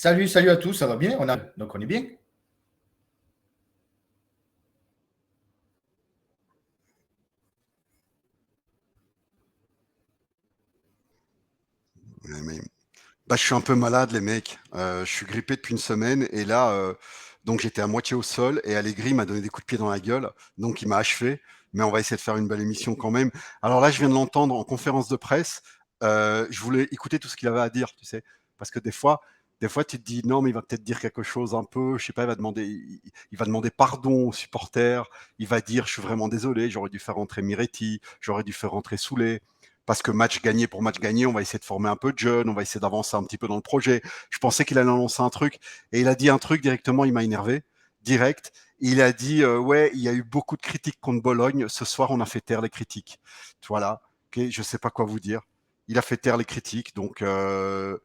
Salut à tous, ça va bien? Donc on est bien? Ouais, mais je suis un peu malade, les mecs. Je suis grippé depuis une semaine et là, donc j'étais à moitié au sol et Allegri m'a donné des coups de pied dans la gueule, donc il m'a achevé. Mais on va essayer de faire une belle émission quand même. Alors là, je viens de l'entendre en conférence de presse. Je voulais écouter tout ce qu'il avait à dire, tu sais, parce que des fois, tu te dis non, mais il va peut-être dire quelque chose un peu, je sais pas, il va demander pardon aux supporters. Il va dire, je suis vraiment désolé, j'aurais dû faire rentrer Miretti, j'aurais dû faire rentrer Soulé parce que match gagné pour match gagné, on va essayer de former un peu de jeunes, on va essayer d'avancer un petit peu dans le projet. Je pensais qu'il allait annoncer un truc et il a dit un truc directement, il m'a énervé, direct. Il a dit ouais, il y a eu beaucoup de critiques contre Bologne. Ce soir, on a fait taire les critiques. Voilà. Ok, je sais pas quoi vous dire. Il a fait taire les critiques, donc je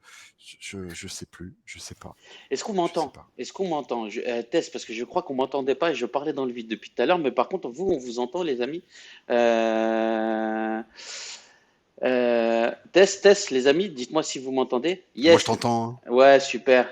sais plus, je sais pas, Est-ce qu'on je sais m'entend? pas. Est-ce qu'on m'entend? Test, parce que je crois qu'on m'entendait pas et je parlais dans le vide depuis tout à l'heure, mais par contre, vous, on vous entend, les amis. Euh, test, les amis, dites-moi si vous m'entendez. Moi, je Yes. t'entends. Hein. Ouais, super.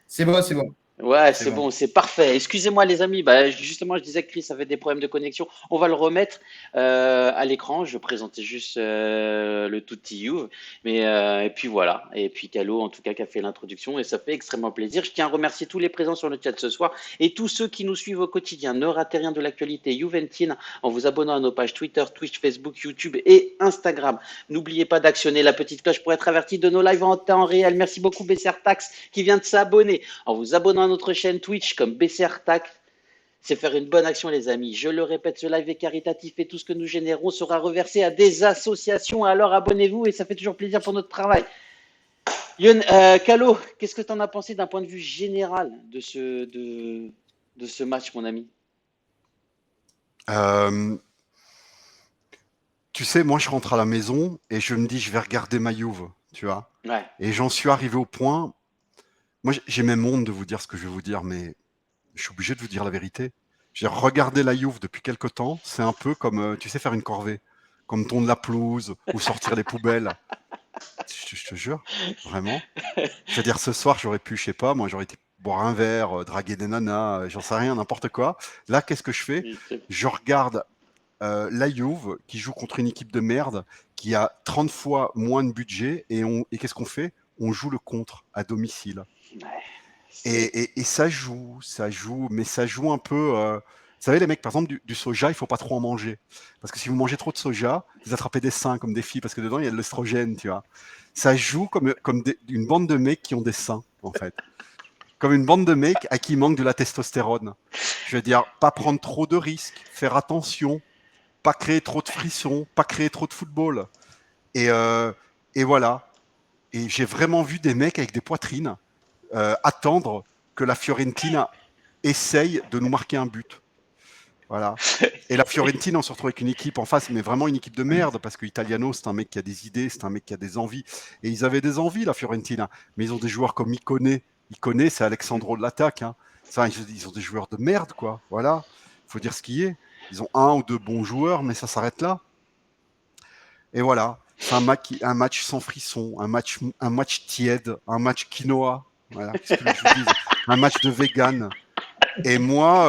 C'est bon, c'est bon, Ouais, c'est c'est bon. bon, c'est parfait. Excusez-moi les amis, bah, justement je disais que Chris avait des problèmes de connexion. On va le remettre à l'écran. Je présentais juste le tout You, mais et puis voilà. Et puis Calo en tout cas qui a fait l'introduction et ça fait extrêmement plaisir. Je tiens à remercier tous les présents sur le chat ce soir et tous ceux qui nous suivent au quotidien. Ne ratez rien de l'actualité Juventine en vous abonnant à nos pages Twitter, Twitch, Facebook, YouTube et Instagram. N'oubliez pas d'actionner la petite cloche pour être averti de nos lives en temps réel. Merci beaucoup BCR Tax qui vient de s'abonner. En vous abonnant à notre chaîne Twitch comme BCR Tac, c'est faire une bonne action, les amis. Je le répète, ce live est caritatif et tout ce que nous générons sera reversé à des associations. Alors abonnez-vous et ça fait toujours plaisir pour notre travail. Calo, qu'est-ce que tu en as pensé d'un point de vue général de ce match, mon ami? Euh, Tu sais, moi, je rentre à la maison et je me dis, je vais regarder ma Juve, tu vois. Ouais. Et j'en suis arrivé au point. Moi, j'ai même honte de vous dire ce que je vais vous dire, mais je suis obligé de vous dire la vérité. J'ai regardé la Juve depuis quelque temps. C'est un peu comme, tu sais, faire une corvée, comme tondre la pelouse ou sortir les poubelles. Je te jure, vraiment. Je veux dire, ce soir, j'aurais pu, je sais pas, moi, j'aurais été boire un verre, draguer des nanas, j'en sais rien, n'importe quoi. Là, qu'est-ce que je fais? Je regarde la Juve qui joue contre une équipe de merde qui a 30 fois moins de budget et qu'est-ce qu'on fait? On joue le contre à domicile. Ouais, c'est Et ça joue, mais ça joue un peu. Vous savez, les mecs, par exemple, du soja, il faut pas trop en manger. Parce que si vous mangez trop de soja, vous attrapez des seins comme des filles, parce que dedans, il y a de l'estrogène, tu vois. Ça joue comme une bande de mecs qui ont des seins, en fait. Comme une bande de mecs à qui il manque de la testostérone. Je veux dire, pas prendre trop de risques, faire attention, pas créer trop de frissons, pas créer trop de football. Et, euh, et voilà. Et j'ai vraiment vu des mecs avec des poitrines attendre que la Fiorentina essaye de nous marquer un but. Voilà. Et la Fiorentina, on se retrouve avec une équipe en face, mais vraiment une équipe de merde, parce que Italiano, c'est un mec qui a des idées, c'est un mec qui a des envies. Et ils avaient des envies, la Fiorentina. Mais ils ont des joueurs comme Icone. Icone, c'est Alexandro de l'attaque. Hein. Ça, ils ont des joueurs de merde, quoi. Voilà. Il faut dire ce qui est. Ils ont un ou deux bons joueurs, mais ça s'arrête là. Et voilà. C'est un match sans frisson, un match tiède, un match quinoa. Voilà. Qu'est-ce que je vous dise? Un match de vegan. Et moi,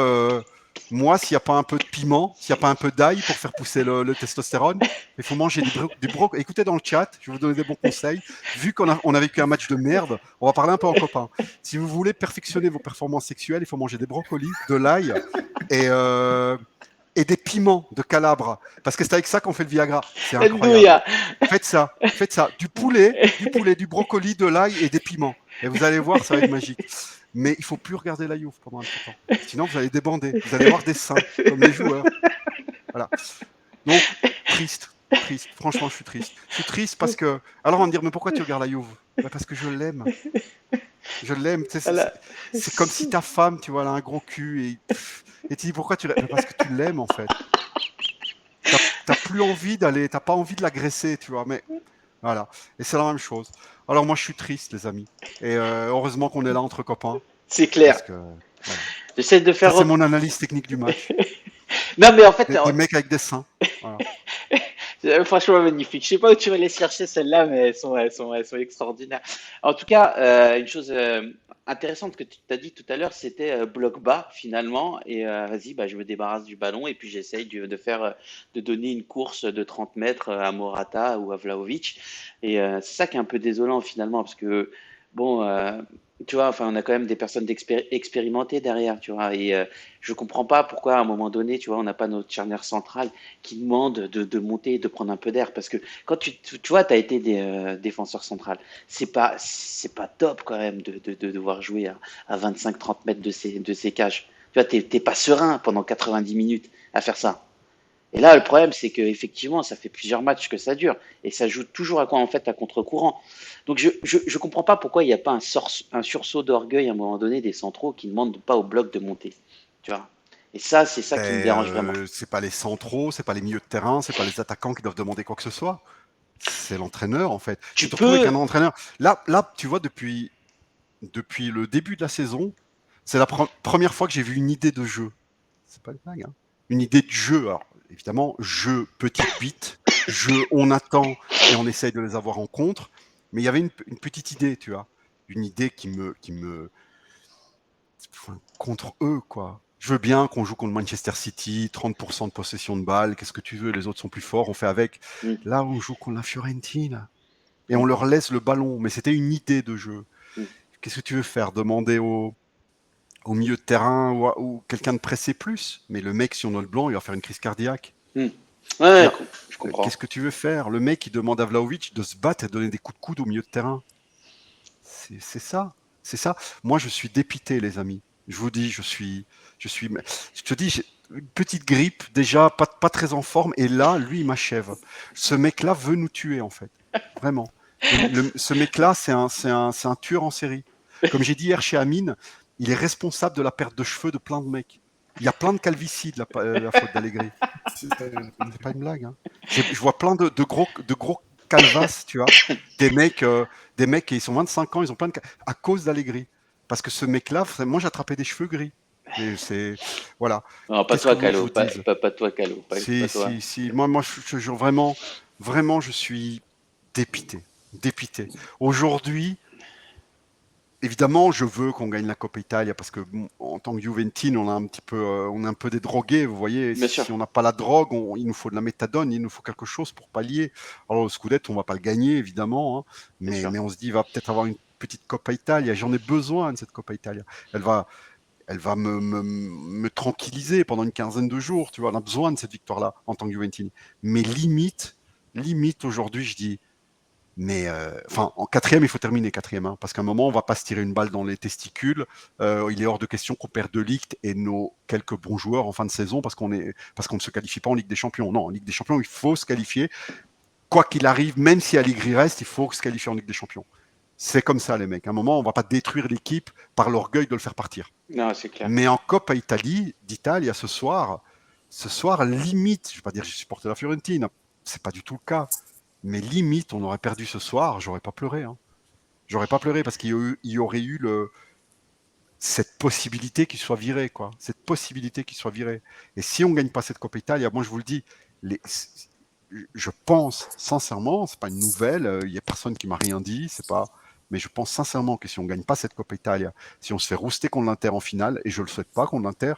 s'il n'y a pas un peu de piment, s'il n'y a pas un peu d'ail pour faire pousser le testostérone, il faut manger du broc. Écoutez dans le chat, je vais vous donner des bons conseils. Vu qu'on a vécu un match de merde, on va parler un peu en copain. Si vous voulez perfectionner vos performances sexuelles, il faut manger des brocolis, de l'ail et, euh, et des piments de Calabre. Parce que c'est avec ça qu'on fait le Viagra. C'est incroyable. Ndouya. Faites ça, faites ça. Du poulet, du brocoli, de l'ail et des piments. Et vous allez voir, ça va être magique. Mais il faut plus regarder la Juve pendant un petit temps. Sinon, vous allez débander. Vous allez voir des seins, comme les joueurs. Voilà. Donc, triste. Triste. Franchement, je suis triste. Je suis triste parce que. Alors, on va me dire, mais pourquoi tu regardes la Juve? Bah, parce que je l'aime. Je l'aime. Tu sais, Voilà. c'est comme si ta femme, tu vois, elle a un gros cul et tu dis pourquoi tu l'aimes? Parce que tu l'aimes, en fait. T'as plus envie d'aller, t'as pas envie de l'agresser, tu vois, mais voilà. Et c'est la même chose. Alors moi, je suis triste, les amis. Et heureusement qu'on est là entre copains, C'est clair. parce que voilà. J'essaie de Ça, faire. c'est mon analyse technique du match. Non, mais en fait, Des mecs avec des seins. Voilà. Franchement magnifique. Je sais pas où tu vas les chercher celles-là, mais elles sont extraordinaires. En tout cas, une chose intéressante que tu t'as dit tout à l'heure, c'était bloc bas finalement. Et vas-y, bah, je me débarrasse du ballon et puis j'essaye de donner une course de 30 mètres à Morata ou à Vlahovic. Et c'est ça qui est un peu désolant finalement, parce que bon, tu vois, enfin, on a quand même des personnes expérimentées derrière, tu vois. Et je comprends pas pourquoi à un moment donné, tu vois, on n'a pas notre charnière centrale qui demande de monter, de prendre un peu d'air. Parce que quand tu vois, tu as été défenseur central, c'est pas top quand même de devoir jouer à 25-30 mètres de ces cages. Tu vois, t'es pas serein pendant 90 minutes à faire ça. Et là, le problème, c'est qu'effectivement, ça fait plusieurs matchs que ça dure. Et ça joue toujours à quoi, en fait, à contre-courant. Donc, je comprends pas pourquoi il n'y a pas un sursaut d'orgueil à un moment donné des centraux qui ne demandent pas au bloc de monter. Tu vois. Et ça, c'est ça qui me Ben, dérange vraiment. c'est pas les centraux, c'est pas les milieux de terrain, c'est pas les attaquants qui doivent demander quoi que ce soit. C'est l'entraîneur, en fait. Tu Tu te retrouves avec un peux. entraîneur. Là, tu vois, depuis le début de la saison, c'est la première fois que j'ai vu une idée de jeu. C'est pas une blague, hein. Une idée de jeu. Alors, évidemment, jeu petite bite, jeu on attend et on essaye de les avoir en contre. Mais il y avait une petite idée, tu vois. Une idée qui me, enfin, contre eux, quoi. Je veux bien qu'on joue contre Manchester City, 30% de possession de balle, qu'est-ce que tu veux, les autres sont plus forts, on fait avec. Mm, Là, on joue contre la Fiorentina et on mm, leur laisse le ballon, mais c'était une idée de jeu. mm, Qu'est-ce que tu veux faire? Demander au milieu de terrain ou quelqu'un de presser plus? Mais le mec, si on a le blanc, il va faire une crise cardiaque. mm. Ouais, Là, je comprends. qu'est-ce que tu veux faire? Le mec, il demande à Vlahovic de se battre et de donner des coups de coude au milieu de terrain. C'est ça. C'est ça. Moi, je suis dépité, les amis. Je vous dis, je te dis, j'ai une petite grippe, déjà pas très en forme, et là, lui, il m'achève. Ce mec-là veut nous tuer, en fait. Vraiment. Ce mec-là, c'est un tueur en série. Comme j'ai dit hier chez Amine, il est responsable de la perte de cheveux de plein de mecs. Il y a plein de calvitie de la faute d'Allegri. C'est pas une blague, hein. Je vois plein de gros calvasses, tu vois. Des mecs, euh, des mecs, ils sont 25 ans, ils ont plein de à cause d'Allegri. Parce que ce mec-là, moi, j'attrapais des cheveux gris. Et c'est voilà. Non, pas Qu'est-ce que toi, vous voulez que je Calo. vous Pas, dise? pas, pas toi, Calo. Pas Si, toi. si, si. Moi, je te jure vraiment, vraiment, je suis dépité, dépité. Aujourd'hui, évidemment, je veux qu'on gagne la Coppa Italia parce que bon, en tant que Juventine, on est un peu des drogués. Vous voyez, Bien sûr. si on n'a pas la drogue, il nous faut de la méthadone, il nous faut quelque chose pour pallier. Alors le Scudetto, on va pas le gagner évidemment, hein, Bien sûr. mais on se dit, il va peut-être avoir une petite Coppa Italia. J'en ai besoin de cette Coppa Italia. Elle va, elle va me tranquilliser pendant une quinzaine de jours. Tu vois, on a besoin de cette victoire-là en tant que Juventine. Mais limite aujourd'hui, je dis. Mais enfin, en quatrième, il faut terminer quatrième, hein, parce qu'à un moment, on va pas se tirer une balle dans les testicules. Il est hors de question qu'on perde de Ligue et nos quelques bons joueurs en fin de saison parce qu'on ne se qualifie pas en Ligue des Champions. Non, en Ligue des Champions, il faut se qualifier. Quoi qu'il arrive, même si Allegri reste, il faut se qualifier en Ligue des Champions. C'est comme ça, les mecs. À un moment, on va pas détruire l'équipe par l'orgueil de le faire partir. Non, c'est clair. Mais en Coppa d'Italie, ce soir, limite, je vais pas dire que je supporte la Fiorentina, c'est pas du tout le cas. Mais limite, on aurait perdu ce soir, j'aurais pas pleuré, hein. J'aurais pas pleuré parce qu'il y aurait eu cette possibilité qu'il soit viré, quoi. Cette possibilité qu'il soit viré. Et si on gagne pas cette Coppa Italia, moi je vous le dis, je pense sincèrement, c'est pas une nouvelle, il y a personne qui m'a rien dit, c'est pas. Mais je pense sincèrement que si on gagne pas cette Coppa Italia, si on se fait rouster contre l'Inter en finale, et je le souhaite pas contre l'Inter,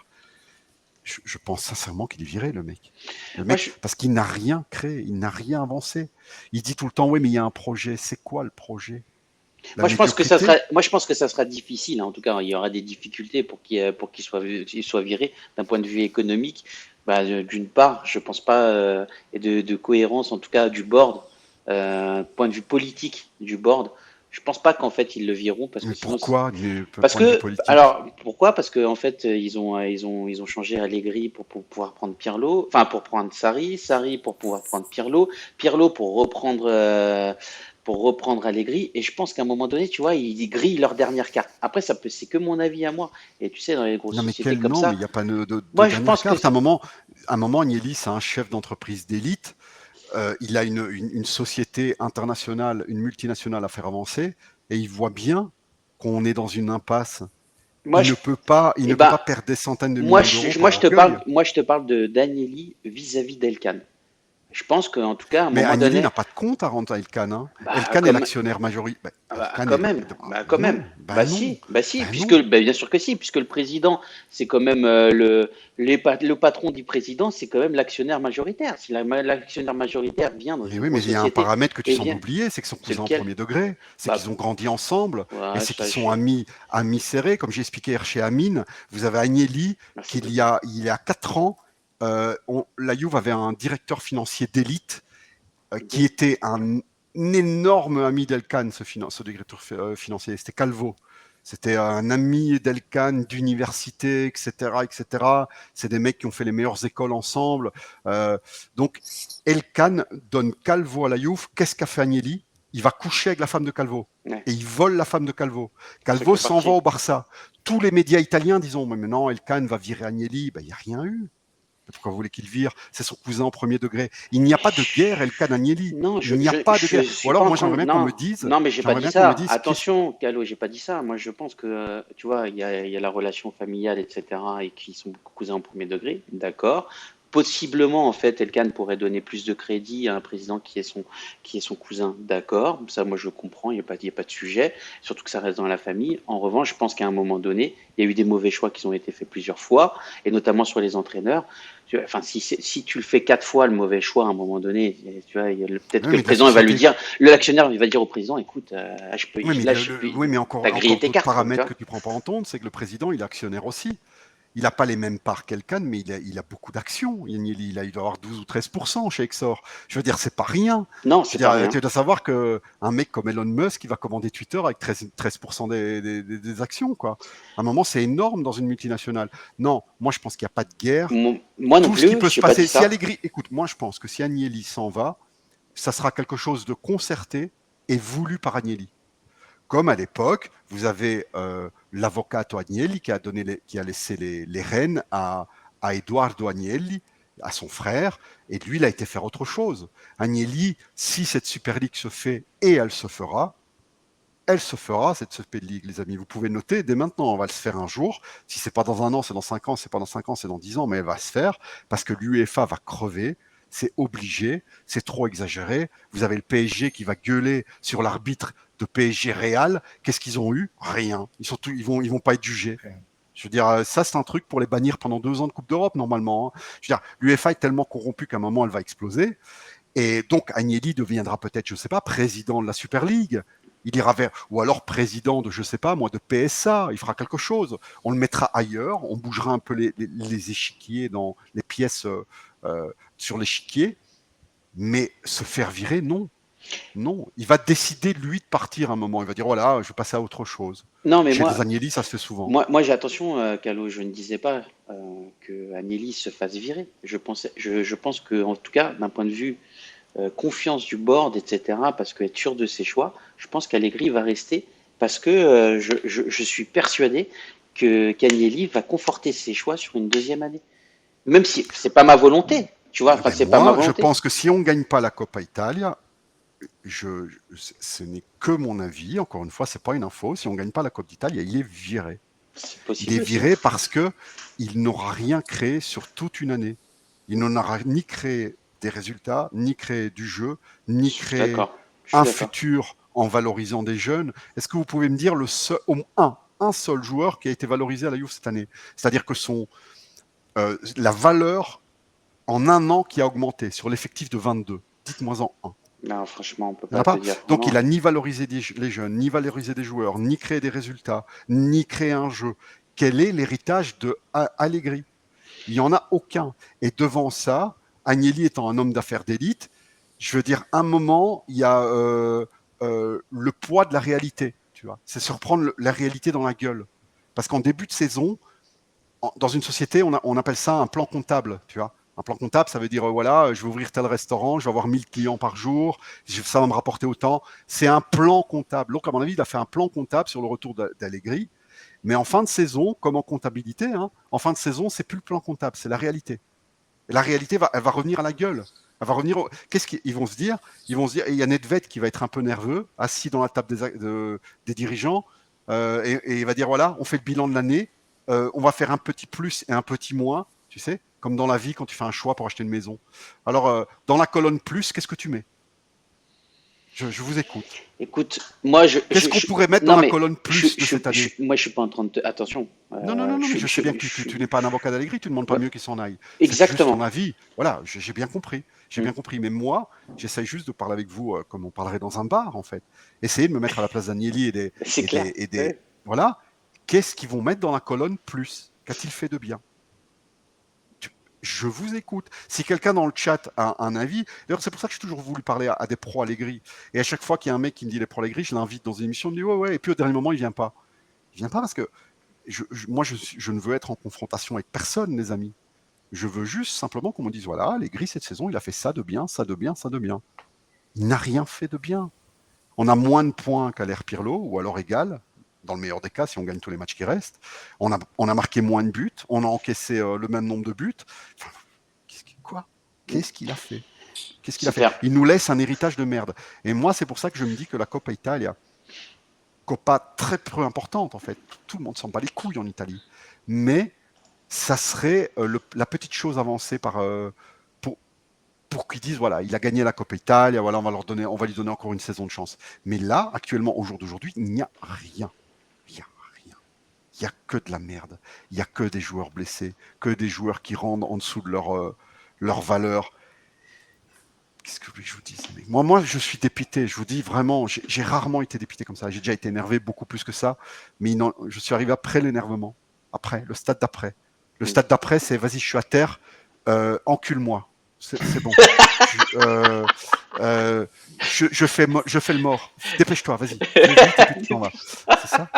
je pense sincèrement qu'il est viré, le mec. Le Moi, mec, parce qu'il n'a rien créé, il n'a rien avancé. Il dit tout le temps, oui, mais il y a un projet. C'est quoi le projet? La Moi, je pense que ça médiocrité? sera, moi, je pense que ça sera difficile, hein. En tout cas, il y aura des difficultés pour qu'il soit viré d'un point de vue économique. Bah, d'une part, je pense pas, et de cohérence, en tout cas, du board, point de vue politique du board. Je pense pas qu'en fait ils le vireront parce que Mais sinon, pourquoi, du parce point de vue que, politique? alors, pourquoi? Parce qu'en fait, ils ont changé Allegri pour pouvoir prendre Pirlo, enfin pour prendre Sarri pour pouvoir prendre Pirlo pour reprendre Allegri. Et je pense qu'à un moment donné, tu vois, ils grillent leur dernière carte. Après, c'est que mon avis à moi. Et tu sais, dans les grosses Non, mais sociétés comme non, mais ça, il n'y a pas de moi, je dernière pense que carte. À un moment, Agnelli, c'est un chef d'entreprise d'élite. Il a une société internationale, une multinationale à faire avancer, et il voit bien qu'on est dans une impasse. moi, Il eh ne peut ben, pas perdre des centaines de moi, millions d'euros je, moi, par je te parle, orgueil. moi, je te parle de d'Agnelli vis-à-vis d'Elkan. Je pense qu'en tout cas, à un Mais moment Agnelli donné, n'a pas de compte à rendre à Elkann. Hein. bah, Elkann est comme, l'actionnaire majoritaire. quand même, quand même. Non, ben non, Bah si, ben puisque, non. bah, bien sûr que si, puisque le président, c'est quand même le patron du président, c'est quand même l'actionnaire majoritaire. Si l'actionnaire majoritaire vient dans Mais une oui, mais grosse il y a un société paramètre que tu et sembles vient, oublier, c'est que son c'est cousin en lequel? premier degré, c'est qu'ils Bah, ont grandi ensemble, et ouais, c'est qu'ils ça, sont amis serrés. Comme j'ai expliqué hier chez Amine, vous avez Agnelli, merci qu'il beaucoup. il y a 4 ans, la Juve avait un directeur financier d'élite Mhm. qui était un énorme ami d'Elkann, ce directeur financier, c'était Calvo. C'était un ami d'Elkann d'université, etc., etc. C'est des mecs qui ont fait les meilleures écoles ensemble. Donc, Elkann donne Calvo à la Juve. Qu'est-ce qu'a fait Agnelli? Il va coucher avec la femme de Calvo. Ouais, Et il vole la femme de Calvo. pour ça qu'il Calvo est s'en va parti. au Barça. Tous les médias italiens disent, mais maintenant, Elkann va virer Agnelli. Ben, il n'y a rien eu. Pourquoi vous voulez qu'il vire? C'est son cousin au premier degré. Il n'y a pas de guerre, Elkann Agnelli. Non, Il n'y a pas de je guerre. Ou suis pas alors, en moi, train j'aimerais de... bien qu'on me Non, dise, non, mais j'ai pas j'aimerais dit bien qu'on me ça. dise qu'est-ce. Attention, Calo, j'ai pas dit ça. Moi, je pense que, tu vois, il y a la relation familiale, etc., et qui sont beaucoup cousins au premier degré, d'accord. Possiblement, en fait, Elkann pourrait donner plus de crédit à un président qui est son cousin, d'accord. Ça, moi, je comprends, il y a pas de sujet, surtout que ça reste dans la famille. En revanche, je pense qu'à un moment donné, il y a eu des mauvais choix qui ont été faits plusieurs fois, et notamment sur les entraîneurs. Enfin, si tu le fais 4 fois le mauvais choix à un moment donné, tu vois, peut-être Oui, que le mais de la président il va lui société. dire, l'actionnaire il va dire au président, écoute, Oui, mais, là oui, mais t'as grillé encore tes d'autres cartes, quoi, tu paramètres vois. que tu prends pas en compte, c'est que le président, il est actionnaire aussi. Il n'a pas les mêmes parts qu'Elkann, mais il a beaucoup d'actions. Il doit avoir 12 ou 13% chez Exor. Je veux dire, c'est pas rien. Non, Je veux c'est pas dire, rien. tu dois savoir qu'un mec comme Elon Musk, il va commander Twitter avec 13% des actions, quoi. À un moment, c'est énorme dans une multinationale. Non, moi, je pense qu'il n'y a pas de guerre. Moi non Tout ce qui plus, peut se j'ai pas dit passer, si ça. Allegri, écoute, moi, je pense que si Agnelli s'en va, ça sera quelque chose de concerté et voulu par Agnelli. Comme à l'époque, vous avez l'avvocato Agnelli qui a laissé les rênes à Edoardo Agnelli, à son frère, et lui, il a été faire autre chose. Agnelli, si cette Super League se fait, et elle se fera, cette Super League, les amis. Vous pouvez noter dès maintenant, on va le se faire un jour. Si c'est pas dans un an, c'est dans 5 ans, c'est pas dans 5 ans, c'est dans 10 ans, mais elle va se faire, parce que l'UEFA va crever, c'est obligé, c'est trop exagéré. Vous avez le PSG qui va gueuler sur l'arbitre de PSG Real. Qu'est-ce qu'ils ont eu? Rien. Ils vont pas être jugés. Je veux dire, ça, c'est un truc pour les bannir pendant 2 ans de Coupe d'Europe, normalement. Hein. Je veux dire, l'UEFA est tellement corrompue qu'à un moment, elle va exploser. Et donc, Agnelli deviendra peut-être, je ne sais pas, président de la Super League. Il ira vers, ou alors président de, je ne sais pas, moi, de PSA. Il fera quelque chose. On le mettra ailleurs. On bougera un peu les échiquiers dans les pièces sur l'échiquier. Mais se faire virer, non. Non. Il va décider, lui, de partir à un moment. Il va dire, voilà, je vais passer à autre chose. Non, mais Chez des Agnelli, ça se fait souvent. moi j'ai attention, Calo, je ne disais pas que Agnelli se fasse virer. Je pense que, en tout cas, d'un point de vue confiance du board, etc., parce que être sûr de ses choix, je pense qu'Allegri va rester parce que je suis persuadé que qu'Agnelli va conforter ses choix sur une deuxième année. Même si c'est pas ma volonté, tu vois, Eh enfin, ben c'est pas ma moi, je volonté. pense que si on ne gagne pas la Coppa Italia, ce n'est que mon avis. Encore une fois, c'est pas une info. Si on ne gagne pas la Coupe d'Italie, il est viré. C'est Il est possible aussi. viré parce que il n'aura rien créé sur toute une année. Il n'en aura ni créé des résultats, ni créé du jeu, ni Je suis créé d'accord. Je suis un d'accord. futur en valorisant des jeunes. Est-ce que vous pouvez me dire au moins un seul joueur qui a été valorisé à la Juve cette année? C'est-à-dire que la valeur en un an qui a augmenté sur l'effectif de 22. Dites-moi en un. Non, franchement, on peut Il n'y en a pas te pas. dire Donc il vraiment. a ni valorisé les jeunes, ni valorisé des joueurs, ni créé des résultats, ni créé un jeu. Quel est l'héritage de Allegri? Il n'y en a aucun. Et devant ça, Agnelli étant un homme d'affaires d'élite, je veux dire, un moment, il y a le poids de la réalité. Tu vois, c'est se reprendre la réalité dans la gueule. Parce qu'en début de saison, dans une société, on appelle ça un plan comptable. Tu vois, un plan comptable, ça veut dire voilà, je vais ouvrir tel restaurant, je vais avoir 1000 clients par jour, ça va me rapporter autant. C'est un plan comptable. Donc, à mon avis, il a fait un plan comptable sur le retour d'Allegri. Mais en fin de saison, comme en comptabilité, hein, en fin de saison, c'est plus le plan comptable, c'est la réalité. Et la réalité, elle va revenir à la gueule. Elle va revenir. Qu'est-ce qu'ils vont se dire? Ils vont se dire. Et il y a Nedved qui va être un peu nerveux, assis dans la table des dirigeants, et il va dire voilà, on fait le bilan de l'année, on va faire un petit plus et un petit moins, tu sais. comme dans la vie quand tu fais un choix pour acheter une maison. Alors, dans la colonne plus, qu'est-ce que tu mets? Je vous écoute. Écoute, moi, Qu'est-ce qu'on pourrait mettre non, dans la mais colonne plus de cette année? moi, je suis pas en train de attention. Non, mais je sais bien que tu n'es pas un avocat d'Allegri, tu ne demandes pas Ouais, mieux qu'il s'en aille. C'est juste exactement. ton avis. Voilà, j'ai bien compris. J'ai Mm. bien compris. Mais moi, j'essaye juste de parler avec vous comme on parlerait dans un bar, en fait. Essayez de me mettre à la place d'Agnelli C'est clair. Ouais. Voilà. Qu'est-ce qu'ils vont mettre dans la colonne plus? Qu'a-t-il fait de bien? Je vous écoute. Si quelqu'un dans le chat a un avis, d'ailleurs, c'est pour ça que j'ai toujours voulu parler à des pros Allegri. Et à chaque fois qu'il y a un mec qui me dit les pros Allegri, je l'invite dans une émission, je me dis ouais. Et puis au dernier moment, il vient pas. Il vient pas parce que moi, je ne veux être en confrontation avec personne, les amis. Je veux juste simplement qu'on me dise voilà, Allegri, cette saison, il a fait ça de bien, ça de bien, ça de bien. Il n'a rien fait de bien. On a moins de points qu'à l'ère Pirlo, ou alors égal, dans le meilleur des cas, si on gagne tous les matchs qui restent. On a marqué moins de buts, on a encaissé le même nombre de buts. Enfin, Qu'est-ce qu'il a fait? Qu'est-ce qu'il a fait? Il nous laisse un héritage de merde. Et moi, c'est pour ça que je me dis que la Coppa Italia, Coppa très peu importante en fait, tout le monde s'en bat les couilles en Italie, mais ça serait la petite chose avancée pour qu'ils disent voilà, il a gagné la Coppa Italia, voilà, on va lui donner encore une saison de chance. Mais là, actuellement, au jour d'aujourd'hui, il n'y a rien. Il n'y a rien. Il n'y a que de la merde. Il n'y a que des joueurs blessés, que des joueurs qui rendent en dessous de leur valeur. Qu'est-ce que je vous dis? Moi, je suis dépité. Je vous dis vraiment, j'ai rarement été dépité comme ça. J'ai déjà été énervé beaucoup plus que ça. Mais non, je suis arrivé après l'énervement. Après, le stade d'après. Le stade d'après, c'est vas-y, je suis à terre, encule-moi. C'est bon. Je fais le mort. Dépêche-toi, vas-y. C'est ça?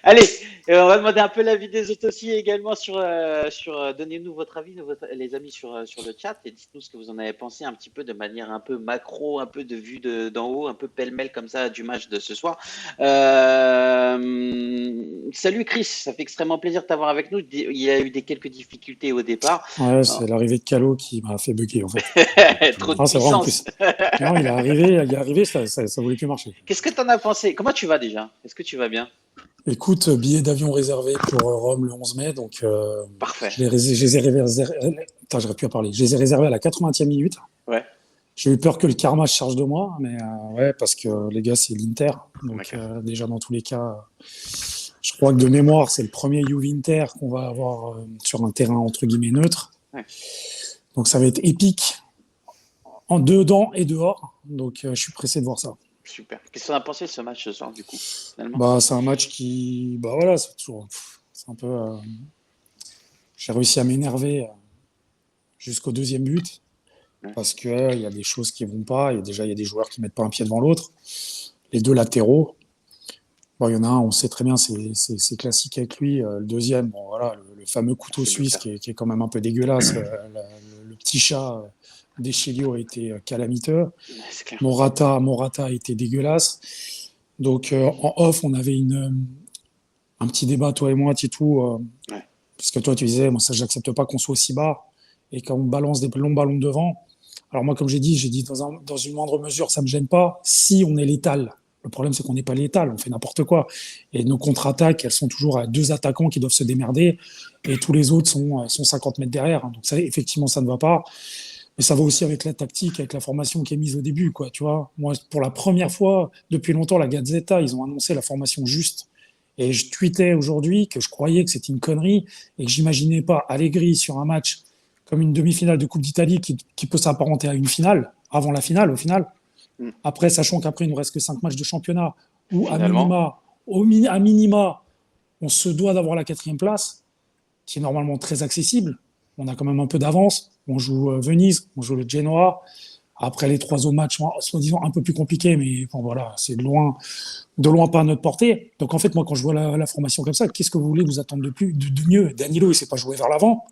Allez, on va demander un peu l'avis des autres aussi également donnez-nous votre avis, les amis, sur le chat, et dites-nous ce que vous en avez pensé un petit peu de manière un peu macro, un peu de vue d'en haut, un peu pêle-mêle comme ça du match de ce soir. Salut Chris, ça fait extrêmement plaisir de t'avoir avec nous. Il y a eu quelques difficultés au départ. Ouais, c'est l'arrivée de Calo qui m'a fait bugger en fait. Trop de Ah, c'est vrai en puissance. plus. Non, il est arrivé, ça voulait plus marcher. Qu'est-ce que tu en as pensé? Comment tu vas déjà? Est-ce que tu vas bien? Écoute, billet d'avion réservé pour Rome le 11 mai, donc Parfait. je les ai réservés. Attends, j'aurais pu en parler. Je les ai réservés à la 80e minute. Ouais. J'ai eu peur que le karma se charge de moi, mais ouais, parce que les gars, c'est l'Inter. Donc déjà, dans tous les cas, je crois que de mémoire, c'est le premier Juve-Inter qu'on va avoir sur un terrain entre guillemets neutre. Ouais. Donc ça va être épique, en dedans et dehors. Donc je suis pressé de voir ça. Super. Qu'est-ce qu'on a pensé de ce match ce soir, du coup, finalement? Bah, c'est un match qui, bah voilà, c'est toujours, c'est un peu. J'ai réussi à m'énerver jusqu'au deuxième but parce que il y a des choses qui vont pas. Il y a des joueurs qui mettent pas un pied devant l'autre. Les deux latéraux. Bon, il y en a un, on sait très bien, c'est classique avec lui. Le deuxième, bon voilà, le fameux couteau suisse qui est quand même un peu dégueulasse. Le petit chat d'Eschelio a été calamiteux. C'est clair. Morata a été dégueulasse. Donc en off, on avait un petit débat, toi et moi, Titou, parce que toi tu disais, moi ça j'accepte pas qu'on soit aussi bas et qu'on balance des longs ballons devant. Alors moi, comme j'ai dit dans une moindre mesure, ça me gêne pas si on est létal. Le problème, c'est qu'on n'est pas létal, on fait n'importe quoi. Et nos contre-attaques, elles sont toujours à deux attaquants qui doivent se démerder et tous les autres sont 50 mètres derrière. Donc ça, effectivement, ça ne va pas. Mais ça va aussi avec la tactique, avec la formation qui est mise au début, quoi, tu vois. Moi, pour la première fois depuis longtemps, la Gazzetta, ils ont annoncé la formation juste. Et je tweetais aujourd'hui que je croyais que c'était une connerie et que j'imaginais pas Allegri sur un match comme une demi-finale de Coupe d'Italie qui peut s'apparenter à une finale, avant la finale, au final. Après, sachant qu'après, il nous reste que 5 matchs de championnat, où à minima, on se doit d'avoir la 4e place, qui est normalement très accessible. On a quand même un peu d'avance. On joue Venise, on joue le Genoa. Après, les 3 autres matchs, soi-disant un peu plus compliqués, mais bon, voilà, c'est de loin pas à notre portée. Donc, en fait, moi, quand je vois la formation comme ça, qu'est-ce que vous voulez vous attendre de mieux? Danilo, il ne sait pas jouer vers l'avant.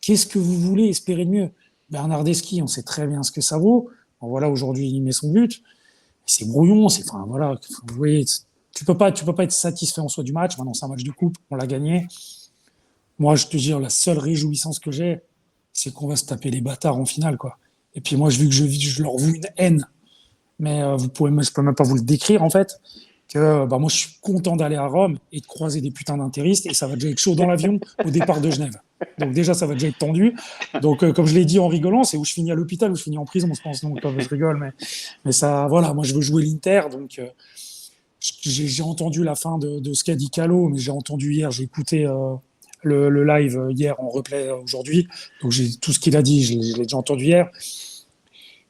Qu'est-ce que vous voulez espérer de mieux? Bernardeschi, on sait très bien ce que ça vaut. Bon, voilà, aujourd'hui, il met son but. C'est brouillon, enfin, voilà. Vous voyez, tu peux pas être satisfait en soi du match. Maintenant, c'est un match de coupe, on l'a gagné. Moi, je te dis, la seule réjouissance que j'ai, c'est qu'on va se taper les bâtards en finale, quoi. Et puis moi, vu que je leur voue une haine, mais je peux même pas vous le décrire, en fait. que moi je suis content d'aller à Rome et de croiser des putains d'intéristes et ça va déjà être chaud dans l'avion au départ de Genève. Donc déjà ça va déjà être tendu. Donc comme je l'ai dit en rigolant, c'est où je finis à l'hôpital ou je finis en prison, je pense. Donc je rigole, mais ça, voilà, moi je veux jouer l'Inter, donc j'ai entendu la fin de ce qu'a dit Calo, mais j'ai entendu hier, j'ai écouté le live hier en replay aujourd'hui, donc j'ai tout ce qu'il a dit, je l'ai déjà entendu hier.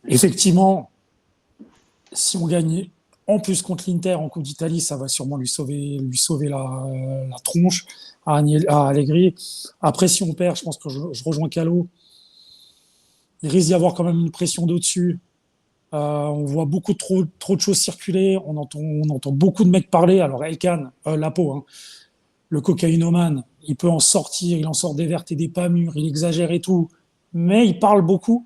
Effectivement, si on gagne en plus contre l'Inter en Coupe d'Italie, ça va sûrement lui sauver la tronche à Allegri. Après, si on perd, je pense que je rejoins Calo. Il risque d'y avoir quand même une pression d'au-dessus. On voit beaucoup trop de choses circuler. On entend beaucoup de mecs parler. Alors Elkan, Lapo, hein, le cocaïnomane, il peut en sortir. Il en sort des vertes et des pas mûres. Il exagère et tout. Mais il parle beaucoup,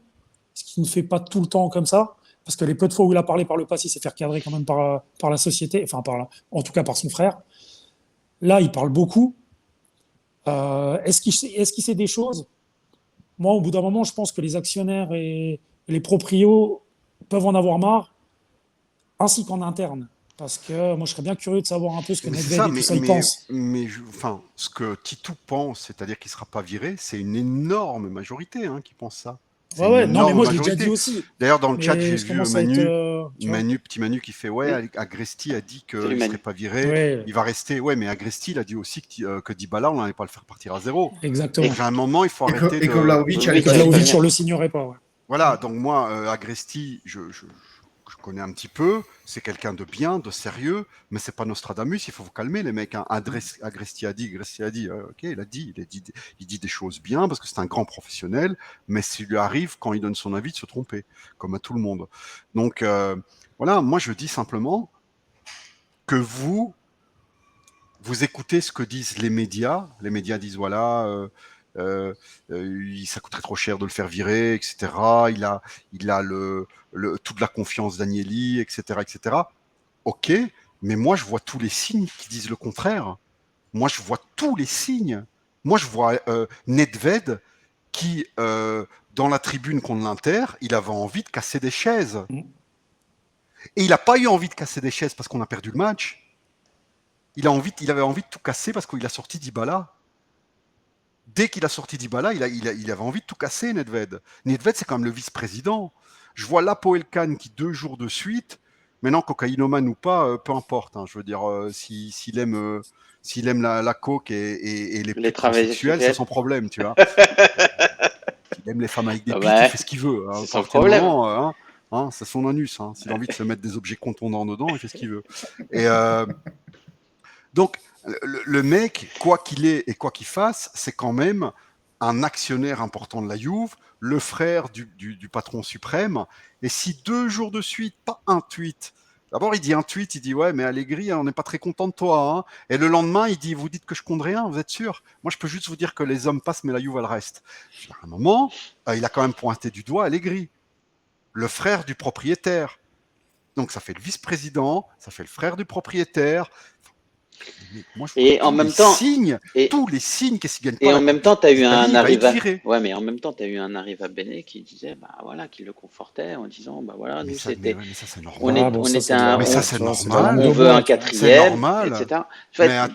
ce qui ne fait pas tout le temps comme ça. Parce que les peu de fois où il a parlé par le passé, il s'est fait recadrer quand même par la société, enfin en tout cas par son frère. Là, il parle beaucoup. Est-ce qu'il sait des choses? Moi, au bout d'un moment, je pense que les actionnaires et les proprios peuvent en avoir marre, ainsi qu'en interne. Parce que moi, je serais bien curieux de savoir un peu ce que Mais c'est Nedved ça, et tout ça ils pensent. enfin, ce que Titou pense, c'est-à-dire qu'il ne sera pas viré, c'est une énorme majorité qui pense ça. C'est Ouais, une ouais, non, mais énorme moi, je l'ai déjà majorité. dit aussi. D'ailleurs, dans le chat, Mais j'ai je vu commence à être. Tu vois? Petit Manu qui fait ouais, Agresti a dit qu'il Salut ne serait Manu. pas viré, Ouais, il va rester. Ouais, mais Agresti, il a dit aussi que Dybala, on n'allait pas le faire partir à zéro. exactement. Donc à un moment, il faut arrêter Et que de. Vlahovic allait Oui, pas tu allais pas Vlahovic, venir. on le signerait pas. Ouais. Voilà, donc moi, Agresti, je connais un petit peu, c'est quelqu'un de bien, de sérieux, mais c'est pas Nostradamus, il faut vous calmer les mecs. Agresti a dit, ok, il dit des choses bien parce que c'est un grand professionnel, mais s'il lui arrive, quand il donne son avis, de se tromper, comme à tout le monde. Donc voilà, moi je dis simplement que vous écoutez ce que disent les médias disent voilà, ça coûterait trop cher de le faire virer, etc. Il a toute la confiance d'Agnelli, etc., etc. Ok, mais moi je vois tous les signes qui disent le contraire. Moi je vois tous les signes. Moi je vois Nedved qui, dans la tribune contre l'Inter, il avait envie de casser des chaises. Mm. Et il n'a pas eu envie de casser des chaises parce qu'on a perdu le match. Il avait envie de tout casser parce qu'il a sorti Dybala. Dès qu'il a sorti Dybala, il avait envie de tout casser, Nedved. Nedved, c'est quand même le vice-président. Je vois Lapo Elkan qui, 2 jours de suite, maintenant, cocaïnomane ou pas, peu importe. Je veux dire, s'il aime la coke et les Les putes travailleurs transsexuels, c'est sexuels. son problème, tu vois. S'il aime les femmes avec des Ah pites, il bah, fait ce qu'il veut. c'est À son partir du problème. moment, c'est son anus. S'il a envie de se mettre des objets contondants dedans, il fait ce qu'il veut. Et donc, le mec, quoi qu'il ait et quoi qu'il fasse, c'est quand même un actionnaire important de la Juve, le frère du patron suprême. Et si 2 jours de suite, pas un tweet, d'abord il dit un tweet, il dit ouais, mais Allegri, on n'est pas très content de toi. Et le lendemain, il dit vous dites que je compte rien, vous êtes sûr? Moi, je peux juste vous dire que les hommes passent, mais la Juve, elle reste. À un moment, il a quand même pointé du doigt Allegri, le frère du propriétaire. Donc ça fait le vice-président, ça fait le frère du propriétaire. Moi, je vois Et en même temps, et, tous les signes qu'est-ce qu'il gagne et pas en la même Coupe temps, tu as eu d'Italie, un il va être Arriva. viré. Ouais, mais en même temps, tu as eu un Arriva Bene qui disait, bah voilà, qui le confortait en disant, bah voilà, Mais nous ça, c'était, c'est on Ah, normal. est, bon, on ça, était c'est de la, Mais ça, on, c'est tu vois, c'est de la langue normal. de on veut bois, un tu vois. C'est quatrième, normal. etc. Tu vois, Mais attends.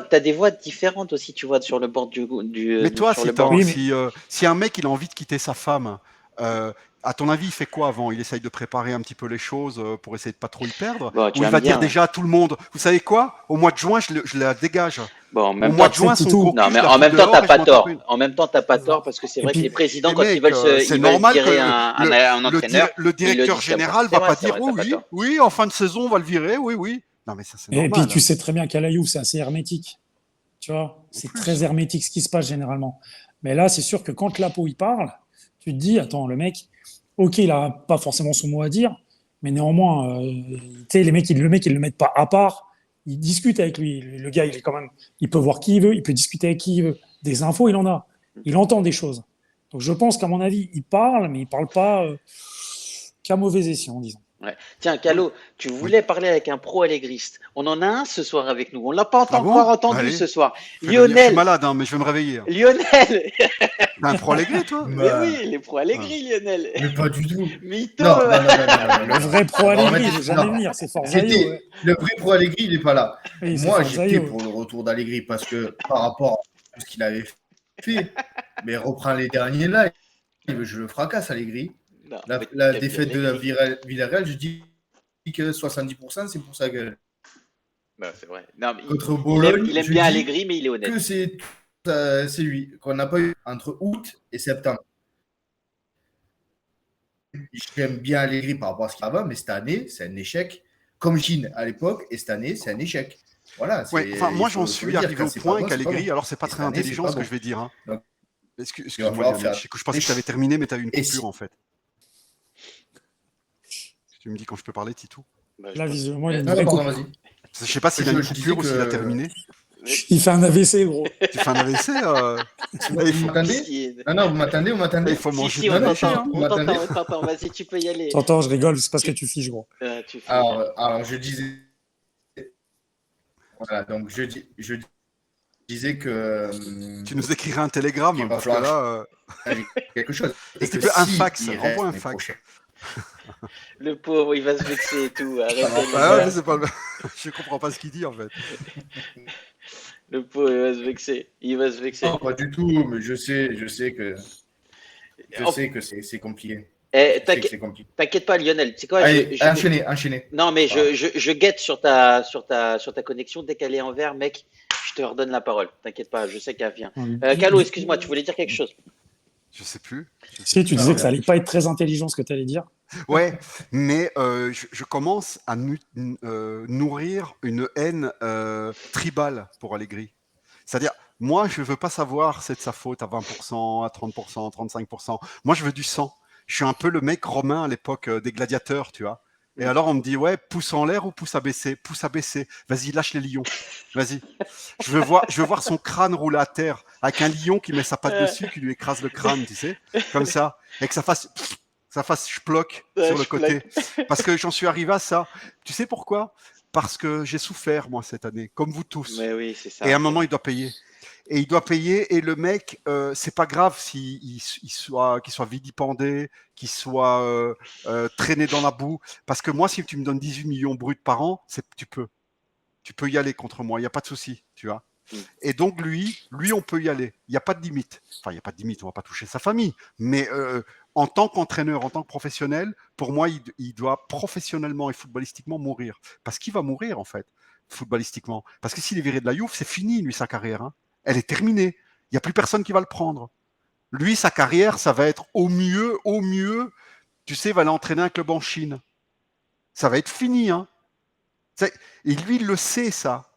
t'as des voix différentes aussi, tu vois, sur le bord Mais toi, sur le bord. Oui, mais si un mec il a envie de quitter sa femme, euh, à ton avis, il fait quoi avant? Il essaye de préparer un petit peu les choses pour essayer de pas trop y perdre? Bon, tu Ou il vas me va dire dire, déjà à tout le monde, vous savez quoi? Au mois de juin, je la dégage. bon, en Au même mois temps, de tu sais, juin, son gros Titou. non, cul, mais je la en fous même temps, t'as dehors et je pas m'en tape tort. une. En même temps, t'as pas C'est ça. tort parce que c'est Et vrai que les puis, présidents, Mais quand mec, c'est ils veulent normal virer que un entraîneur, le ils le directeur disent comme ça. général va pas C'est dire vrai, oui, t'as pas tort. oui, en fin de saison, on va le virer, oui, oui. Non, mais ça, c'est et puis, normal. tu sais très bien qu'à la Juve, c'est assez hermétique. Tu vois, En c'est plus. très hermétique ce qui se passe généralement. Mais là, c'est sûr que quand Lapo il parle, tu te dis, attends, le mec, ok, il a pas forcément son mot à dire, mais néanmoins, tu sais, le mec, ils le mettent pas à part. Ils discutent avec lui. Le gars, il est quand même, il peut voir qui il veut, il peut discuter avec qui il veut. Des infos, il en a. Il entend des choses. Donc, je pense qu'à mon avis, il parle, mais il parle pas qu'à mauvais escient, disons. Ouais. Tiens, Calo, tu voulais parler avec un pro allégriste. On en a un ce soir avec nous. On l'a pas Ah bon? encore entendu Allez. ce soir. Fais-le venir. Je suis Lionel, malade, hein, mais je vais me réveiller. Lionel. T'as un pro allégré, toi? Mais Bah, oui, les pro allégris, Lionel. mais pas du tout. Mytho. Non, non, non, non, non, Le non, vrai pro non, Allegri, non, il veut jamais non. venir, c'est Forzaio. J'étais Ouais. le vrai pro Allegri, il n'est pas là. Oui, c'est Moi, j'étais Forzaio. pour le retour d'Allegri parce que par rapport à tout ce qu'il avait fait, mais reprends les derniers là, je le fracasse Allegri. Non, La mais t'as défaite bien de la Allegri. Villarreal, je dis que 70% c'est pour sa gueule. Non, c'est vrai. Non, mais Contre il aime, Bologne, il aime je bien dis Allegri, mais il est honnête. que c'est lui qu'on n'a pas eu entre août et septembre. J'aime bien Allegri par rapport à ce qu'il y a avant, mais cette année, c'est un échec. Comme Chine à l'époque, et cette année, c'est un échec. Voilà. Ouais, enfin, moi, j'en faut suis le dire, arrivé quand au c'est pas point bon, c'est pas qu'Allegri, bon. alors c'est pas Et très cette année, c'est intelligent pas ce que bon. je vais dire. Hein. Donc, il va Excuse-moi, falloir Lionel, faire. je pensais que tu avais terminé, mais tu as eu une Et coupure si- en fait. Tu me dis quand je peux parler, Titou? Bah, je Là, pense- visiblement, il y a une Ah, vraie pardon, coupure. vas-y. Je sais pas s'il a Je une disais coupure ou s'il a que- terminé. Il fait un AVC, gros. Tu fais un AVC Vous il faut- m'entendez? Piscine. Non, vous m'entendez? il faut Si, manger si, de on la non, lèche, t'entend, hein. vous on t'entend, m'entendez? on t'entend. Vas-y, tu peux y aller. T'entends, je rigole, c'est parce que tu fiches, gros. Tu fais. Alors, je disais. Voilà, donc je disais que. Tu nous écrirais un télégramme, qu'il va parce que falloir là, quelque chose. Et tu que peux un si fax, il renvoie un reste fax. prochain- Le pauvre, il va se vexer et tout. Arrêtez, les Ah ouais, gars. mais c'est pas le... Je comprends pas ce qu'il dit en fait. Le pauvre, il va se vexer. Il va se vexer. Non, pas du tout, mais je sais que Oh, c'est compliqué. eh, Je sais que c'est compliqué. t'inquiète pas, Lionel. Tu sais quoi? Allez, enchaînez. Non, mais Voilà. je guette sur ta connexion. Dès qu'elle est en vert, mec, je te redonne la parole. T'inquiète pas, je sais qu'elle vient. Calo, excuse-moi, tu voulais dire quelque chose? Je sais plus. Si, tu disais que ça allait pas être très intelligent ce que tu allais dire. Ouais, mais je commence à nourrir une haine tribale pour Allegri. C'est-à-dire, moi, je veux pas savoir c'est de sa faute à 20%, à 30%, 35%. Moi, je veux du sang. Je suis un peu le mec romain à l'époque des gladiateurs, tu vois. Et alors, on me dit, ouais, pouce en l'air ou pouce abaissé? Pouce abaissé. Vas-y, lâche les lions. Vas-y. Je veux voir son crâne rouler à terre avec un lion qui met sa patte dessus, qui lui écrase le crâne, tu sais, comme ça. Et que ça fasse schplock sur le côté. Parce que j'en suis arrivé à ça. Tu sais pourquoi? Parce que j'ai souffert, moi, cette année, comme vous tous. Mais oui, c'est ça. Et à un moment, il doit payer. Et il doit payer. Et le mec, c'est pas grave qu'il soit vilipendé, qu'il soit traîné dans la boue. Parce que moi, si tu me donnes 18 millions bruts par an, tu peux y aller contre moi. Il n'y a pas de souci, tu vois. Et donc, lui, on peut y aller. Il n'y a pas de limite. Enfin, il n'y a pas de limite. On ne va pas toucher sa famille. Mais en tant qu'entraîneur, en tant que professionnel, pour moi, il doit professionnellement et footballistiquement mourir. Parce qu'il va mourir, en fait, footballistiquement. Parce que s'il est viré de la Juve, c'est fini, lui, sa carrière. Hein. Elle est terminée. Il n'y a plus personne qui va le prendre. Lui, sa carrière, ça va être au mieux, tu sais, il va aller entraîner un club en Chine. Ça va être fini. Hein. Et lui, il le sait, ça.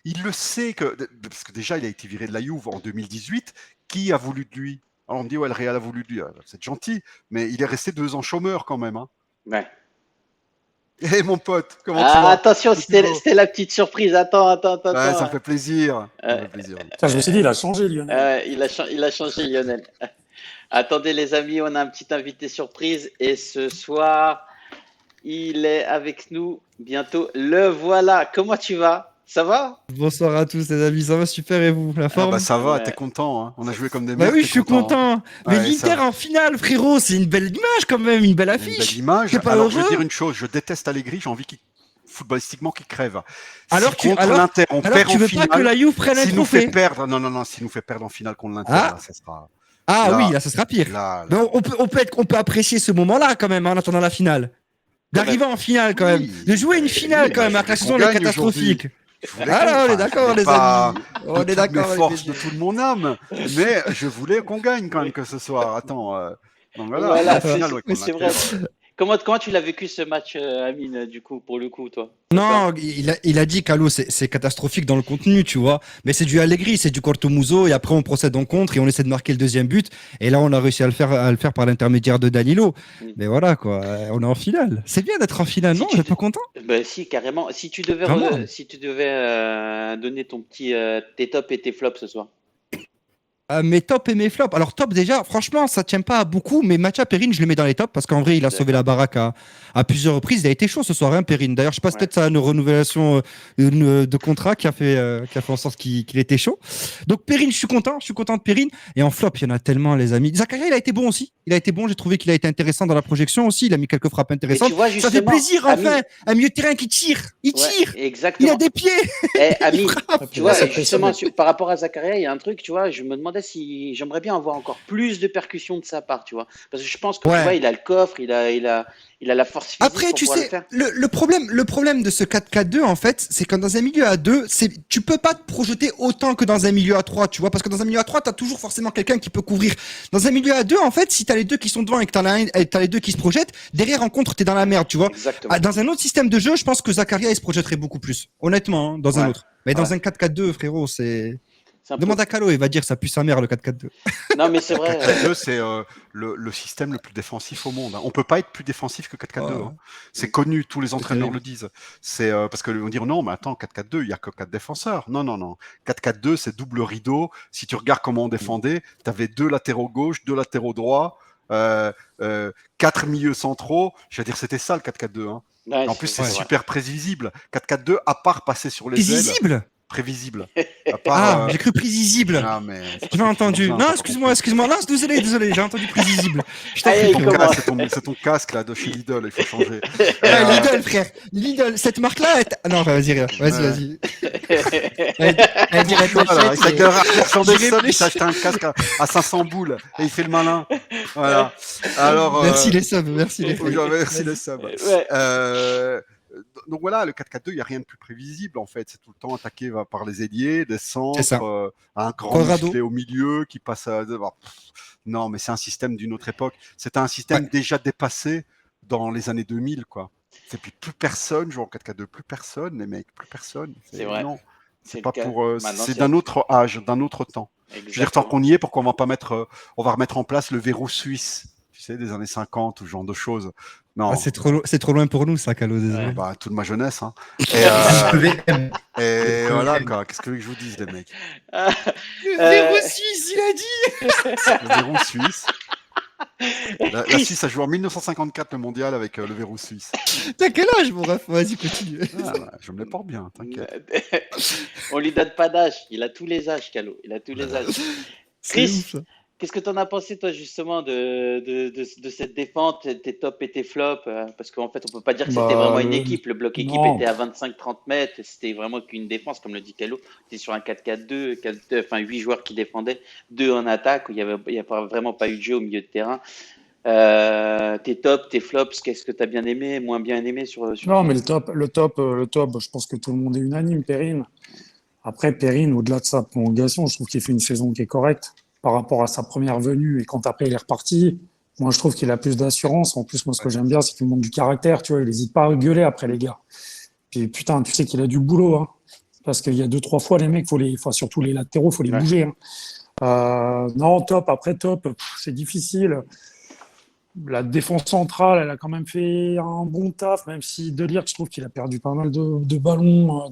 Il le sait parce que déjà, il a été viré de la Juve en 2018. Qui a voulu de lui? Alors on me dit, ouais, le Real a voulu de lui. C'est gentil, mais il est resté 2 ans chômeur quand même. Hein. Ouais. Hé, mon pote, comment tu vas? Attention, c'était la petite surprise. Attends. Ouais, ça me fait plaisir. Putain, je me suis dit, il a changé, Lionel. Il a changé, Lionel. Attendez, les amis, on a un petit invité surprise. Et ce soir, il est avec nous bientôt. Le voilà. Comment tu vas? Ça va? Bonsoir à tous les amis, ça va super et vous? La forme? Bah ça va, Ouais. t'es content. Hein. On a joué comme des Bah mecs. oui, je suis content. Mais Ouais, l'Inter en finale, frérot, c'est une belle image quand même, une belle Une affiche. belle image. T'es pas Alors, je vais heureux? dire une chose, je déteste Allegri, j'ai envie footballistiquement qu'il crève. Alors si tu- contre alors- l'Inter, on Alors perd tu en veux finale, pas que la Juve prenne un s'il nous fait trophée? perdre, s'il nous fait perdre en finale contre l'Inter, Ah. là, ça sera... Ah Là. oui, là ça sera pire. Là, Mais on peut apprécier ce moment-là quand même en attendant la finale. D'arriver en finale quand même. Oui. De jouer une finale Oui, quand même, bah, alors que la je saison voulais elle qu'on est gagne catastrophique. Je voulais Ah là, qu'on- on est enfin, d'accord je voulais les pas amis. de On est toutes d'accord mes les forces, amis. de toute mon âme, mais je voulais qu'on gagne quand même que ce soir. Attends, donc voilà, Voilà, la finale, ouais, mais contre c'est l'Inter. vrai. Comment tu l'as vécu ce match, Amine, du coup, pour le coup, toi? Non, il a dit qu'Allo, c'est catastrophique dans le contenu, tu vois. Mais c'est du Allegri, c'est du Cortomuso, et après on procède en contre et on essaie de marquer le deuxième but. Et là, on a réussi à le faire par l'intermédiaire de Danilo. Mais voilà, quoi. On est en finale. C'est bien d'être en finale, Si non? tu- Vous êtes pas content? Ben si, carrément. Si tu devais, Vraiment donner ton tes tops et tes flops ce soir. Mes tops et mes flops. Alors, top, déjà, franchement, ça tient pas à beaucoup, mais Matcha Perrine, je le mets dans les tops parce qu'en vrai, il a sauvé la baraque à plusieurs reprises. Il a été chaud ce soir, hein, Perrine. D'ailleurs, je sais pas, peut-être ça a une renouvellation de contrat qui a fait en sorte qu'il était chaud. Donc, Perrine, je suis content de Perrine. Et en flop, il y en a tellement, les amis. Zakaria, il a été bon aussi. Il a été bon, j'ai trouvé qu'il a été intéressant dans la projection aussi. Il a mis quelques frappes Mais intéressantes. tu vois, Ça fait justement, plaisir, Ami, enfin, un milieu de terrain qui tire. Il ouais, tire. Il a exactement. des pieds. Ami, Et puis tu là, vois, ça fait ça. justement, par rapport à Zakaria, il y a un truc, tu vois, je me demandais si j'aimerais bien avoir encore plus de percussions de sa part, tu vois. Parce que je pense que, tu vois, Ouais. il a le coffre, il a la force physique Après, pour tu pouvoir le sais, faire. le problème de ce 4-4-2, en fait, c'est quand dans un milieu à 2, tu peux pas te projeter autant que dans un milieu à 3, tu vois, parce que dans un milieu à 3, tu as toujours forcément quelqu'un qui peut couvrir. Dans un milieu à 2, en fait, si tu as les deux qui sont devant et que t'as les deux qui se projettent, derrière, en contre, tu es dans la merde, tu vois. Exactement. Dans un autre système de jeu, je pense que Zakaria, il se projetterait beaucoup plus. Honnêtement, hein, dans un Ouais, autre. Mais dans ouais. un 4-4-2, frérot, c'est... C'est un peu. Demande à Calo, il va dire ça pue sa mère, le 4-4-2. Non, mais c'est Le vrai. 4-4-2, c'est le système le plus défensif au monde, hein. On peut pas être plus défensif que 4-4-2, Ouais. hein. C'est connu, tous les C'est entraîneurs le terrible. disent. C'est parce que vont dire non, mais attends, 4-4-2, il y a que 4 défenseurs. Non, non, non. 4-4-2, c'est double rideau. Si tu regardes comment on défendait, tu avais 2 latéraux gauche, 2 latéraux droit, 4 milieux centraux. Je veux dire, c'était ça le 4-4-2, hein. Ouais, Et en plus, c'est vrai. super prévisible. 4-4-2, à part passer sur les ailes, Prévisible. prévisible. À part, Ah, j'ai cru prévisible. non, mais c'est J'ai parce pas que tu entendu. manges Non, bien, t'as pas excuse-moi, compris. excuse-moi. Non, désolé, j'ai entendu prévisible. Je t'en Allez, prie, il frérot. commence. C'est ton casque là de chez Lidl, il faut changer. Ah, Lidl, frère. Lidl, cette marque-là. Ah non, vas-y, rien. Vas-y. Elle dirait Voilà, il t'achètes, s'est raccourci en j'y desktop, il réfléchis. s'est acheté un casque à 500 boules et il fait le malin. Voilà. Alors, Merci les subs, merci les frères. merci les Vas-y. subs. Ouais. Donc voilà, le 4-4-2, il n'y a rien de plus prévisible en fait. C'est tout le temps attaqué par les ailiers, des C'est ça. centres, un grand Colorado. musclé au milieu qui passe à. Non, mais c'est un système d'une autre époque. C'était un système Ouais. déjà dépassé dans les années 2000, quoi. C'est plus personne joue en 4-4-2, plus personne, les mecs, plus personne. C'est vrai. Non, C'est c'est le pas cas. pour. Maintenant, C'est c'est d'un autre âge, d'un autre temps. Je veux dire, tant exactement. qu'on y est, pourquoi on va pas mettre, on va remettre en place le verrou suisse, tu sais, des années 50 ou ce genre de choses. Non, Ah, c'est trop loin pour nous, ça, Calo, désolé. Ouais. bah, toute ma jeunesse. Hein. Le VM. Et Le voilà, VM. quoi. Qu'est-ce que je vous dise, les mecs? Ah, Le Euh, verrou suisse, il a dit. Le verrou suisse. La Chris, Suisse a joué en 1954 le mondial avec le verrou suisse. T'as quel âge, mon ref? Vas-y, continue. Ah, bah, je me les porte bien, t'inquiète. on lui donne pas d'âge. Il a tous les âges, Calo. Il a tous les âges. C'est Chris, ouf, ça. qu'est-ce que tu en as pensé, toi, justement, de cette défense, tes tops et tes flops? Parce qu'en fait, on peut pas dire que c'était vraiment Bah, une équipe. Le bloc équipe non. était à 25-30 mètres. C'était vraiment qu'une défense, comme le dit Calo. C'était sur un 4-4-2, enfin 8 joueurs qui défendaient, 2 en attaque, où il y a vraiment pas eu de jeu au milieu de terrain. Tes tops, tes flops, qu'est-ce que tu as bien aimé, moins bien aimé sur Non, mais le top, je pense que tout le monde est unanime, Perrine. Après, Perrine, au-delà de sa prolongation, je trouve qu'il fait une saison qui est correcte par rapport à sa première venue. Et quand après il est reparti, moi je trouve qu'il a plus d'assurance. En plus, moi ce que j'aime bien, c'est qu'il montre du caractère. Tu vois, il n'hésite pas à gueuler après les gars. Puis putain, tu sais qu'il a du boulot, hein. Parce qu'il y a 2-3 fois, les mecs, enfin, surtout les latéraux, faut les Ouais. bouger, hein. Non, top, après top, c'est difficile. La défense centrale, elle a quand même fait un bon taf, même si Delirte, je trouve qu'il a perdu pas mal de ballons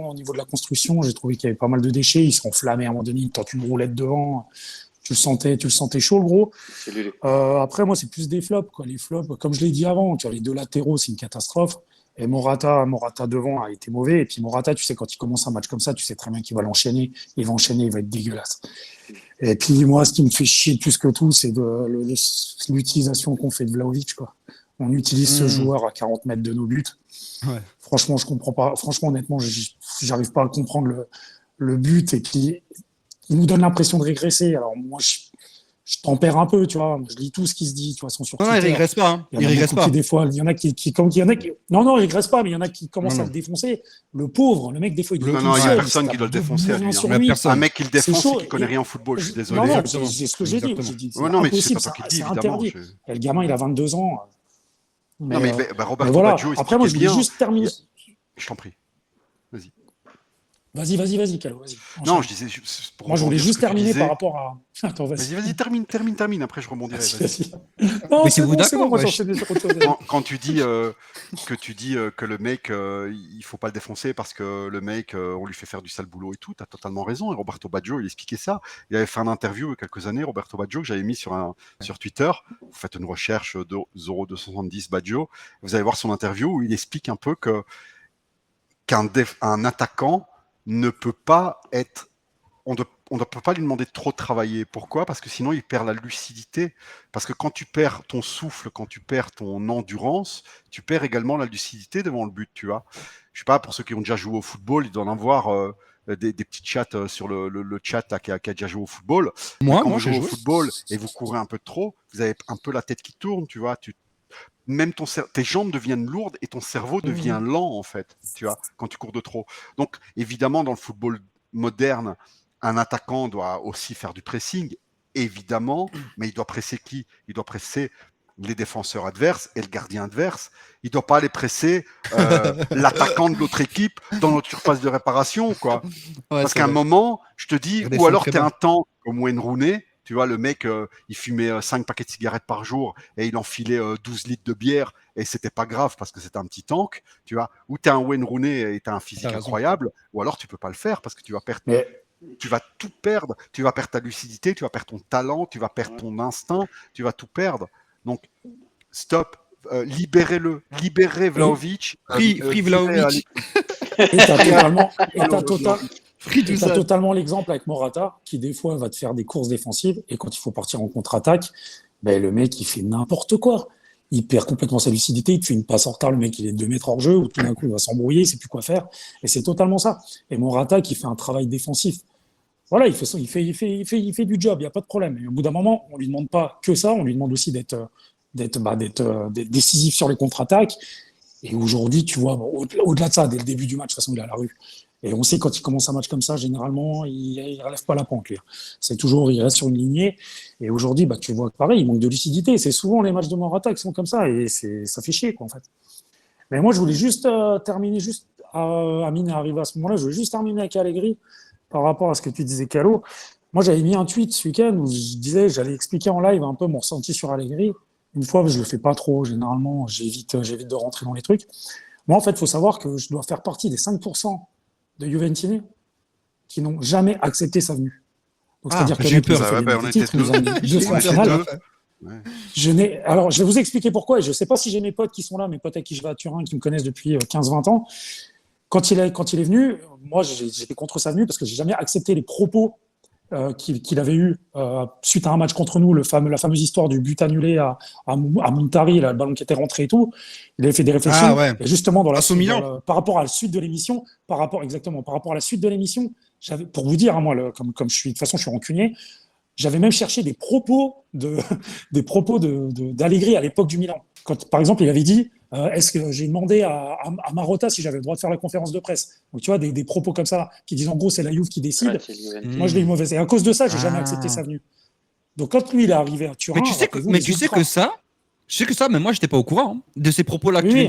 au niveau de la construction. J'ai trouvé qu'il y avait pas mal de déchets. Il s'est enflammé à un moment donné, il tente une roulette devant. Tu le sentais chaud, le gros. C'est lui. Après, moi, c'est plus des flops, quoi. Les flops, comme je l'ai dit avant, tu vois, les deux latéraux, c'est une catastrophe. Et Morata devant a été mauvais. Et puis Morata, tu sais, quand il commence un match comme ça, tu sais très bien qu'il va l'enchaîner. Il va enchaîner, il va être dégueulasse. Et puis moi, ce qui me fait chier plus que tout, c'est l'utilisation qu'on fait de Vlahovic, quoi. On utilise ce joueur à 40 mètres de nos buts. Ouais. Franchement, je comprends pas. Franchement, honnêtement, j'arrive pas à comprendre le but. Et puis, il nous donne l'impression de régresser. Alors moi, je tempère un peu, tu vois. Je lis tout ce qui se dit, tu vois, sur Non, il Twitter. régresse pas. Hein. Il Il y en a régresse beaucoup pas. qui, des fois, il y en a qui non, il régresse pas, mais il y en a qui commencent Non, à le défoncer. Le pauvre, le mec, des fois, il doit Non, être non, tout il n'y a seul, personne il qui doit le tape défoncer à rien lui. sur Il y a lui. personne. Un mec qui le C'est défonce, chaud. c'est qu'il connaît rien au football. Je suis désolé. Non, non, Exactement. c'est ce que j'ai dit. Exactement. J'ai dit, c'est Ouais, non, mais c'est impossible, pas toi qui le dis, c'est évidemment. interdit. Et le gamin, il a 22 ans. Non, mais Mais Roberto voilà. Baggio Après, moi, expliquait je voulais bien. juste terminer. Je t'en prie. Vas-y. Vas-y, Calo, vas-y. Non, enchaîne. je disais, pour Moi, je voulais rebondir sur juste ce que tu terminer par disais. rapport à. Attends, vas-y. Vas-y, termine, après je rebondirai. Vas-y, Vas-y. vas-y. Non, Mais si c'est vous bon, d'accord, moi wesh. j'enchaînais sur autre chose. Quand tu dis que le mec, il faut pas le défoncer parce que le mec, on lui fait faire du sale boulot et tout, t'as totalement raison. Et Roberto Baggio, il expliquait ça. Il avait fait une interview il y a quelques années, Roberto Baggio, que j'avais mis sur Twitter. Vous faites une recherche de Zoro 270 Baggio, vous allez voir son interview où il explique un peu qu'un attaquant ne peut pas être on ne peut pas lui demander de trop travailler. Pourquoi? Parce que sinon, il perd la lucidité. Parce que quand tu perds ton souffle, quand tu perds ton endurance, tu perds également la lucidité devant le but, tu vois. Je sais pas, pour ceux qui ont déjà joué au football, ils doivent en avoir des petits chats sur le chat là, qui a déjà joué au football. Mais quand Moi, vous j'ai jouez au joué. football et vous courez un peu trop, vous avez un peu la tête qui tourne, tu vois. Même tes jambes deviennent lourdes et ton cerveau devient lent, en fait, tu vois, quand tu cours de trop. Donc, évidemment, dans le football moderne, un attaquant doit aussi faire du pressing, évidemment, mais il doit presser qui? Il doit presser les défenseurs adverses et le gardien adverse. Il ne doit pas aller presser l'attaquant de l'autre équipe dans notre surface de réparation, quoi. Ouais, Parce c'est qu'à un vrai. moment, je te dis, Il ou redescend alors très tu es bas. un temps comme Wayne Rooney, tu vois, le mec, il fumait 5 paquets de cigarettes par jour et il enfilait 12 litres de bière et c'était pas grave parce que c'était un petit tank, tu vois. Ou tu es un Wayne Rooney et tu as un T'as physique raison. incroyable, ou alors tu peux pas le faire parce que tu vas perdre, Mais tu vas tout perdre, tu vas perdre ta lucidité, tu vas perdre ton talent, tu vas perdre ton instinct, tu vas tout perdre. Donc, stop, libérez et Vlahovic, Free virez Vlahovic. t'as totalement, Vlahovic. Free et t'as totalement l'exemple avec Morata qui des fois va te faire des courses défensives et quand il faut partir en contre-attaque, ben le mec il fait n'importe quoi. Il perd complètement sa lucidité, il te fait une passe en retard, le mec il est 2 mètres hors jeu, ou tout d'un coup il va s'embrouiller, il sait plus quoi faire. Et c'est totalement ça. Et Morata qui fait un travail défensif. Voilà, il fait du job, il n'y a pas de problème. Et au bout d'un moment, on lui demande pas que ça, on lui demande aussi d'être décisif sur les contre-attaques. Et aujourd'hui, tu vois, bon, au-delà de ça, dès le début du match, de toute façon, il est à la rue. Et on sait quand il commence un match comme ça, généralement, il relève pas la pente, lui. C'est toujours, il reste sur une lignée. Et aujourd'hui, bah, tu vois que pareil, il manque de lucidité. C'est souvent les matchs de Morata qui sont comme ça, et ça fait chier, quoi, en fait. Mais moi, je voulais juste terminer, Amine est arrivé à ce moment-là, je voulais juste terminer avec Allegri par rapport à ce que tu disais, Calo. Moi, j'avais mis un tweet ce week-end où je disais, j'allais expliquer en live un peu mon ressenti sur Allegri. Une fois, je le fais pas trop, généralement, j'évite de rentrer dans les trucs. Moi, en fait, il faut savoir que je dois faire partie des 5% de Juventini qui n'ont jamais accepté sa venue. Donc, Ah, c'est-à-dire que j'ai eu le mec nous peur. a fait Ouais, gagner on des était titres, il nous a deux. amené J'ai 2 eu fois en peur. finale. Ouais. Alors, je vais vous expliquer pourquoi, et je ne sais pas si j'ai mes potes qui sont là, mes potes avec qui je vais à Turin, qui me connaissent depuis 15-20 ans. Quand il est venu, moi, j'étais contre sa venue parce que j'ai jamais accepté les propos qu'il avait eu suite à un match contre nous, la fameuse histoire du but annulé à Montari, là, le ballon qui était rentré et tout. Il avait fait des réflexions. Ah ouais. Et justement, Face au Milan. par rapport à la suite de l'émission, par rapport à la suite de l'émission, pour vous dire, hein, moi, comme je suis, de toute façon, je suis rancunier, j'avais même cherché des propos d'Allegri à l'époque du Milan. Quand, par exemple, il avait dit, est-ce que j'ai demandé à Marotta si j'avais le droit de faire la conférence de presse. Donc, tu vois, des propos comme ça, qui disent en gros, c'est la Juve qui décide. Ouais, c'est Juventus. Moi, je l'ai eu mauvaise. Et à cause de ça, j'ai jamais Ah. accepté sa venue. Donc, quand lui, il est arrivé à Turin, Mais tu sais rappelez-vous, mais les tu sais ultras. que ça, mais moi j'étais pas au courant hein, de ces propos-là que Oui, tu viens oui.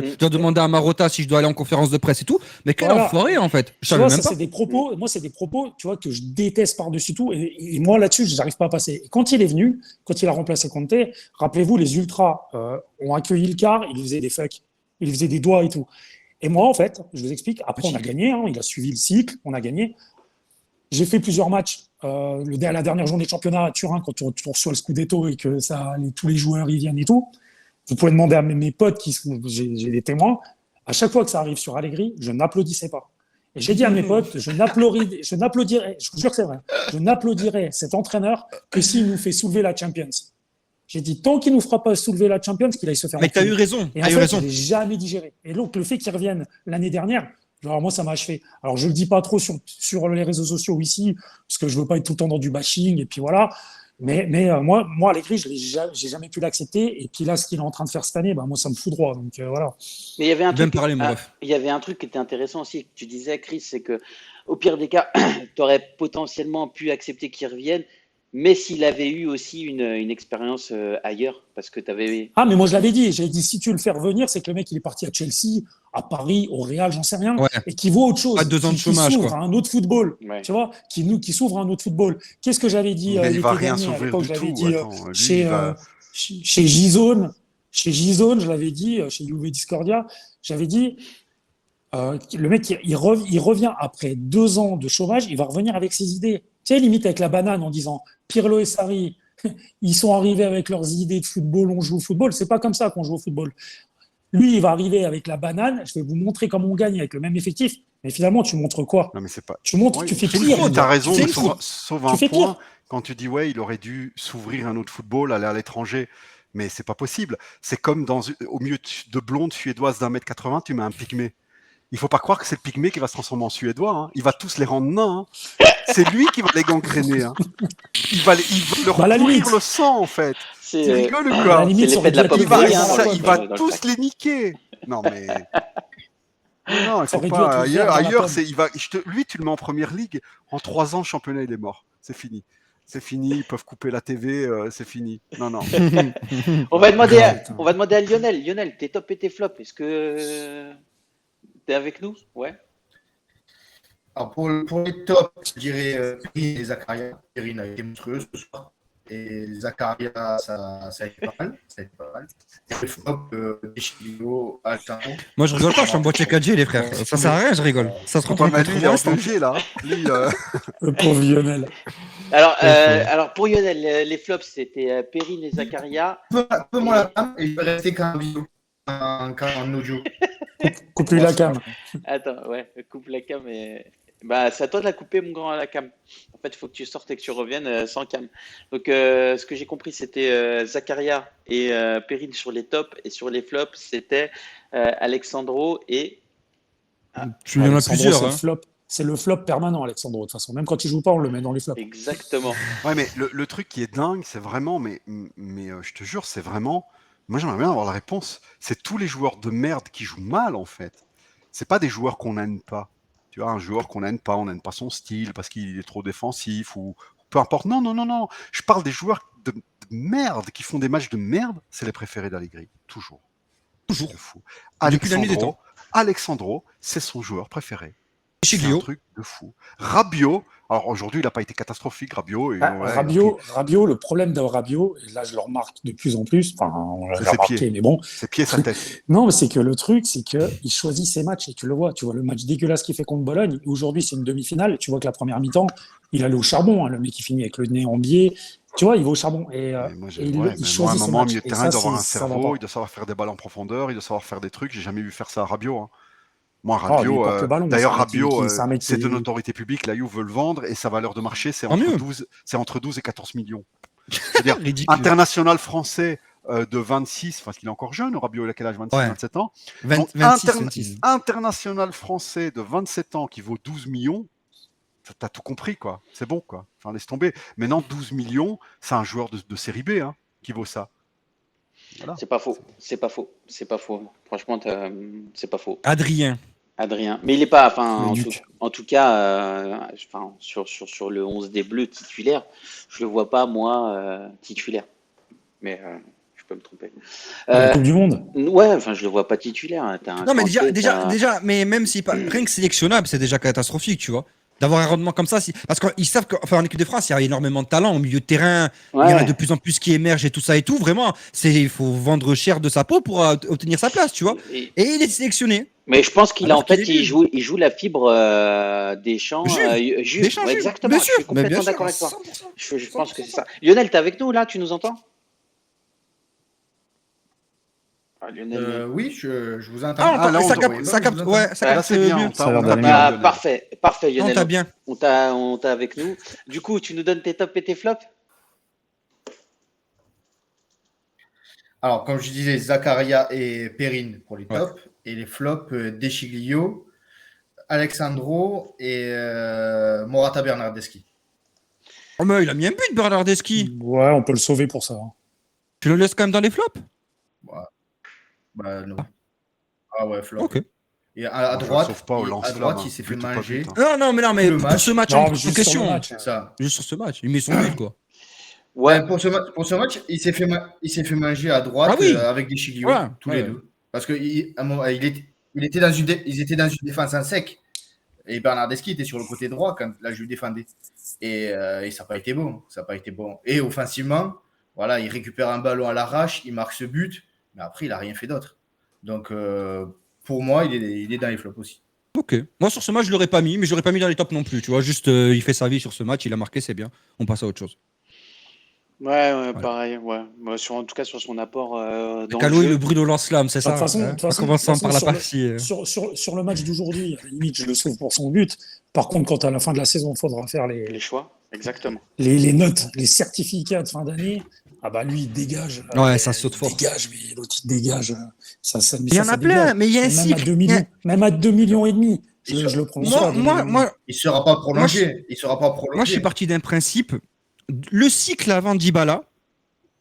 de citer, de demander à Marotta si je dois aller en conférence de presse et tout. Mais quel Voilà. enfoiré en fait. Je Tu savais vois, même ça, pas. c'est des propos, moi, c'est des propos, tu vois, que je déteste par-dessus tout. Et moi, là-dessus, je n'arrive pas à passer. Et quand il est venu, quand il a remplacé Conte, rappelez-vous, les ultras ont accueilli le quart, ils faisaient des fucks, ils faisaient des doigts et tout. Et moi, en fait, je vous explique, après, on a gagné, hein, il a suivi le cycle, on a gagné. J'ai fait plusieurs matchs. La dernière journée de championnat à Turin, quand on reçoit le Scudetto et que tous les joueurs y viennent et tout, vous pouvez demander à mes potes, j'ai des témoins, à chaque fois que ça arrive sur Allegri, je n'applaudissais pas. Et j'ai dit à mes potes, je n'applaudirais, je vous jure que c'est vrai, je n'applaudirais cet entraîneur que s'il nous fait soulever la Champions. J'ai dit, tant qu'il ne nous fera pas soulever la Champions, qu'il aille se faire Mais t'as enculer. eu raison. Et en T'as eu fait, raison. je l'ai jamais digéré. Et donc, le fait qu'il revienne l'année dernière, genre, moi, ça m'a achevé. Alors, je le dis pas trop sur les réseaux sociaux ici, parce que je veux pas être tout le temps dans du bashing, et puis voilà. Mais moi, Allegri, j'ai jamais pu l'accepter. Et puis là, ce qu'il est en train de faire cette année, bah, moi, ça me fout droit. Donc, voilà. Mais il y avait un Bien truc, parlé, mon ref. il y avait un truc qui était intéressant aussi, que tu disais, Chris, c'est que au pire des cas, tu aurais potentiellement pu accepter qu'il revienne, mais s'il avait eu aussi une expérience ailleurs, parce que tu avais. Ah, mais moi, je l'avais dit. J'avais dit, si tu veux le faire venir, c'est que le mec, il est parti à Chelsea. à Paris, au Real, j'en sais rien, Ouais. et qui vaut autre chose, Pas 2 ans de qui chômage, s'ouvre quoi. à un autre football, Ouais. tu vois, qui s'ouvre à un autre football. Qu'est-ce que j'avais dit Mais il va l'été rien dernier, à s'ouvrir l'époque, du je l'avais tout. dit Attends, lui, chez, il va. chez Gizone, je l'avais dit, chez Juve Discordia, j'avais dit, le mec, il revient après 2 ans de chômage, il va revenir avec ses idées. Tu sais, limite avec la banane en disant Pirlo et Sarri, ils sont arrivés avec leurs idées de football, on joue au football. C'est pas comme ça qu'on joue au football. Lui, il va arriver avec la banane, je vais vous montrer comment on gagne avec le même effectif. Mais finalement, tu montres quoi? Non, mais c'est pas. Tu montres, Ouais, tu fais c'est une pire, fraude. mon t'as gars. raison, C'est une sauf, fraude. sauf Tu un fais point pire. quand tu dis ouais, il aurait dû s'ouvrir un autre football, aller à l'étranger. Mais c'est pas possible. C'est comme au milieu de blondes suédoises d'1m80, tu mets un pygmée. Il faut pas croire que c'est le pygmée qui va se transformer en suédois. Hein. Il va tous les rendre nains. Hein. C'est lui qui va les gangréner. Hein. Il va leur Bah, à la pourrir limite, le sang, en fait. Tu C'est rigoles ou à la quoi? limite, c'est ça aurait l'effet de la dû être pop Il va, Evra pourrie, dans la hein, il pod. va dans le tous pack. les niquer. Non, mais non, il Ça faut aurait dû pas. être Evra dans la Ailleurs, pod. lui, tu le mets en première ligue. En 3 ans, le championnat, il est mort. C'est fini. C'est fini. Ils peuvent couper la TV. C'est fini. Non, non. On va demander Ah, putain. on va demander à Lionel. Lionel, tes tops et tes flops, est-ce que t'es avec nous? Ouais. Alors pour les tops, je dirais Perrine et Zakaria. Perrine a été monstrueux ce soir. Et Zakaria, ça a été pas mal. Ça a été pas mal. Et le flop, Deschilio, Alcaro. Moi, je rigole pas, je suis en boîtier 4G, les frères. Ça sert à rien, je rigole. Ça se Ouais, retrouve mais contre lui, il est moi, en c'est un 2G, là. Lui, Le pauvre Lionel. Alors pour Lionel, les flops, c'était Perrine et Zakaria. Peu-moi la cam et je vais rester qu'un vidéo, qu'un audio. Coupe-lui la cam. Attends, ouais, coupe la cam et. Bah, c'est à toi de la couper, mon grand, la cam. En fait, il faut que tu sortes et que tu reviennes sans cam. Donc, ce que j'ai compris, c'était Zakaria et Perrine sur les tops, et sur les flops, c'était Alexandro et. Il y en a Alexandro, plusieurs. c'est le Hein. flop. C'est le flop permanent, Alexandro, de toute façon. Même quand il joue pas, on le met dans les flops. Exactement. Ouais, mais le truc qui est dingue, c'est vraiment, mais je te jure, c'est vraiment. Moi, j'aimerais bien avoir la réponse. C'est tous les joueurs de merde qui jouent mal, en fait. C'est pas des joueurs qu'on n'aime pas. Tu vois, un joueur qu'on n'aime pas, on n'aime pas son style parce qu'il est trop défensif ou peu importe. Non, non, non, non. Je parle des joueurs de merde qui font des matchs de merde. C'est les préférés d'Allegri. Toujours. Toujours. C'est fou. Depuis la nuit des temps. Alexandro, c'est son joueur préféré. C'est un Chiglio. truc de fou. Rabiot, alors aujourd'hui, il n'a pas été catastrophique, Rabiot. Et, ouais, Rabiot, le problème de Rabiot, et là je le remarque de plus en plus, enfin on l'a C'est ses remarqué, pieds. mais bon. ses pieds, sa tête. Non, mais c'est que le truc, c'est qu'il choisit ses matchs et tu le vois. Tu vois le match dégueulasse qu'il fait contre Bologne. Aujourd'hui, c'est une demi-finale. Tu vois que la première mi-temps, il allait au charbon. Hein, le mec qui finit avec le nez en biais. Tu vois, il va au charbon. Et, Mais moi, et il ouais, mais moi, à un choisit ses moment, au matchs. milieu de Et terrain, ça, il doit avoir un ça va cerveau, pas. il doit savoir faire des balles en profondeur, il doit savoir faire des trucs. J'ai jamais vu faire ça à Rabiot. Hein. Moi, Oh, lui, il Rabiot, porte le ballon. d'ailleurs, C'est un mec qui- Rabiot, c'est un mec c'est de qui- notoriété publique. La Juve veut le vendre et sa valeur de marché, c'est Tant entre, mieux. 12 et 14 millions. C'est-à-dire, Ridicule. international français de 26, parce qu'il est encore jeune, Rabiot, il a quel âge? 26, Ouais. 27 ans. 20, Donc, 26. international français de 27 ans qui vaut 12 millions, t'as tout compris, quoi. C'est bon, quoi. Enfin, laisse tomber. Maintenant, 12 millions, c'est un joueur de série B hein, qui vaut ça. Voilà. C'est pas faux. C'est pas faux. C'est pas faux. Franchement, c'est pas faux. Adrien. Adrien. Mais il est pas, enfin, Le en Duc. tout cas, enfin, sur le 11 des Bleus titulaire, je le vois pas, moi, titulaire. Mais je peux me tromper. La Coupe du Monde. Ouais, enfin, je le vois pas titulaire. Hein. T'as un Non, mais Kanté, déjà, mais même si pas, rien que sélectionnable, c'est déjà catastrophique, tu vois. D'avoir un rendement comme ça, parce qu'ils savent qu'en équipe de France, il y a énormément de talent au milieu de terrain. Ouais, Il y en a ouais. de plus en plus qui émergent et tout ça et tout. Vraiment, il faut vendre cher de sa peau pour obtenir sa place, tu vois. Et- Et il est sélectionné. mais je pense qu'il a Alors en fait, qu'il est il joue la fibre des champs. Juve. Deschamps, Ouais, Juve. exactement. Bien Je sûr, suis mais complètement bien sûr, d'accord avec toi. 100%. Je pense que c'est ça. Lionel, t'es avec nous là? Tu nous entends? Ah, Lionel. Oui, je vous entends. Ah, là, ça on- capte, ça capte, ouais, ça Là, capte c'est bien. mieux. Ça a l'air on t'a d'aller bien, Ah, Lionel. parfait, Non, Lionel. t'as bien. On t'a avec nous. Du coup, tu nous donnes tes tops et tes flops? Alors, comme je disais, Zakaria et Perrine pour les Ouais. tops. Et les flops, Deschilio, Alexandro et Morata Bernardeschi. Oh, mais il a mis un but, Bernardeschi. Ouais, on peut le sauver pour ça. Hein. Tu le laisses quand même dans les flops? Bah, non. Ah ouais, flop. Ok. Et à Moi, je le droite, sauve pas au à lance-flamme, droite, hein. il s'est fait But ou pas manger. but, hein. Non, mais Le pour match. ce match, Non, en mais juste sur le question. match. C'est ça. Juste sur ce match. Il met son but, quoi. Ouais. Pour ce match, il s'est fait manger à droite Ah oui. avec Deschilio, Ouais, tous ouais. les deux. Parce qu'il ils étaient dans une défense en sec. Et Bernardeschi était sur le côté droit quand la Juve défendait. Et ça n'a pas été bon. Ça n'a pas été bon. Et offensivement, voilà, il récupère un ballon à l'arrache, il marque ce but, mais après, il n'a rien fait d'autre. Donc, pour moi, il est dans les flops aussi. Ok. Moi, sur ce match, je l'aurais pas mis, mais je l'aurais pas mis dans les tops non plus. Tu vois, juste, il fait sa vie sur ce match, il a marqué, c'est bien. On passe à autre chose. Ouais, pareil, ouais. Moi, en tout cas, sur son apport dans Calo le et jeu. le bruit de lance-flamme, c'est Bah, ça. de toute façon, Commençons par la sur le- partie. sur le match d'aujourd'hui, à la limite, je le sauve pour son but. Par contre, quand à la fin de la saison, il faudra faire Les choix, exactement. les notes, les certificats de fin d'année, ah bah lui, il dégage. Ouais, ça saute il fort. dégage, mais l'autre, il dégage. Il y en a plein, mais il y a un Même à cycle. 2 millions, même à 2 millions et demi. Je le prends Moi, Il ne sera pas prolongé. Il sera pas prolongé. moi, je suis parti d'un principe. Le cycle avant Dybala,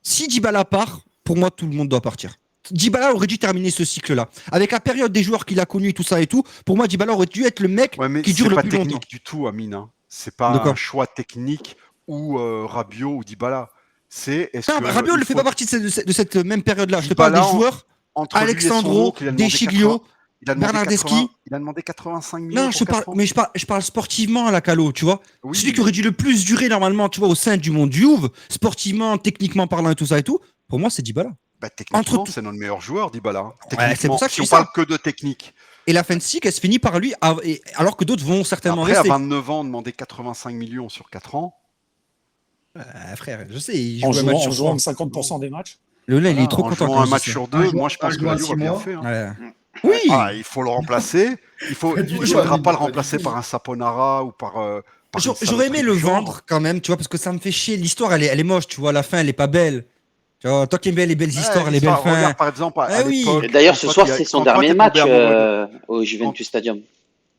si Dybala part, pour moi, tout le monde doit partir. Dybala aurait dû terminer ce cycle-là. Avec la période des joueurs qu'il a connus, tout ça et tout, pour moi, Dybala aurait dû être le mec Ouais, mais qui c'est dure le pas plus technique longtemps. du tout, Amine. Hein. C'est pas D'accord. un choix technique ou Rabiot ou Dybala. C'est est-ce Non, que Rabiot il ne fait faut- pas partie de cette même période-là. Je te parle des Dybala, joueurs, entre lui et son Alexandro, oncle, il a demandé Deschiglio, 80 il a demandé Bernardeschi. 80 il a demandé 85 millions Non, pour 4 ans. mais je parle sportivement à la Calo, tu vois. Oui, Celui qui aurait dû le plus durer normalement, tu vois, au sein du monde Juve, sportivement, techniquement parlant et tout ça et tout, pour moi, c'est Dybala. bah, techniquement, entre tout- c'est notre meilleur joueur, Dybala. Hein. c'est Techniquement, pour ça que si je on dis parle ça. que de technique. Et la fin de cycle, elle se finit par lui, alors que d'autres vont certainement Après, rester. à 29 ans, demander 85 millions sur 4 ans. Frère, je sais, il En joue un match sur jouant 3. 50% des matchs. Le là, il est Voilà, trop en content jouant quand un je match dis ça. sur deux, moi je pense un que joueur la Juve a 6 bien mois. fait. Hein. Ouais. Oui, Ah, il faut le remplacer. Il Pas du tout, faudra Amine, pas le pas du remplacer tout. par un Saponara ou par une j'aurais aimé saloperie le du genre. vendre quand même, tu vois, parce que ça me fait chier. L'histoire, elle est moche, tu vois, la fin, elle est pas belle. Tu vois, toi qui aimes bien les belles Ouais, histoires, les belles l'histoire, fins. regarde par exemple à oui. l'époque. Et d'ailleurs, quand ce toi, soir, t'es- c'est son quand toi, dernier t'es match tombé amoureux au Juventus Stadium.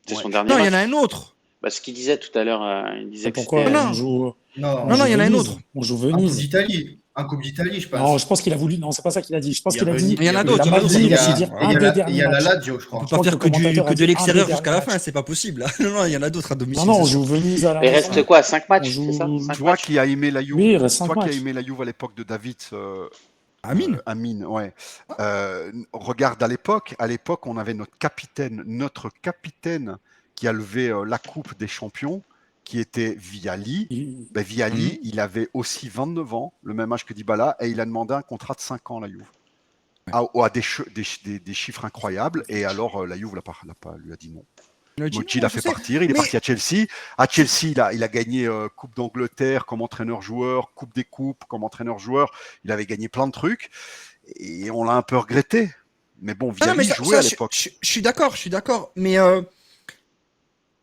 C'est Ouais. son dernier Non, il match. y en a un autre. Bah, ce qu'il disait tout à l'heure, il disait C'est que pourquoi c'était. Non. on joue. Non, Non, il y en a un autre. On joue en Coupe Venise. d'Italie. En Coupe d'Italie, je pense. Non, je pense qu'il a voulu. Non, c'est pas ça qu'il a dit. Je pense Il y a qu'il a dit. Venise, Il y en a il y a d'autres, Il a mal Venise, dit, il y a- je veux dire, il y un a des la derniers Lazio, matchs. je On crois. peut Je pas crois faire que le commentateur a que de dit l'extérieur un des jusqu'à la derniers fin, matchs. c'est pas possible. Non, il y en a d'autres à domicile. Non, on c'est sûr. joue Venise à la Il maison. reste quoi? 5 matchs, On joue- c'est ça? 5 Tu vois matchs? qui a aimé la Juve. Oui, il reste 5 Toi qui as matchs. aimé la Juve à l'époque de David. Amine. Amine, ouais. Regarde à l'époque, on avait notre capitaine qui a levé la Coupe des Champions, qui était Vialli. Il- Ben, Vialli, il avait aussi 29 ans, le même âge que Dybala, et il a demandé un contrat de 5 ans à la Juve. À des chiffres incroyables, et alors la Juve lui a dit non. Mochi l'a fait partir, il est parti à Chelsea. À Chelsea, il a gagné Coupe d'Angleterre comme entraîneur-joueur, Coupe des Coupes comme entraîneur-joueur. Il avait gagné plein de trucs et on l'a un peu regretté. Mais bon, Vialli jouait à l'époque. Je suis d'accord. Mais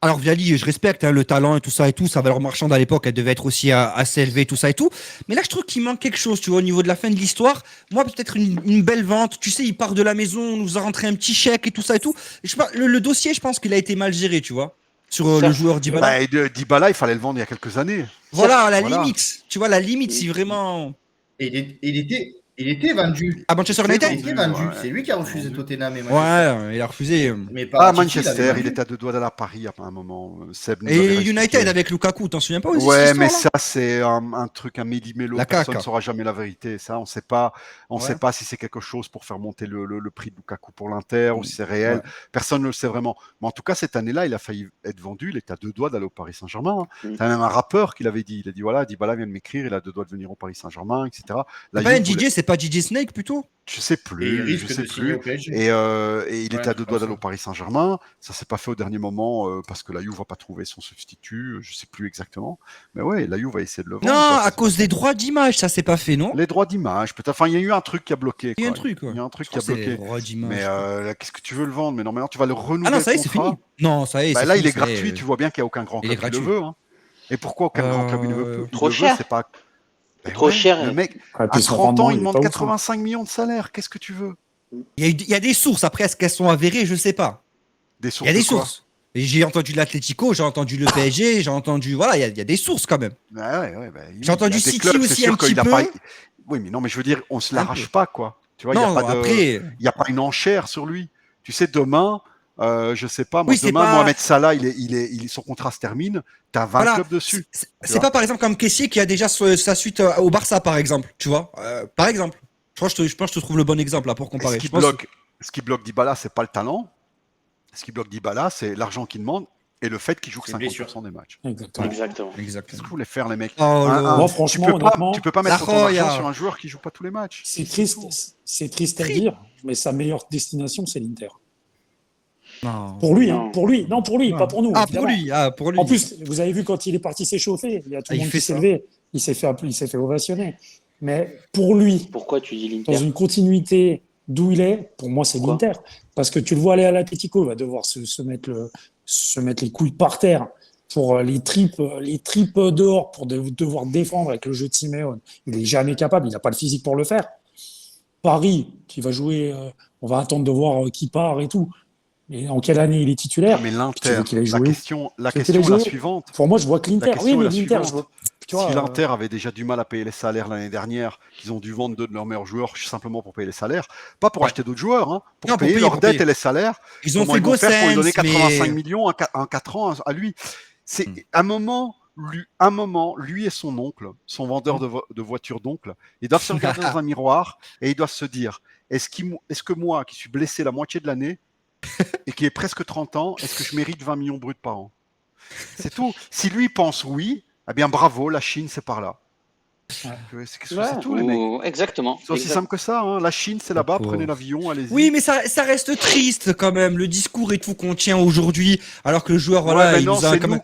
alors Vialli, je respecte le talent et tout ça, sa valeur marchande à l'époque, elle devait être aussi assez élevée, tout ça et tout. Mais là, je trouve qu'il manque quelque chose, tu vois, au niveau de la fin de l'histoire. Moi, peut-être une belle vente. Tu sais, il part de la maison, on nous a rentré un petit chèque et tout ça et tout. Et le dossier, je pense qu'il a été mal géré, tu vois, sur le joueur Dybala. Bah, et Dybala, il fallait le vendre il y a quelques années. Voilà, Voilà. limite. Tu vois, la limite, si vraiment. Et il était vendu. À Manchester Il United. était vendu. Ouais. C'est lui qui a refusé Tottenham et Manchester. Ouais, il a refusé. Mais Ah, pas Titi, Manchester, l'avait il vendu. était à 2 doigts d'aller à Paris à un moment. Seb nous avait Et expliqué. United avec Lukaku, t'en souviens pas aussi Ouais, cette mais histoire-là ça, c'est un truc, un méli-mélo. La Personne ne caca. saura jamais la vérité. Ça, on sait pas Ouais. si c'est quelque chose pour faire monter le prix de Lukaku pour l'Inter ou si c'est réel. Ouais. Personne ne le sait vraiment. Mais en tout cas, cette année-là, il a failli être vendu. Il était à 2 doigts d'aller au Paris Saint-Germain. Hein. Mm. C'est même un rappeur qui l'avait dit. Il a dit voilà, Dybala vient de m'écrire, il a 2 doigts de venir au Paris Saint-Germain, etc. La C'est pas un Juve voulait- DJ, c'est pas DJ Snake plutôt Je sais Et il plus, je risque sais de signer plus. au PSG. Et il Ouais, était à 2 je doigts pense, d'aller au ouais. Paris Saint-Germain. Ça s'est pas fait au dernier moment parce que la Juve va pas trouver son substitut. Je sais plus exactement. Mais ouais, la Juve va essayer de le vendre. Non, quoi, ça, à c'est cause pas- des droits d'image, ça s'est pas fait, non Les droits d'image, peut-être. Enfin, il y a eu un truc qui a bloqué. Il y a un quoi. truc, ouais. Il y a un truc Je qui a crois que c'est les bloqué. droits d'image. Mais là, qu'est-ce que tu veux le vendre? Mais non, maintenant tu vas le renouveler. Ah non, ça y est, le c'est contrat. fini. Non, ça y est, Bah, c'est là, fini, il est ça y est. gratuit. Tu vois bien qu'il n'y a aucun grand Il est club qui le gratuit. veut. Hein. Et pourquoi aucun grand club il le veut Trop il le veut, cher. c'est pas. Ben Trop cher. Le mec, Ouais, à puis son 30 ans, rendement, il est demande pas ouf, hein. 85 millions de salaire. Qu'est-ce que tu veux? Il y a des sources, après, est-ce qu'elles sont avérées Je sais pas. Des Il sources y a des de quoi? sources. Et j'ai entendu l'Atlético, j'ai entendu le PSG, j'ai entendu. Voilà, il y a des sources quand même. Ouais, bah, J'ai entendu il y a des City clubs, c'est aussi sûr un petit qu'il a peu. pas. Oui, mais non, mais je veux dire, on se Un l'arrache peu. pas, quoi. Tu vois, il Non, n'y a pas de. après. Il n'y a pas une enchère sur lui. Tu sais, demain, je sais pas, moi, Oui, c'est demain, pas- Mohamed Salah, son contrat se termine, tu as 20 Voilà. clubs dessus. C'est vois. pas par exemple comme Kessié qui a déjà sa suite au Barça, par exemple. Tu vois Par exemple. Je pense que je te trouve le bon exemple là pour comparer. Et Je pense- ce qui bloque Dybala, c'est pas le talent, Ce qui bloque Dybala, c'est l'argent qu'il demande et le fait qu'il joue que C'est blessure. 50% des matchs. Exactement. Exactement. Qu'est-ce Exactement. que vous voulez faire, les mecs? Oh, Moi, franchement, honnêtement, tu peux pas mettre La ton argent Roya. sur un joueur qui joue pas tous les matchs. c'est triste à dire, mais sa meilleure destination, c'est l'Inter. non. Pour lui, Non. pour lui, non, pour lui, Non. pas pour nous. Ah, pour évidemment. lui. Pour lui. En plus, vous avez vu quand il est parti s'échauffer, il y a tout Ah, le il monde fait qui s'est ça. levé, il s'est fait ovationner. Mais pour lui, Pourquoi tu dis dans l'Inter? une continuité d'où il est, pour moi, c'est Pourquoi l'Inter. Parce que tu le vois aller à l'Atlético, il va devoir se mettre les couilles par terre pour les tripes dehors, pour devoir défendre avec le jeu de Simeone. Il est jamais capable, il n'a pas le physique pour le faire. Paris, qui va jouer, on va attendre de voir qui part et tout. Et en quelle année il est titulaire? Mais Tu l'Inter, veux qu'il aille la jouer où? question Tu veux est qu'il aille la jouer où? suivante. Pour moi, je vois que La l'Inter. question Oui, est mais la l'Inter, je suivante. vois. Tu vois, Si l'Inter avait déjà du mal à payer les salaires l'année dernière, qu'ils ont dû vendre deux de leurs meilleurs joueurs simplement pour payer les salaires, pas pour Ouais. acheter d'autres joueurs, hein, pour Non, pour payer payer, leurs pour dettes payer. et les salaires, Ils ont comment fait ils vont faire pour lui donner Gossens, 85 mais millions en 4 ans à lui. C'est Hmm. un moment, lui et son oncle, son vendeur de voitures d'oncle, ils doivent se regarder dans un miroir et ils doivent se dire, est-ce que moi, qui suis blessé la moitié de l'année et qui ai presque 30 ans, est-ce que je mérite 20 millions bruts par an? C'est tout. Si lui pense oui, eh bien bravo, la Chine, c'est par là. Ouais. C'est tout, les mecs. Exactement. C'est aussi simple que ça. Hein. La Chine, c'est Le là-bas. pauvre. Prenez l'avion, allez-y. oui, mais ça reste triste quand même, le discours et tout qu'on tient aujourd'hui, alors que le joueur, Ouais, voilà, mais il non, nous a c'est quand même.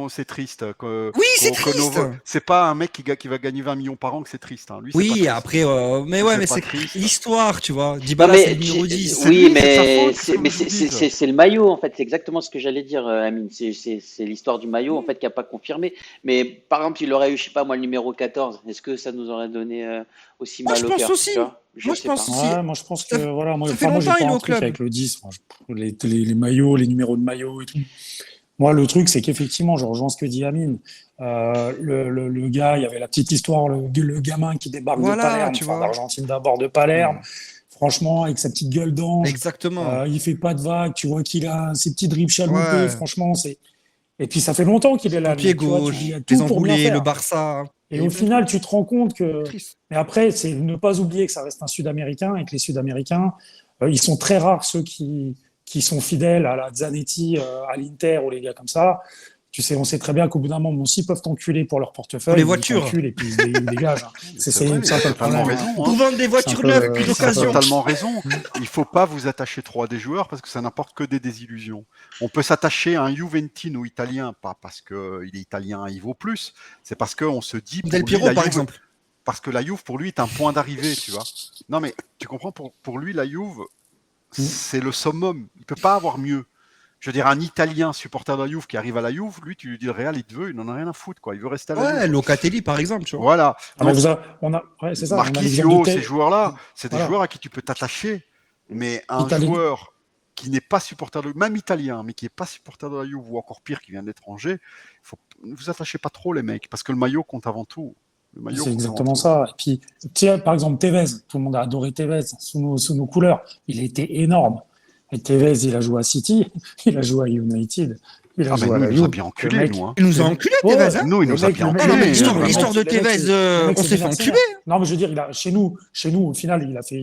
c'est triste. Oui, c'est triste. C'est pas un mec qui va gagner 20 millions par an que c'est triste. Hein. Lui, c'est pas Oui, triste. après, mais Lui, ouais, c'est mais pas c'est triste. l'histoire, tu vois. Non, Dybala, mais c'est le numéro 10. C'est oui, lui, c'est sa mais faute, qu'est-ce que vous me dites c'est le maillot en fait. C'est exactement ce que j'allais dire, Amine. C'est l'histoire du maillot en fait qui a pas confirmé. Mais par exemple, il aurait eu, je sais pas moi, le numéro 14. Est-ce que ça nous aurait donné aussi Moi, mal je au pense cœur, aussi. tu vois? Je Moi, je sais pense pas. aussi. Ouais, moi je pense que Ça, voilà, moi, ça fait moi j'ai longtemps, pas il est un au truc club. avec le 10, moi, les maillots, les numéros de maillot et tout. Moi, le truc, c'est qu'effectivement, je rejoins ce que dit Amine. Le gars, il y avait la petite histoire, le gamin qui débarque de Voilà, Palerme, tu enfin vois. d'Argentine d'abord de Palerme. Franchement, avec sa petite gueule d'ange, Exactement. il fait pas de vagues, tu vois qu'il a ses petits dribbles chaloupés, Ouais. franchement, c'est. Et puis ça fait longtemps qu'il est là, Son le pied mec, tu vois, tu dis, il gauche, y a les tout pour bien enroulés, le faire. Barça. Et Il y a au eu plein de final, trucs. tu te rends compte que. Triste. Mais après, c'est ne pas oublier que ça reste un Sud-Américain et que les Sud-Américains, ils sont très rares ceux qui sont fidèles à la Zanetti, à l'Inter ou les gars comme ça. Tu sais, on sait très bien qu'au bout d'un moment, s'ils peuvent t'enculer pour leur portefeuille, Pour les ils voitures. t'enculent et puis ils dégagent. Hein. C'est vrai, un peu le totalement problème. raison. Pour Hein. vendre des C'est un voitures peu neuves, le- puis Tu as c'est un peu- d'occasion. totalement raison. Il faut pas vous attacher trop à des joueurs parce que ça n'apporte que des désillusions. On peut s'attacher à un Juventino italien, pas parce qu'il est italien, il vaut plus. C'est parce qu'on se dit pour Del lui, Piero, la par Juve, exemple. parce que la Juve pour lui est un point d'arrivée, tu vois. Non mais tu comprends, pour lui la Juve c'est le summum. Il peut pas avoir mieux. Je veux dire, un Italien supporter de la Juve qui arrive à la Juve, lui, tu lui dis le Real, il te veut, il n'en a rien à foutre, quoi. Il veut rester à la Ouais, Juve. Locatelli, par exemple, tu vois. Voilà. Ah, mais Donc, ouais, c'est ça. On a l'exemple Marquisio, de ces joueurs-là, c'est des Voilà. joueurs à qui tu peux t'attacher. Mais un Italie. joueur qui n'est pas supporter de même italien, mais qui n'est pas supporter de la Juve, ou encore pire, qui vient de l'étranger, ne vous attachez pas trop, les mecs, parce que le maillot compte avant tout. Le maillot C'est compte exactement avant tout. ça. Et puis, tiens, par exemple, Tevez, tout le monde a adoré Tevez sous nos couleurs. Il était énorme. Et Tevez, il a joué à City, il a joué à United, il a Ah, mais joué à nous, la il nous a Juve. bien Le enculés, mec- nous. Hein. Il nous a enculés, Ouais, Tevez, hein. Nous, il le nous a mec- bien le mec- Ah non, mais enculés. l'histoire le mec- de le mec, Tevez, le mec, on c'est s'est fait mercenaire. enculer. Non, mais je veux dire, chez nous, au final, il a fait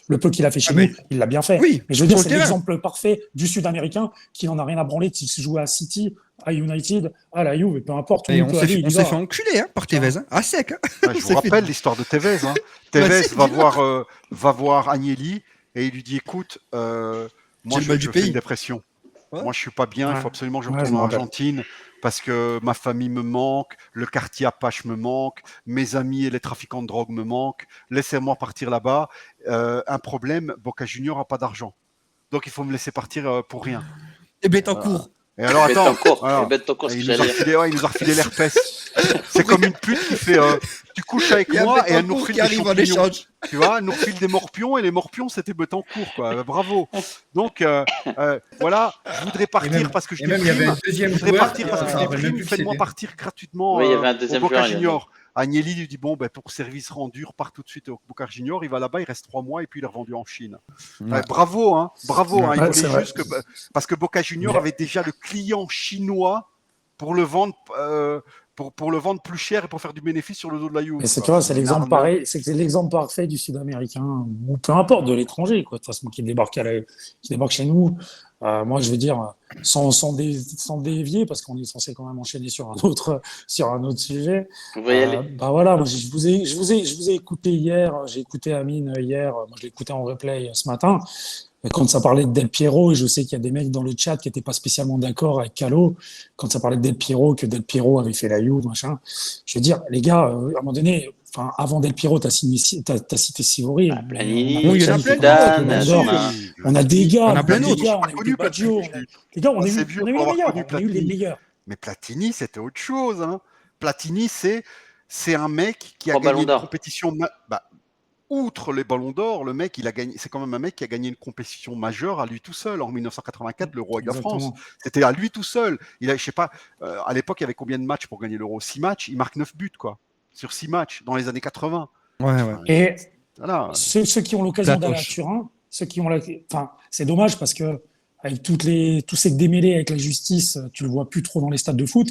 le peu qu'il a fait chez Ah, mais- nous, il l'a bien fait. Oui, Mais je veux dire, sur c'est le terrain. l'exemple parfait du Sud-Américain qui n'en a rien à branler s'il se joue à City, à United, à la Juve, et peu importe où Et il on peut s'est aller, fait, il on y s'est va. fait enculer hein, par Tevez, hein, à sec. Hein. Ouais, je vous rappelle l'histoire de Tevez. Hein. Tevez Vas-y, va voir Agnelli et il lui dit, écoute, moi, J'ai le mal du je fais une pays. dépression. Ouais. Moi, je suis pas bien. Il Ouais. faut absolument que je Ouais, retourne je me en rappelle. Argentine parce que ma famille me manque, le quartier Apache me manque, mes amis et les trafiquants de drogue me manquent. Laissez-moi partir là-bas. Un problème, Boca Junior a pas d'argent. Donc, il faut me laisser partir pour rien. Et Betancourt. Et alors, attends, voilà. Et Betancourt, Et ce que il nous a j'allais dire. refilé, il nous a refilé l'herpès. C'est comme une pute qui fait tu couches avec Il y a moi et elle nous Betancourt refile qui des arrive en champignons. échange. Tu vois, elle nous refile des morpions et les morpions c'était Betancourt quoi. Bravo. Donc voilà, je voudrais partir parce que je Et même, il y avait un déprime. deuxième Je voudrais joueur. partir parce que je je me rappelle même déprime. plus qui Faites-moi c'était. partir gratuitement Oui, il y avait un au deuxième Boca joueur, il y avait. Junior. Agnelli lui dit bon ben pour service rendu, repart tout de suite au Boca Junior. Il va là-bas, il reste 3 mois et puis il est revendu en Chine. Ouais. Bravo hein, bravo. Hein. Il Ouais, c'est voulait vrai. juste que parce que Boca Junior Mais- avait déjà le client chinois pour le vendre pour le vendre plus cher et pour faire du bénéfice sur le dos de la Juve. Mais c'est, quoi. tu vois, c'est une l'exemple arnaque. pareil, c'est l'exemple parfait du Sud-Américain, ou peu importe, de l'étranger, quoi, de toute façon, qui débarque qui débarque chez nous. Moi, je veux dire, sans dévier, parce qu'on est censé quand même enchaîner sur un autre sujet. On va y aller. Bah voilà, moi, je vous ai écouté hier, j'ai écouté Amine hier, moi, je l'ai écouté en replay ce matin. Mais quand ça parlait de Del Piero, et je sais qu'il y a des mecs dans le chat qui n'étaient pas spécialement d'accord avec Calo, quand ça parlait de Del Piero, que Del Piero avait fait la Juve, machin. Je veux dire, les gars, à un moment donné, enfin, avant Del Piero, t'as cité Sivori. Ah, Mais Planini, Oui, il y en a Platini, plein qui est d'autres, quand même Zidane, avec le bien Ballon sûr. d'Or. On a des gars, On a plein des d'autres. gars, Moi, on je a l'ai eu connu, des Baggio, Platini. les gars, Assez vieux on a eu pour les avoir meilleurs, connu on a eu les Platini. meilleurs. Mais Platini, c'était autre chose. Hein. Platini, c'est un mec qui a 3 gagné ballons une d'or. compétition. Outre les ballons d'or, le mec, il a gagné. C'est quand même un mec qui a gagné une compétition majeure à lui tout seul en 1984, le Roi de la France. Exactement. C'était à lui tout seul. Je sais pas, à l'époque, il y avait combien de matchs pour gagner l'Euro? 6 matchs. Il marque 9 buts, quoi. Sur 6 matchs, dans les années 80. Ouais, ouais. Enfin, Et voilà. ceux qui ont l'occasion d'aller à Platoche. Turin, enfin, c'est dommage parce que avec tous ces démêlés avec la justice, tu le vois plus trop dans les stades de foot.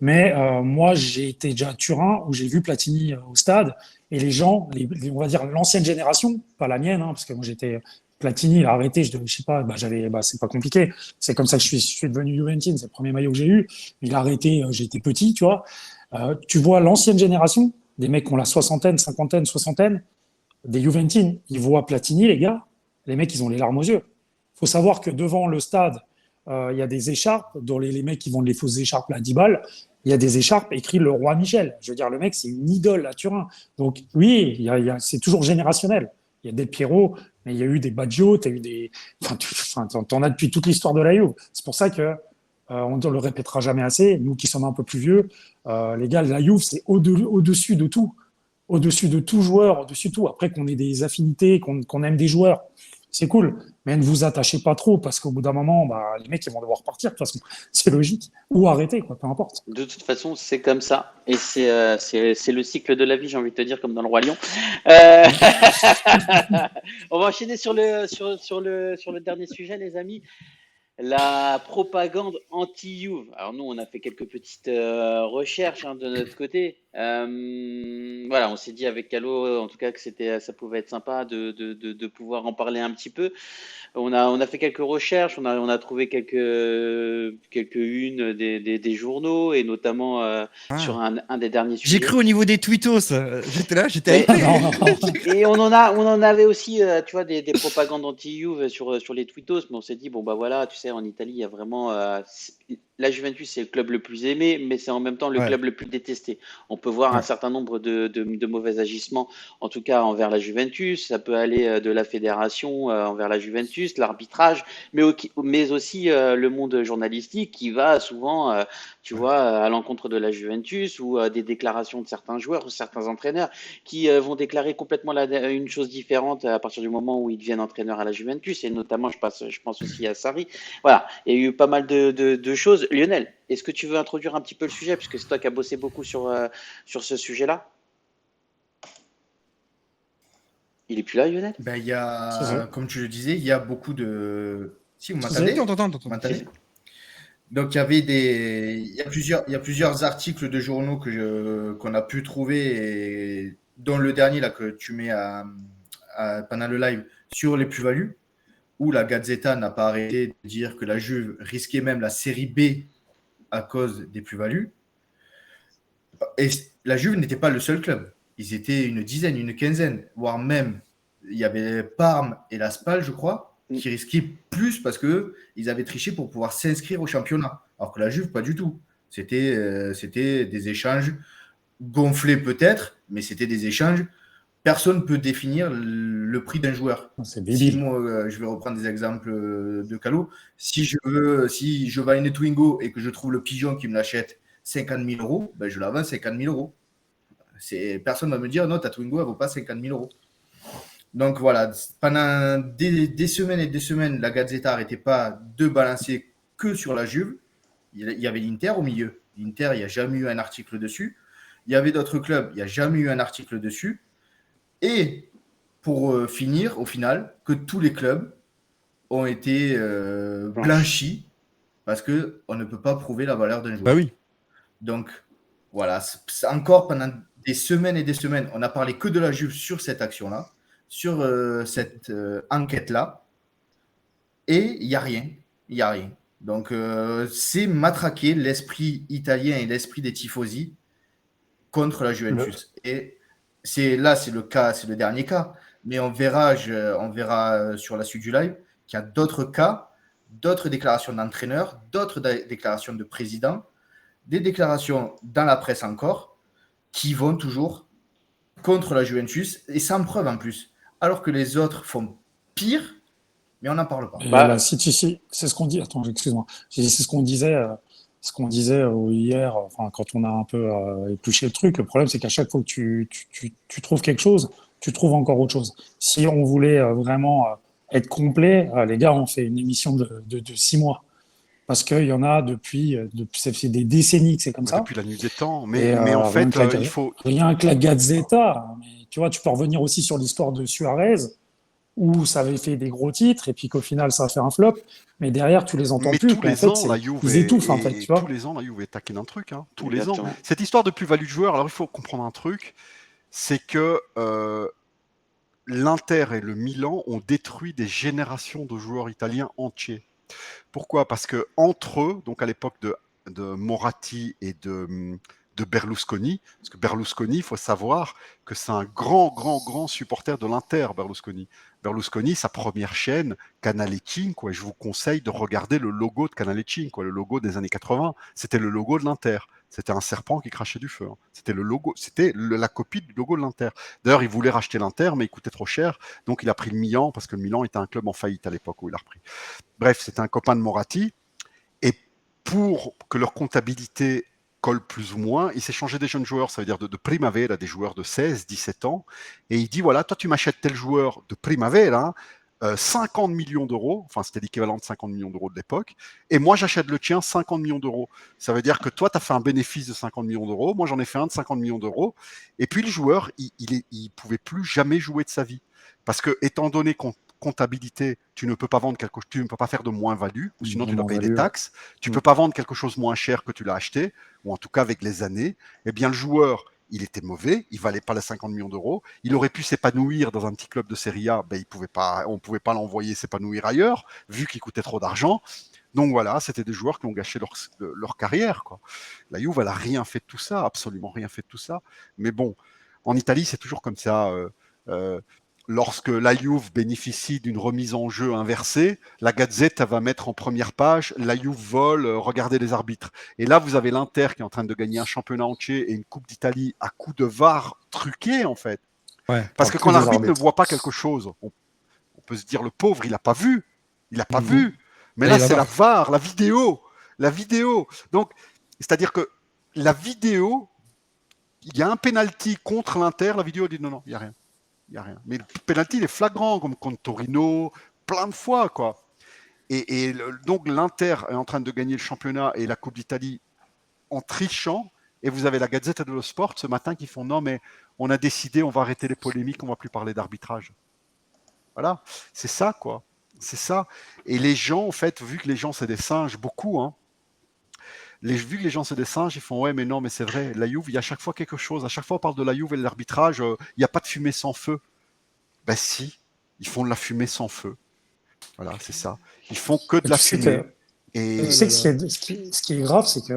Mais moi, j'ai été déjà à Turin où j'ai vu Platini au stade et les gens, on va dire l'ancienne génération, pas la mienne, hein, parce que moi j'étais Platini, il a arrêté, je sais pas, c'est pas compliqué. C'est comme ça que je suis devenu Juventine, c'est le premier maillot que j'ai eu. Il a arrêté, j'étais petit, tu vois. Tu vois l'ancienne génération, des mecs qui ont la soixantaine, cinquantaine, soixantaine, des Juventines, ils voient Platini, les gars, les mecs, ils ont les larmes aux yeux. Il faut savoir que devant le stade, il y a des écharpes, dont les mecs qui vendent les fausses écharpes à 10 balles, il y a des écharpes écrites le roi Michel. Je veux dire, le mec, c'est une idole à Turin. Donc, oui, c'est toujours générationnel. Il y a des Pierrot, mais il y a eu des Baggio, tu as eu des. Enfin, t'en as depuis toute l'histoire de la Juve. C'est pour ça que on ne le répétera jamais assez. Nous qui sommes un peu plus vieux, les gars, la Juve, c'est au-dessus de tout. Au-dessus de tout joueur, au-dessus de tout. Après qu'on ait des affinités, qu'on aime des joueurs, c'est cool. Mais ne vous attachez pas trop parce qu'au bout d'un moment, bah, les mecs ils vont devoir partir de toute façon. C'est logique. Ou arrêter, quoi, peu importe. De toute façon, c'est comme ça. Et c'est le cycle de la vie, j'ai envie de te dire, comme dans le Roi Lion. On va enchaîner sur le dernier sujet, les amis. La propagande anti-Juve. Alors nous, on a fait quelques petites recherches de notre côté. Voilà, on s'est dit avec Calo, en tout cas, que ça pouvait être sympa de pouvoir en parler un petit peu. On a fait quelques recherches, on a trouvé quelques-unes des journaux et notamment sur un des derniers J'ai sujets. cru au niveau des tweetos. J'étais là, j'étais Mais- hypé. Non, non. Et on en avait aussi, tu vois, des propagandes anti-Juve sur les tweetos, mais on s'est dit, bon, bah voilà, tu sais, en Italie, il y a vraiment. La Juventus, c'est le club le plus aimé, mais c'est en même temps le Ouais. club le plus détesté. On peut voir un Ouais. certain nombre de mauvais agissements, en tout cas envers la Juventus. Ça peut aller de la fédération envers la Juventus, l'arbitrage, mais aussi le monde journalistique qui va souvent, tu vois, à l'encontre de la Juventus ou des déclarations de certains joueurs ou certains entraîneurs qui vont déclarer complètement une chose différente à partir du moment où ils deviennent entraîneurs à la Juventus, et notamment, je pense aussi à Sarri. Voilà, il y a eu pas mal de choses. Lionel, est-ce que tu veux introduire un petit peu le sujet, puisque c'est toi qui as bossé beaucoup sur ce sujet-là? Il est plus là, Lionel? Ben, il y C'est a, ça. comme tu le disais, il y a beaucoup de. Si, vous C'est m'entendez? T'entends. Vous m'entendez? Donc, il y a plusieurs articles de journaux qu'on a pu trouver, dont le dernier là, que tu mets pendant le live sur les plus-values, où la Gazzetta n'a pas arrêté de dire que la Juve risquait même la série B à cause des plus-values. Et la Juve n'était pas le seul club. Ils étaient une dizaine, une quinzaine, voire même, il y avait Parme et la Spal, je crois, qui risquaient plus parce qu'ils avaient triché pour pouvoir s'inscrire au championnat. Alors que la Juve, pas du tout. C'était des échanges gonflés peut-être, mais c'était des échanges. Personne ne peut définir le prix d'un joueur. C'est Si débile. moi, je vais reprendre des exemples de Calo, si je vais à une Twingo et que je trouve le pigeon qui me l'achète 50 000 euros, ben je la vends 50 000 euros. Personne ne va me dire non, ta Twingo, elle ne vaut pas 50 000 euros. Donc voilà, pendant des semaines et des semaines, la Gazzetta n'arrêtait pas de balancer que sur la Juve. Il y avait l'Inter au milieu. L'Inter, il n'y a jamais eu un article dessus. Il y avait d'autres clubs, il n'y a jamais eu un article dessus. Et pour finir, au final, que tous les clubs ont été blanchis parce qu'on ne peut pas prouver la valeur d'un joueur. Bah oui. Donc, Voilà, c'est encore pendant des semaines et des semaines, on n'a parlé que de la Juve sur cette action-là, sur cette enquête-là, et il n'y a rien. Il n'y a rien. Donc, c'est matraquer l'esprit italien et l'esprit des tifosi contre la Juventus. Et c'est le cas, c'est le dernier cas. Mais on verra sur la suite du live qu'il y a d'autres cas, d'autres déclarations d'entraîneurs, d'autres déclarations de présidents, des déclarations dans la presse encore, qui vont toujours contre la Juventus, et sans preuve en plus. Alors que les autres font pire, mais on n'en parle pas. Et la City, c'est ce qu'on dit. Attends, excuse-moi. C'est ce qu'on disait, hier, enfin, quand on a un peu épluché le truc. Le problème, c'est qu'à chaque fois que tu trouves quelque chose, tu trouves encore autre chose. Si on voulait vraiment être complet, les gars, on fait une émission de 6 mois. Parce qu'il y en a depuis ça fait des décennies que c'est comme ça. Depuis la nuit des temps. Et, Mais en fait, il faut. Rien que la Gazzetta. Mais, tu vois, tu peux revenir aussi sur l'histoire de Suarez, où ça avait fait des gros titres, et puis qu'au final, ça a fait un flop. Mais derrière, tu les entends Mais plus. tous les ans, la Juve ils étouffent, en fait, tu vois. tous les ans, la Juve taquine un truc. Hein, tous les Exactement. ans. Cette histoire de plus-value de joueur, alors il faut comprendre un truc, c'est que l'Inter et le Milan ont détruit des générations de joueurs italiens entiers. Pourquoi? Parce que entre eux, donc à l'époque de Moratti et de Berlusconi, parce que Berlusconi, il faut savoir que c'est un grand supporter de l'Inter, Berlusconi. Berlusconi, sa première chaîne, Canale 5, je vous conseille de regarder le logo de Canale 5, le logo des années 80, c'était le logo de l'Inter. C'était un serpent qui crachait du feu. Hein. C'était le logo, la copie du logo de l'Inter. D'ailleurs, il voulait racheter l'Inter, mais il coûtait trop cher, donc il a pris le Milan, parce que le Milan était un club en faillite à l'époque où il a repris. Bref, c'était un copain de Moratti, et pour que leur comptabilité colle plus ou moins, il s'est changé des jeunes joueurs, ça veut dire de Primavera, des joueurs de 16, 17 ans, et il dit, voilà, toi tu m'achètes tel joueur de Primavera, 50 millions d'euros, enfin c'était l'équivalent de 50 millions d'euros de l'époque, et moi j'achète le tien 50 millions d'euros. Ça veut dire que toi tu as fait un bénéfice de 50 millions d'euros, moi j'en ai fait un de 50 millions d'euros, et puis le joueur, il pouvait plus jamais jouer de sa vie. Parce que, étant donné qu'on comptabilité, tu ne peux pas vendre quelque chose, tu ne peux pas faire de moins-value, ou sinon tu dois payer des taxes. Tu ne peux pas vendre quelque chose moins cher que tu l'as acheté, ou en tout cas avec les années. Eh bien, le joueur, il était mauvais, il valait pas les 50 millions d'euros. Il aurait pu s'épanouir dans un petit club de Serie A, ben, on ne pouvait pas l'envoyer s'épanouir ailleurs, vu qu'il coûtait trop d'argent. Donc voilà, c'était des joueurs qui ont gâché leur carrière, quoi. La Juve, elle n'a rien fait de tout ça, absolument rien fait de tout ça. Mais bon, en Italie, c'est toujours comme ça. Lorsque la Juve bénéficie d'une remise en jeu inversée, la Gazzetta va mettre en première page la Juve vole, regardez les arbitres. Et là, vous avez l'Inter qui est en train de gagner un championnat entier et une Coupe d'Italie à coups de VAR truqué, en fait. Ouais, parce que quand l'arbitre ne voit pas quelque chose, on peut se dire le pauvre, il n'a pas vu. Il n'a pas vu. Mais là, c'est la VAR, la vidéo. La vidéo. Donc, c'est-à-dire que la vidéo, il y a un penalty contre l'Inter, la vidéo dit non, il n'y a rien. Il n'y a rien. Mais le penalty, il est flagrant, comme contre Torino, plein de fois, quoi. Et donc, l'Inter est en train de gagner le championnat et la Coupe d'Italie en trichant. Et vous avez la Gazzetta dello Sport ce matin qui font non, mais on a décidé, on va arrêter les polémiques, on ne va plus parler d'arbitrage. Voilà, c'est ça, quoi. C'est ça. Et les gens, en fait, vu que les gens, c'est des singes, beaucoup, hein, vu que les gens c'est des singes, ils font ouais mais non mais c'est vrai, la Juve, il y a à chaque fois quelque chose, à chaque fois on parle de la Juve et de l'arbitrage, il n'y a pas de fumée sans feu. Ben si, ils font de la fumée sans feu. Voilà, c'est ça. Ils font que de la fumée. Tu sais que ce qui est grave, c'est que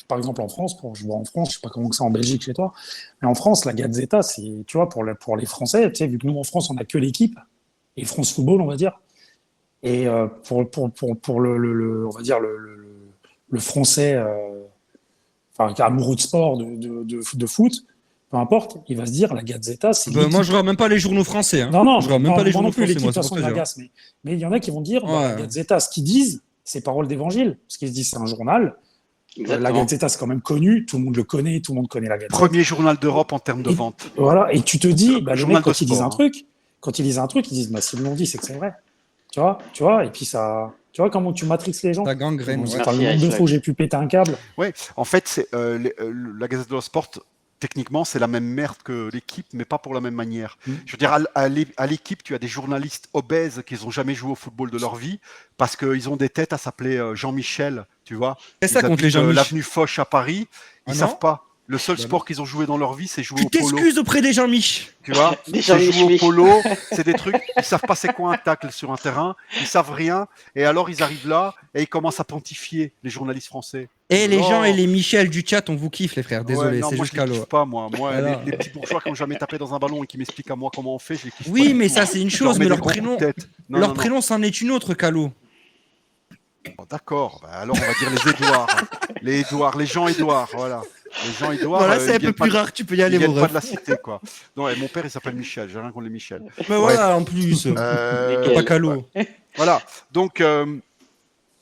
par exemple en France, je vois en France, je sais pas comment c'est en Belgique chez toi, mais en France la Gazzetta, c'est tu vois pour les Français, tu sais vu que nous en France on a que l'équipe et France Football on va dire, et pour le on va dire le français, enfin, amoureux de sport, de foot, peu importe, il va se dire la Gazzetta, c'est. Moi, je regarde même pas les journaux français. Hein. Non, je regarde même pas les journaux français. L'équipe, de toute façon, m'agace. Mais il y en a qui vont dire la Gazzetta, ce qu'ils disent, c'est parole d'évangile. Ce qu'ils se disent, c'est un journal. La Gazzetta, c'est quand même connu. Tout le monde le connaît. Tout le monde connaît la Gazzetta. Premier journal d'Europe en termes de vente. Voilà. Et tu te dis, les mecs, quand ils disent un truc, ils disent, s'ils l'ont dit, c'est que c'est vrai. Tu vois, et puis ça. Tu vois comment tu matrixes les gens? Ta gangrène. Le nombre de fois où j'ai pu péter un câble. Oui, en fait, c'est, la Gazette dello Sport, techniquement, c'est la même merde que l'équipe, mais pas pour la même manière. Je veux dire, à l'équipe, tu as des journalistes obèses qui n'ont jamais joué au football de leur vie, parce qu'ils ont des têtes à s'appeler Jean-Michel, tu vois. C'est ça contre les Jean-Michel. L'avenue Foch à Paris, ils savent pas. Le seul Bah sport qu'ils ont joué dans leur vie, c'est jouer Tu au polo. t'excuses auprès des Jean-Mich. Tu vois, Des c'est jouer au Jean-Mich. polo, c'est des trucs, ils savent pas c'est quoi un tacle sur un terrain, ils savent rien, et alors ils arrivent là et ils commencent à pontifier, les journalistes français. Et les gens et Oh, les Michel du chat, on vous kiffe, les frères. ouais, Désolé, non, c'est moi juste je les Calo. kiffe pas, moi. Moi, Voilà. les petits bourgeois qui ont jamais tapé dans un ballon et qui m'expliquent à moi comment on fait, je les kiffe pas Oui, du mais tout. ça, c'est une Je leur chose, mets mais des leur gros coups de prénom, tête. Non, leur non, non. prénom, c'en est une autre, Calo. Bon, d'accord, bah, alors on va dire les Édouards. Les Édouards, les Jean-Édouard, voilà. Les Jean-Édouard, Voilà, c'est ils un peu viennent pas plus de, rare, tu peux y ils aller, mon viennent pas ref. de la cité, quoi. Non, et mon père, il s'appelle Michel, j'ai rien contre les Michel. Mais Bref, voilà, en plus. Nickel. Pas Calo. voilà. Donc,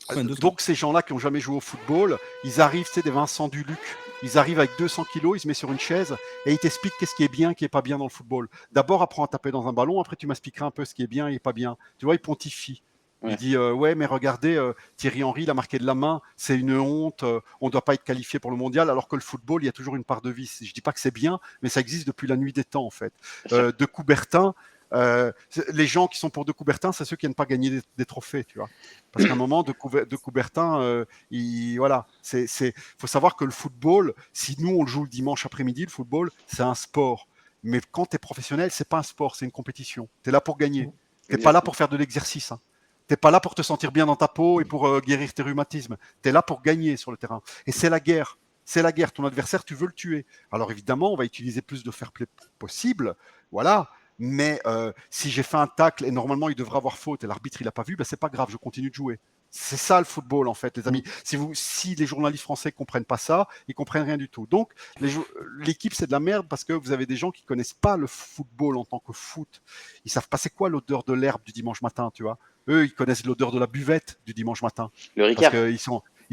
Enfin, 2 secondes. donc ces gens-là qui ont jamais joué au football, ils arrivent, c'est des Vincent Duluc. Ils arrivent avec 200 kilos, ils se mettent sur une chaise et ils t'expliquent qu'est-ce qui est bien, qui est pas bien dans le football. D'abord, apprends à taper dans un ballon, après tu m'expliqueras un peu ce qui est bien et pas bien. Tu vois, ils pontifient. Ouais. Il dit ouais, mais regardez, Thierry Henry, il a marqué de la main, c'est une honte, on ne doit pas être qualifié pour le mondial, alors que le football, il y a toujours une part de vice. Je dis pas que c'est bien, mais ça existe depuis la nuit des temps, en fait. De Coubertin, les gens qui sont pour De Coubertin, c'est ceux qui n'aiment pas gagner des trophées, tu vois. Parce qu'à un moment, de Coubertin, voilà, faut savoir que le football, si nous on le joue le dimanche après-midi, le football, c'est un sport. Mais quand tu es professionnel, c'est pas un sport, c'est une compétition. Tu es là pour gagner. Tu n'es pas là pour faire de l'exercice. Hein. Tu n'es pas là pour te sentir bien dans ta peau et pour guérir tes rhumatismes. Tu es là pour gagner sur le terrain. Et c'est la guerre. C'est la guerre. Ton adversaire, tu veux le tuer. Alors évidemment, on va utiliser plus de fair play possible. Voilà. Mais si j'ai fait un tacle et normalement il devrait avoir faute et l'arbitre il n'a pas vu, ben c'est pas grave, je continue de jouer. C'est ça le football en fait, les amis. Si les journalistes français comprennent pas ça, ils comprennent rien du tout. Donc l'équipe c'est de la merde parce que vous avez des gens qui connaissent pas le football en tant que foot. Ils savent pas c'est quoi l'odeur de l'herbe du dimanche matin, tu vois. Eux ils connaissent l'odeur de la buvette du dimanche matin. Le Parce Ricard. qu'ils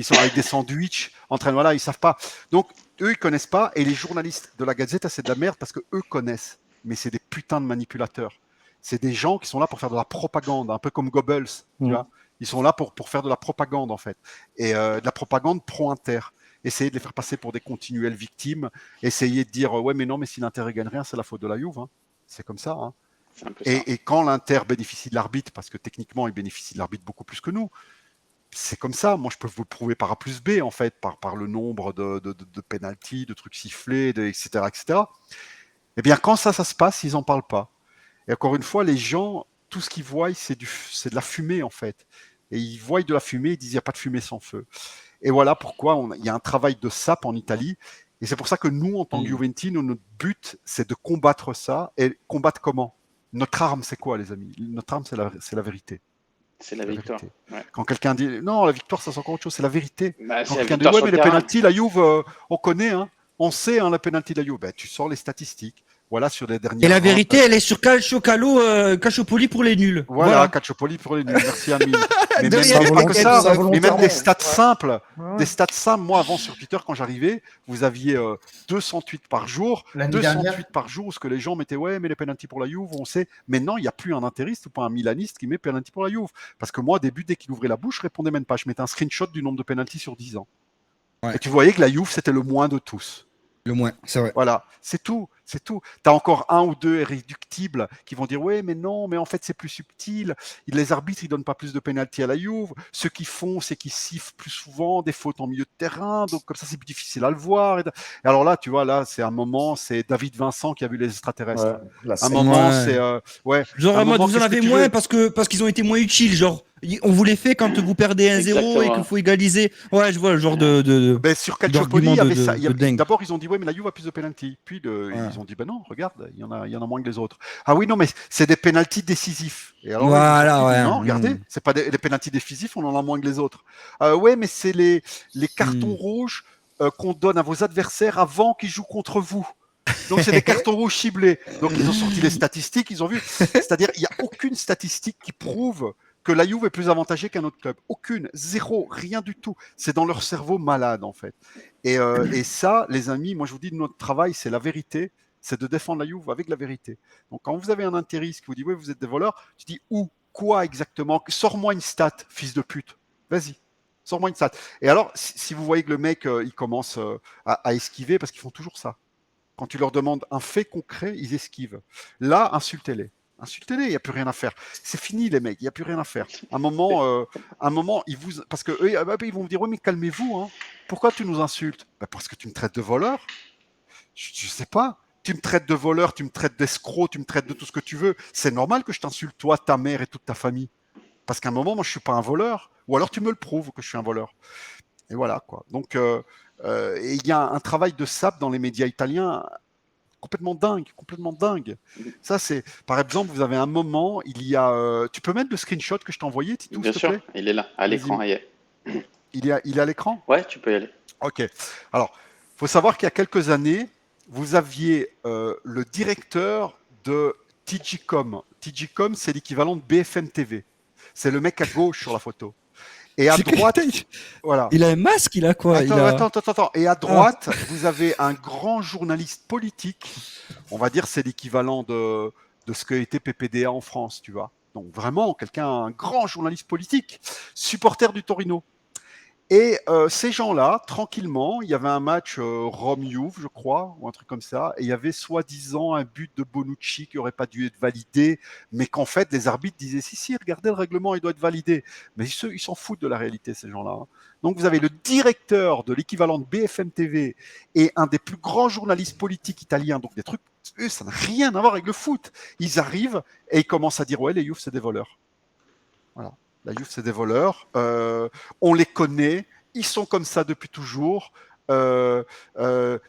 sont avec des sandwichs en train de voilà, ils savent pas. Donc eux ils connaissent pas et les journalistes de la Gazette c'est de la merde parce que eux connaissent. Mais c'est des putains de manipulateurs. C'est des gens qui sont là pour faire de la propagande, un peu comme Goebbels, tu vois. Ils sont là pour faire de la propagande, en fait. Et de la propagande pro-Inter. Essayer de les faire passer pour des continuelles victimes. Essayer de dire, ouais, mais non, mais si l'Inter ne gagne rien, c'est la faute de la Juve. Hein. C'est comme ça. Hein. C'est un peu ça. Et quand l'Inter bénéficie de l'arbitre, parce que techniquement, il bénéficie de l'arbitre beaucoup plus que nous, c'est comme ça. Moi, je peux vous le prouver par A plus B, en fait, par le nombre de pénaltys, de trucs sifflés, etc., etc. Eh bien, quand ça se passe, ils n'en parlent pas. Et encore une fois, les gens, tout ce qu'ils voient, c'est de la fumée, en fait. Et ils voient de la fumée, ils disent, il n'y a pas de fumée sans feu. Et voilà pourquoi il y a un travail de sape en Italie. Et c'est pour ça que nous, en tant que Juventino, notre but, c'est de combattre ça. Et combattre comment? Notre arme, c'est quoi, les amis? Notre arme, c'est la vérité. C'est la victoire. Ouais. Quand quelqu'un dit, non, la victoire, ça c'est encore autre chose, c'est la vérité. Bah, Quand c'est la quelqu'un dit, victoire ouais, sur mais le les terrain. pénaltys, la Juve, on connaît, hein. On sait, hein, la pénalty de la Juve. Ben, tu sors les statistiques. Voilà, sur les dernières. Et la vérité, elle est sur Calciopoli pour les nuls. Voilà, Calciopoli pour les nuls. Merci, Amine. Mais De même, rien, mais pas que volontaire, ça, ça, mais même volontairement. des stats simples. Ouais. Des stats simples. Moi, avant, sur Twitter, quand j'arrivais, vous aviez 200 tweets par jour. L'année 200 dernière. tweets par jour, ce que les gens mettaient, ouais, mais les pénaltys pour la Juve, on sait. Maintenant, il n'y a plus un interiste ou pas un milaniste qui met pénalty pour la Juve. Parce que moi, au début, dès qu'il ouvrait la bouche, je répondais même pas. Je mettais un screenshot du nombre de pénaltys sur 10 ans. Ouais. Et tu voyais que la Juve, c'était le moins de tous. Le moins, c'est vrai. Voilà, c'est tout, c'est tout. Tu as encore un ou deux irréductibles qui vont dire ouais, mais non, mais en fait c'est plus subtil. Les arbitres ils donnent pas plus de pénalty à la Juve. Ce qu'ils font, c'est qu'ils sifflent plus souvent des fautes en milieu de terrain, donc comme ça c'est plus difficile à le voir. Et alors là, tu vois, là c'est un moment, c'est David Vincent qui a vu les extraterrestres. Ouais, la Un scène. moment, Ouais. c'est ouais. Genre, un en mode, moment, vous en qu'est-ce que avez tu moins veux parce qu'ils ont été moins utiles. Genre, on vous les fait quand vous perdez 1-0 et Exactement. qu'il faut égaliser. Ouais, je vois le genre de Ben, sur Calciopoli, il y d'argument avait de- ça. de dingue. D'abord, ils ont dit ouais, mais la Juve a plus de pénalty. Puis Ouais. ils ont dit ben non, regarde, il y en a moins que les autres. Ah oui, non, mais c'est des pénaltys décisifs. Et alors, Voilà, ils ont sorti, ouais. non, regardez, c'est pas les pénaltys décisifs, on en a moins que les autres. Ouais, mais c'est les cartons rouges qu'on donne à vos adversaires avant qu'ils jouent contre vous. Donc c'est des cartons rouges ciblés. Donc ils ont sorti les statistiques, ils ont vu. C'est-à-dire il n'y a aucune statistique qui prouve que la Juve est plus avantagée qu'un autre club. Aucune, zéro, rien du tout. C'est dans leur cerveau malade en fait. Et ça, les amis, moi je vous dis, notre travail, c'est la vérité, c'est de défendre la Juve avec la vérité. Donc quand vous avez un intériste qui vous dit, oui, vous êtes des voleurs, tu dis où, quoi exactement? Sors-moi une stat, fils de pute. Vas-y. Sors-moi une stat. Et alors, si vous voyez que le mec, il commence à esquiver, parce qu'ils font toujours ça. Quand tu leur demandes un fait concret, ils esquivent. Là, insultez-les. Insultez-les, il n'y a plus rien à faire. C'est fini, les mecs, il n'y a plus rien à faire. Un moment, ils vous. Parce que eux, ils vont vous dire, oui, mais calmez-vous, hein. Pourquoi tu nous insultes? Parce que tu me traites de voleur. Je sais pas. Tu me traites de voleur, tu me traites d'escroc, tu me traites de tout ce que tu veux. C'est normal que je t'insulte, toi, ta mère et toute ta famille. Parce qu'à un moment, moi, je suis pas un voleur. Ou alors, tu me le prouves que je suis un voleur. Et voilà, quoi. Donc, et il y a un travail de sape dans les médias italiens complètement dingue, complètement dingue. Ça, c'est, par exemple, vous avez un moment, il y a, tu peux mettre le screenshot que je t'ai envoyé, Titou, Bien s'il te sûr, plaît? il est là, à Vas-y. l'écran. Il est à l'écran? Ouais, tu peux y aller. Ok. Alors, faut savoir qu'il y a quelques années, vous aviez le directeur de TGcom. TGcom, c'est l'équivalent de BFM TV. C'est le mec à gauche sur la photo. Et à C'est que- droite, Attends, voilà. il a un masque, il a quoi? Il a... Attends. Et à droite, vous avez un grand journaliste politique. On va dire c'est l'équivalent de ce qu'a été PPDA en France, tu vois. Donc vraiment, un grand journaliste politique, supporter du Torino. Et ces gens-là, tranquillement, il y avait un match Rome-Juve, je crois, ou un truc comme ça, et il y avait soi-disant un but de Bonucci qui n'aurait pas dû être validé, mais qu'en fait, les arbitres disaient si, regardez le règlement, il doit être validé. Mais ils s'en foutent de la réalité, ces gens-là. Hein. Donc vous avez le directeur de l'équivalent de BFM TV et un des plus grands journalistes politiques italiens, donc des trucs, eux, ça n'a rien à voir avec le foot. Ils arrivent et ils commencent à dire ouais, les Juve, c'est des voleurs. Voilà. La Juve, c'est des voleurs. On les connaît. Ils sont comme ça depuis toujours.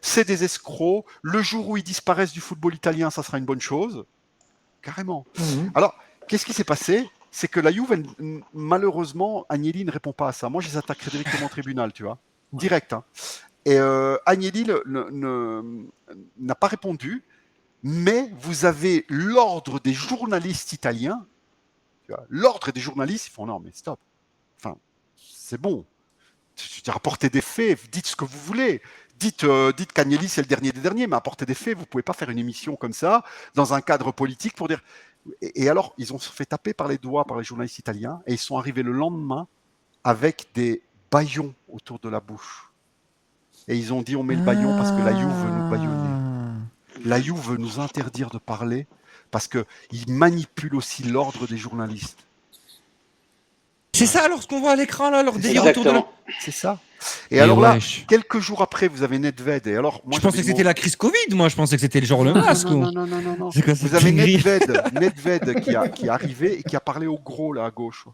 C'est des escrocs. Le jour où ils disparaissent du football italien, ça sera une bonne chose. Carrément. Alors, qu'est-ce qui s'est passé? C'est que la Juve, malheureusement, Agnelli ne répond pas à ça. Moi, je les attaquerai directement au tribunal, tu vois. Direct. Hein. Et Agnelli n'a pas répondu. Mais vous avez l'ordre des journalistes italiens. L'ordre des journalistes, ils font non, mais stop. Enfin, c'est bon. Apportez des faits, dites ce que vous voulez. Dites qu'Agnelli, c'est le dernier des derniers, mais apportez des faits. Vous ne pouvez pas faire une émission comme ça, dans un cadre politique, pour dire. Et alors, ils ont se fait taper par les doigts par les journalistes italiens, et ils sont arrivés le lendemain avec des bâillons autour de la bouche. Et ils ont dit on met le bâillon parce que la Juve veut nous bâillonner. La Juve veut nous interdire de parler parce qu'ils manipulent aussi l'ordre des journalistes. C'est ça alors ce qu'on voit à l'écran là, leur délire autour de la... Exactement. C'est ça. Et alors là, wesh. quelques jours après, vous avez Nedved. Et alors, moi, Je pensais que c'était la crise Covid, moi je pensais que c'était genre le masque. ou- Non. C'est quoi cette Vous avez connerie? Nedved qui est arrivé et qui a parlé au gros là à gauche.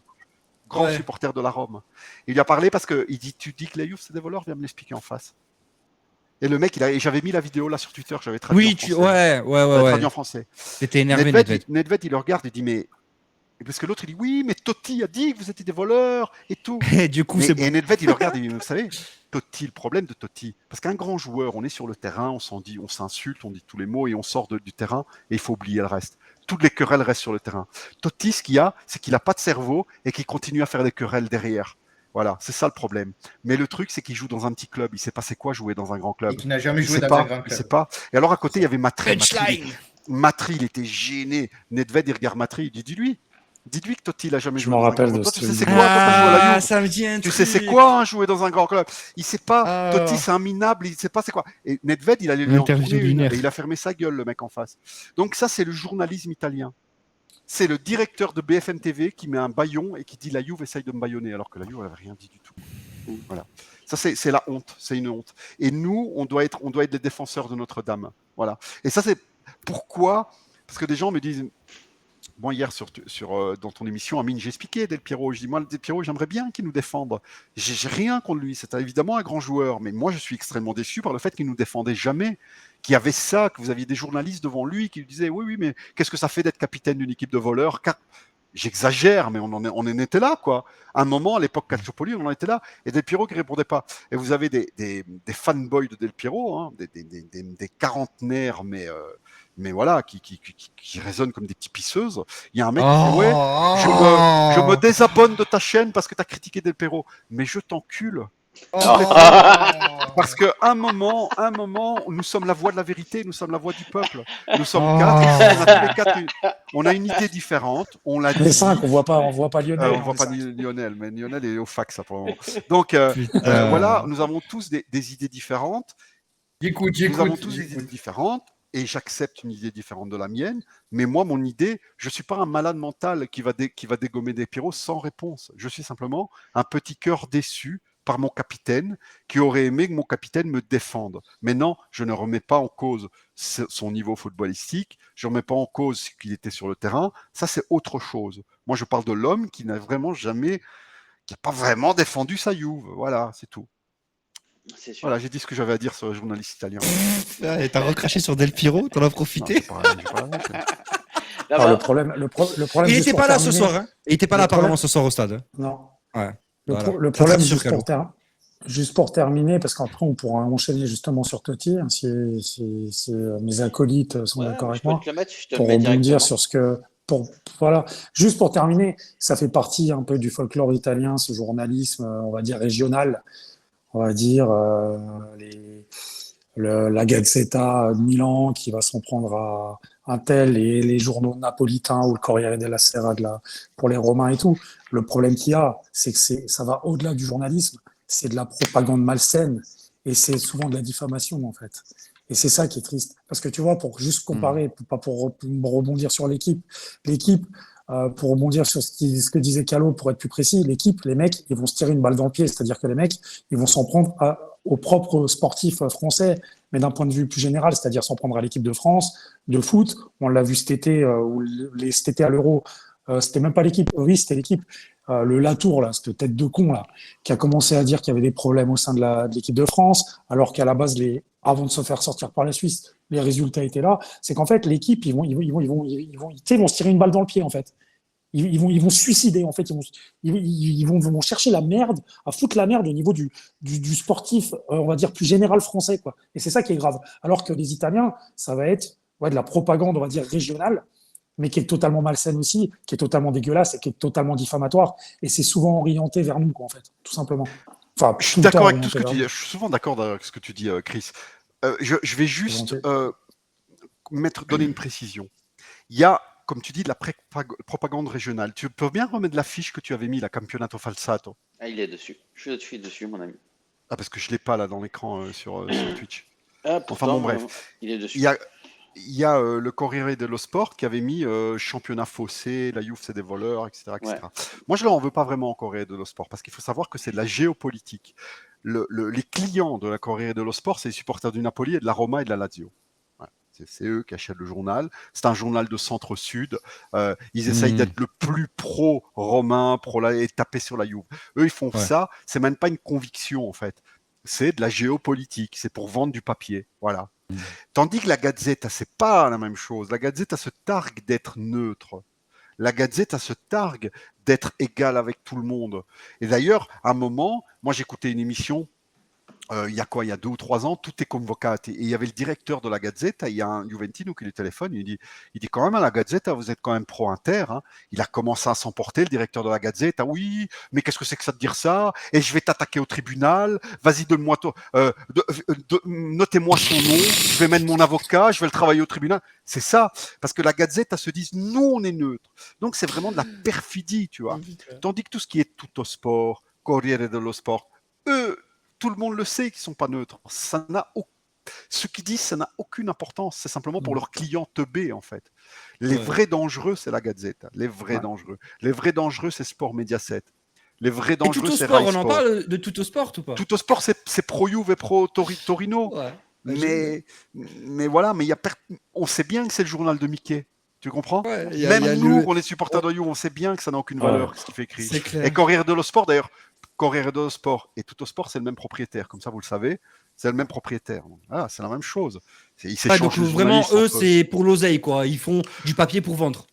Grand Ouais. supporter de la Rome. Il lui a parlé parce qu'il dit tu dis que la Juve c'est des voleurs, viens me l'expliquer en face. Et le mec, j'avais mis la vidéo là sur Twitter, j'avais traduit en français. J'avais traduit en français. C'était énervé, Nedved. Nedved, il le regarde et dit mais parce que l'autre il dit oui mais Totti a dit que vous étiez des voleurs et tout. Et du coup, c'est Et Nedved il le regarde et dit vous savez Totti, le problème de Totti, parce qu'un grand joueur, on est sur le terrain, on s'insulte, on dit tous les mots et on sort du terrain et il faut oublier le reste. Toutes les querelles restent sur le terrain. Totti, ce qu'il y a, c'est qu'il n'a pas de cerveau et qu'il continue à faire des querelles derrière. Voilà, c'est ça le problème. Mais le truc, c'est qu'il joue dans un petit club. Il sait pas c'est quoi jouer dans un grand club. Et qui n'a jamais Il joué sait dans pas, un grand il club. sait pas. Et alors à côté, il y avait Matri. punchline. Matri, il était gêné. Nedved, il regarde Matri, il dit dites-lui que Totti, il a jamais Je joué me dans un rappelle grand de club. Toi, tu ce- sais c'est quoi quand t'as joué à la Ah, Juve? ça me dit un Tu truc. sais c'est quoi jouer dans un grand club? Il sait pas. Ah. Totti, c'est un minable. Il sait pas c'est quoi. Et Nedved, il allait lui en L'interview tourner une lunaire. et il a fermé sa gueule, le mec en face. Donc ça, c'est le journalisme italien. C'est le directeur de BFM TV qui met un bâillon et qui dit la Juve essaye de me bâillonner alors que la Juve elle avait rien dit du tout. Voilà. Ça c'est la honte, c'est une honte. Et nous, on doit être les défenseurs de Notre-Dame. Voilà. Et ça c'est pourquoi, parce que des gens me disent, bon hier dans ton émission, Amine, j'ai expliqué Del Piero. Je dis moi Del Piero, j'aimerais bien qu'il nous défende. J'ai rien contre lui. C'est évidemment un grand joueur, mais moi je suis extrêmement déçu par le fait qu'il nous défendait jamais. Qu'il y avait ça, que vous aviez des journalistes devant lui qui lui disaient oui, mais qu'est-ce que ça fait d'être capitaine d'une équipe de voleurs? J'exagère, mais on en était là, quoi. À un moment, à l'époque Calciopoli, on en était là. Et Del Piero qui répondait pas. Et vous avez des fanboys de Del Piero, hein, des quarantenaires, mais voilà, qui résonnent comme des petits pisseuses. Il y a un mec qui dit ouais, je me désabonne de ta chaîne parce que tu as critiqué Del Piero. Mais je t'encule. Parce qu'à un moment, nous sommes la voix de la vérité, nous sommes la voix du peuple. Nous sommes quatre, on a tous les quatre on a une idée différente, on l'a dit. Les 5, on voit pas Lionel. On voit pas Lionel, mais Lionel est au fac, ça, pour le moment. Donc, voilà, nous avons tous des idées différentes. Nous avons tous des idées différentes, et j'accepte une idée différente de la mienne. Mais moi, mon idée, je suis pas un malade mental qui va dégommer des pyros sans réponse. Je suis simplement un petit cœur déçu par mon capitaine, qui aurait aimé que mon capitaine me défende. Mais non, je ne remets pas en cause son niveau footballistique, je ne remets pas en cause qu'il était sur le terrain. Ça, c'est autre chose. Moi, je parle de l'homme qui n'a vraiment jamais, qui n'a pas vraiment défendu sa Juve. Voilà, c'est tout. C'est sûr. Voilà, j'ai dit ce que j'avais à dire sur le journaliste italien. Et t'as recraché sur Del Piero, t'en as Non, profité. j'ai pas la honte. Là, Alors, bah, le problème Il juste était pour pas là ce terminer, soir, hein. Il était pas le là problème, apparemment ce soir au stade. Hein. non. Ouais. Le, Voilà. le Ça te problème, rassure, Calo. juste pour terminer, parce qu'après on pourra enchaîner justement sur Totti, hein, si mes acolytes sont ouais, d'accord mais avec je peux moi, te le mettre, je te le pour mets rebondir directement. sur ce que, voilà, juste pour terminer, ça fait partie un peu du folklore italien, ce journalisme, on va dire régional, on va dire la Gazzetta de Milan qui va s'en prendre à un tel et les journaux napolitains ou le Corriere della Sera pour les Romains et tout. Le problème qu'il y a, c'est que ça va au-delà du journalisme, c'est de la propagande malsaine et c'est souvent de la diffamation en fait. Et c'est ça qui est triste. Parce que tu vois, pour juste comparer, pas pour rebondir sur l'équipe, pour rebondir sur ce que disait Calo, pour être plus précis, l'équipe, les mecs, ils vont se tirer une balle dans le pied. C'est-à-dire que les mecs, ils vont s'en prendre aux propres sportifs français, mais d'un point de vue plus général, c'est-à-dire s'en prendre à l'équipe de France de foot. On l'a vu cet été, cet été à l'Euro. C'était même pas l'équipe, oui, c'était l'équipe. Le Latour, là, cette tête de con, là, qui a commencé à dire qu'il y avait des problèmes au sein de l'équipe de France, alors qu'à la base, avant de se faire sortir par la Suisse, les résultats étaient là. C'est qu'en fait, l'équipe, ils vont se tirer une balle dans le pied, en fait. Ils vont se suicider, en fait. Vont chercher la merde, à foutre la merde au niveau du sportif, on va dire, plus général français, quoi. Et c'est ça qui est grave. Alors que les Italiens, ça va être de la propagande, on va dire, régionale, mais qui est totalement malsaine aussi, qui est totalement dégueulasse et qui est totalement diffamatoire. Et c'est souvent orienté vers nous, quoi, en fait, tout simplement. Enfin, Je suis tout le temps d'accord avec tout ce orienté que vers tu dis. nous. Je suis souvent d'accord avec ce que tu dis, Chris. Je vais juste donner une précision. Il y a, comme tu dis, de la propagande régionale. Tu peux bien remettre la fiche que tu avais mis, la Campionato Falsato. Ah, il est dessus. Je suis dessus, mon ami. Ah, parce que je ne l'ai pas là dans l'écran sur Twitch. Ah, Enfin pourtant, bon, bref. il est dessus. Il y a le Corriere dello Sport qui avait mis championnat faussé, la Juve c'est des voleurs, etc. etc. Ouais. Moi je ne leur en veux pas vraiment au Corriere dello Sport parce qu'il faut savoir que c'est de la géopolitique. Les clients de la Corriere dello Sport, c'est les supporters du Napoli et de la Roma et de la Lazio. Ouais. C'est eux qui achètent le journal. C'est un journal de centre-sud. Ils essayent d'être le plus pro-romain, et taper sur la Juve. Eux, ils font ça. C'est même pas une conviction en fait. C'est de la géopolitique. C'est pour vendre du papier. Voilà. Tandis que la Gazzetta, c'est pas la même chose. La Gazzetta se targue d'être neutre. La Gazzetta se targue d'être égale avec tout le monde. Et d'ailleurs, à un moment, moi j'écoutais une émission, il y a 2 ou 3 ans, tout est convocato. Et il y avait le directeur de la Gazzetta, il y a un Juventino qui lui téléphone, il dit quand même à la Gazzetta, vous êtes quand même pro-Inter. Hein. Il a commencé à s'emporter, le directeur de la Gazzetta. Oui, mais qu'est-ce que c'est que ça de dire ça? Et je vais t'attaquer au tribunal. Vas-y, donne-moi notez-moi son nom. Je vais mettre mon avocat, je vais le travailler au tribunal. C'est ça, parce que la Gazzetta se dit, nous, on est neutre. Donc, c'est vraiment de la perfidie, tu vois. Tandis que tout ce qui est Tutto Sport, Corriere dello Sport, eux, tout le monde le sait qu'ils ne sont pas neutres. Ce qu'ils disent, ça n'a aucune importance. C'est simplement pour leurs clients teubés, en fait. Les vrais dangereux, c'est la Gazzetta. Les vrais dangereux. Les vrais dangereux, c'est Sport Mediaset. Les vrais dangereux, c'est Rai Sport, on en Sport. parle de Tutto Sport ou pas? Tutto Sport, c'est pro-Juve et pro-Torino. Ouais. Mais voilà, on sait bien que c'est le journal de Mickey. Tu comprends? Même nous, on est supporters de Juve, on sait bien que ça n'a aucune valeur, ce qui fait écrit. C'est clair. Et Corriere dello Sport, d'ailleurs, Corriere dello Sport et Tutto Sport, c'est le même propriétaire. Comme ça, vous le savez, c'est le même propriétaire. Voilà, c'est la même chose. Ils s'échangent donc vraiment, eux, c'est pour l'oseille, quoi. Ils font du papier pour vendre.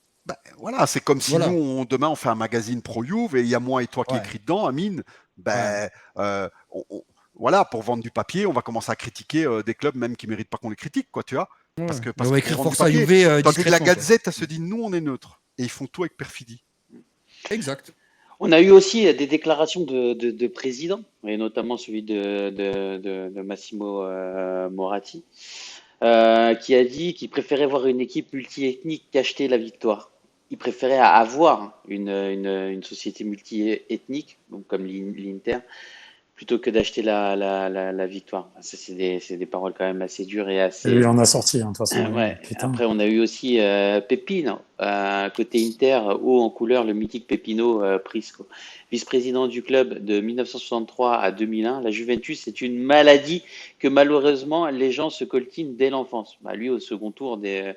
Voilà, c'est comme si nous, demain, on fait un magazine pro-Juve et il y a moi et toi qui écrit dedans, Amine. Voilà, pour vendre du papier, on va commencer à critiquer des clubs même qui ne méritent pas qu'on les critique, quoi, tu vois. Parce on va écrire Forza Juve tandis que la Gazette, elle se dit, nous, on est neutre. Et ils font tout avec perfidie. Exact. On a eu aussi des déclarations de présidents, et notamment celui de Massimo Moratti, qui a dit qu'il préférait voir une équipe multiethnique qu'acheter la victoire. Il préférait avoir une société multiethnique, donc comme l'Inter, plutôt que d'acheter la victoire. Ça, c'est des paroles quand même assez dures et Et assez. lui, il en a sorti, hein, de toute façon. Ouais. Putain. Après, on a eu aussi Pepino, côté Inter, haut en couleur, le mythique Pepino Prisco. Vice-président du club de 1963 à 2001, la Juventus, c'est une maladie que malheureusement les gens se coltinent dès l'enfance. Bah, lui, au second tour des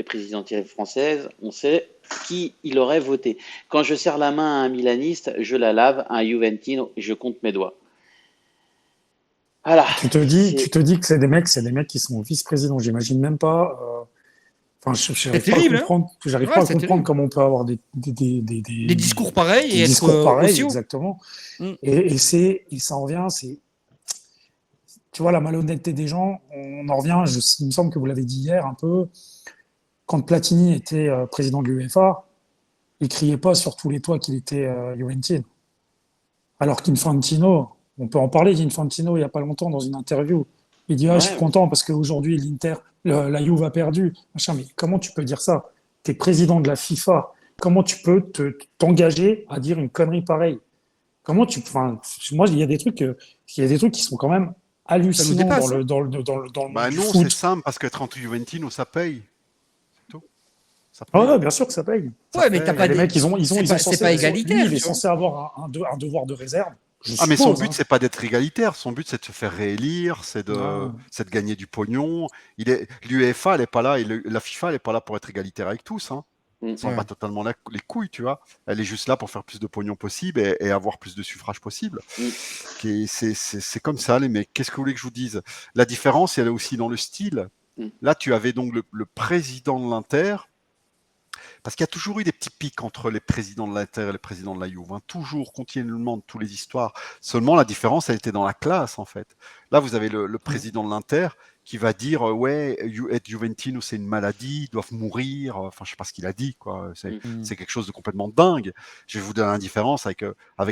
présidentielles françaises, on sait qui il aurait voté. Quand je serre la main à un Milaniste, je la lave à un Juventino et je compte mes doigts. Voilà. Tu te dis que c'est des mecs qui sont vice-présidents. J'imagine même pas. Enfin, j'arrive pas à terrible, hein. comprendre. J'arrive Ouais, pas à c'est comprendre terrible. comment on peut avoir des discours pareils et être discours pareils, aussi haut. exactement. Mm. Et ça en revient. Tu vois, la malhonnêteté des gens. On en revient. Il me semble que vous l'avez dit hier un peu. Quand Platini était président de l'UEFA, il criait pas sur tous les toits qu'il était Juventine. Alors qu'Infantino, on peut en parler d'Infantino il n'y a pas longtemps dans une interview. Il dit je suis content parce qu'aujourd'hui la Juve a perdu. Machin, mais comment tu peux dire ça? Tu es président de la FIFA. Comment tu peux t'engager à dire une connerie pareille? Enfin, moi, il y a des trucs qui sont quand même hallucinants dépasse, dans le Bah monde du non, foot. c'est simple, parce qu'être anti-Juventino, ça paye. C'est tout. Ça Ah paye. ouais, bien sûr que ça paye. Ouais, mais t'as pas Les mecs, ils ont c'est pas égalitaire, lui, il est tu vois. censé avoir un devoir de réserve. Ah, mais son suppose, but, c'est pas d'être égalitaire. Son but, c'est de se faire réélire, c'est de gagner du pognon. L'UEFA, elle est pas là, la FIFA, elle est pas là pour être égalitaire avec tous. Hein. Mm. Ils s'en bat totalement les couilles, tu vois. Elle est juste là pour faire plus de pognon possible et avoir plus de suffrages possible. C'est comme ça, les mecs. Qu'est-ce que vous voulez que je vous dise? La différence, elle est aussi dans le style. Là, tu avais donc le président de l'Inter. Parce qu'il y a toujours eu des petits pics entre les présidents de l'Inter et les présidents de la Juve. Hein. Toujours, continuellement, de toutes les histoires. Seulement, la différence, elle était dans la classe, en fait. Là, vous avez le président de l'Inter qui va dire ouais, être Juventino, c'est une maladie, ils doivent mourir. Enfin, je sais pas ce qu'il a dit, quoi. C'est quelque chose de complètement dingue. Je vais vous donner la différence avec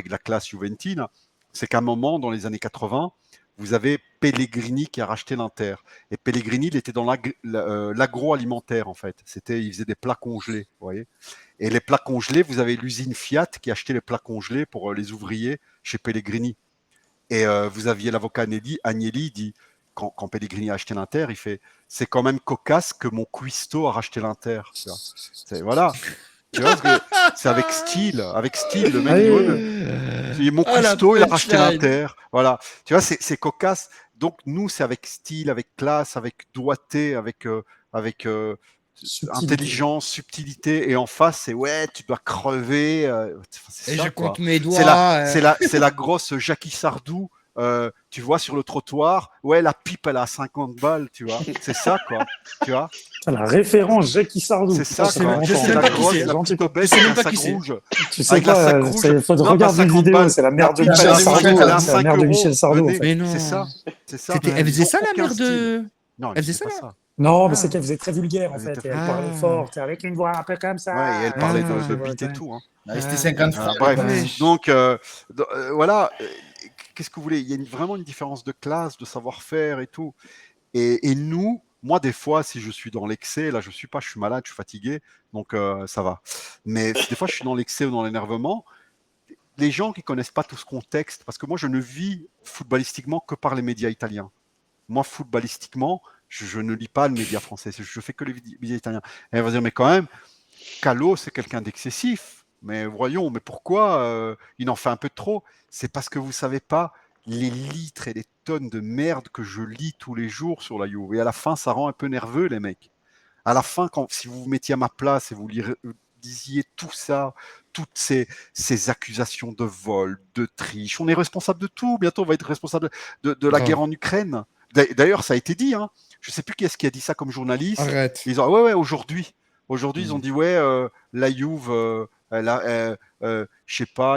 la classe Juventine. C'est qu'à un moment, dans les années 80, vous avez Pellegrini qui a racheté l'Inter. Et Pellegrini, il était dans l'agroalimentaire, en fait. Il faisait des plats congelés, vous voyez. Et les plats congelés, vous avez l'usine Fiat qui achetait les plats congelés pour les ouvriers chez Pellegrini. Et vous aviez l'avocat Agnelli, il dit, quand Pellegrini a acheté l'Inter, il fait « C'est quand même cocasse que mon cuistot a racheté l'Inter. » Voilà. Tu vois, c'est avec style, le mec, mon cuistot, il a racheté l'Inter. Voilà. Tu vois, c'est cocasse. Donc, nous, c'est avec style, avec classe, avec doigté, avec intelligence, subtilité. Et en face, c'est ouais, tu dois crever. Et ça, je quoi. compte mes doigts. C'est la grosse Jackie Sardou. Tu vois sur le trottoir, ouais, la pipe elle a 50 balles, tu vois, c'est ça quoi, tu vois. La référence Jackie Sardou. C'est ça, quoi. Je sais même pas qui c'est. La petite obèse Je sais même avec un pas sac qui c'est. rouge. Tu sais Avec la sac pas, rouge. il faut Non, regarder pas une 50 vidéo, balles. c'est la mère de La Michel pipe, Sardou. elle a C'est la 5 mère de euros. Michel Sardou. Venez, Mais non. c'est ça. Elle faisait ça, la Aucun mère de. style. Non, Elle faisait pas ça. ça. Non, mais c'est qu'elle faisait très vulgaire en Elle fait. était Et elle Ah. parlait fort, avec une voix un peu comme ça. Ouais, et elle parlait de Ah. bite et tout. Hein. C'était 50 Ah, francs. bref, Ouais. donc voilà. Qu'est-ce que vous voulez? Il y a vraiment une différence de classe, de savoir-faire et tout. Et nous, moi, des fois, si je suis dans l'excès, là, je suis malade, je suis fatigué, donc ça va. Mais des fois, je suis dans l'excès ou dans l'énervement. Les gens qui connaissent pas tout ce contexte, parce que moi, je ne vis footballistiquement que par les médias italiens. Moi, footballistiquement, je ne lis pas le média français, je fais que les médias italiens. Et elle va dire, mais quand même, Calo, c'est quelqu'un d'excessif. Mais voyons, mais pourquoi il en fait un peu trop? C'est parce que vous savez pas les litres et les tonnes de merde que je lis tous les jours sur la Juve. Et à la fin, ça rend un peu nerveux, les mecs. À la fin, si vous vous mettiez à ma place et vous disiez tout ça, toutes ces accusations de vol, de triche, on est responsable de tout. Bientôt, on va être responsable de la guerre en Ukraine. D'ailleurs, ça a été dit. Hein. Je ne sais plus qui est-ce qui a dit ça comme journaliste. Arrête. Ils ont, ouais, aujourd'hui. Aujourd'hui, ils ont dit, ouais, la Juve, je sais pas,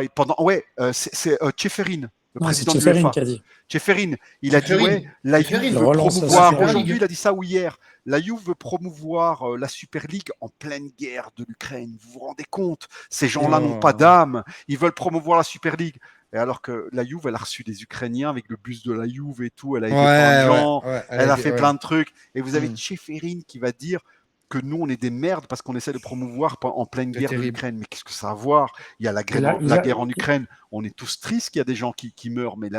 c'est Ceferin, le Non, c'est président de Ceferin l'UEFA. qui a dit. Ceferin, il a dit, Ceferin. ouais, la Ceferin. Juve Il veut relance la promouvoir, Super League. aujourd'hui, il a dit ça ou hier, la Juve veut promouvoir la Super League en pleine guerre de l'Ukraine. Vous vous rendez compte? Ces gens-là n'ont pas d'âme. Ils veulent promouvoir la Super League. Et alors que la Juve, elle a reçu des Ukrainiens avec le bus de la Juve et tout, elle a aidé plein de gens, elle a fait plein de trucs. Et vous avez Ceferin qui va dire, que nous, on est des merdes parce qu'on essaie de promouvoir en pleine C'est guerre de terrible. l'Ukraine. Mais qu'est-ce que ça a à voir? Il y a la guerre en Ukraine. On est tous tristes qu'il y a des gens qui meurent, mais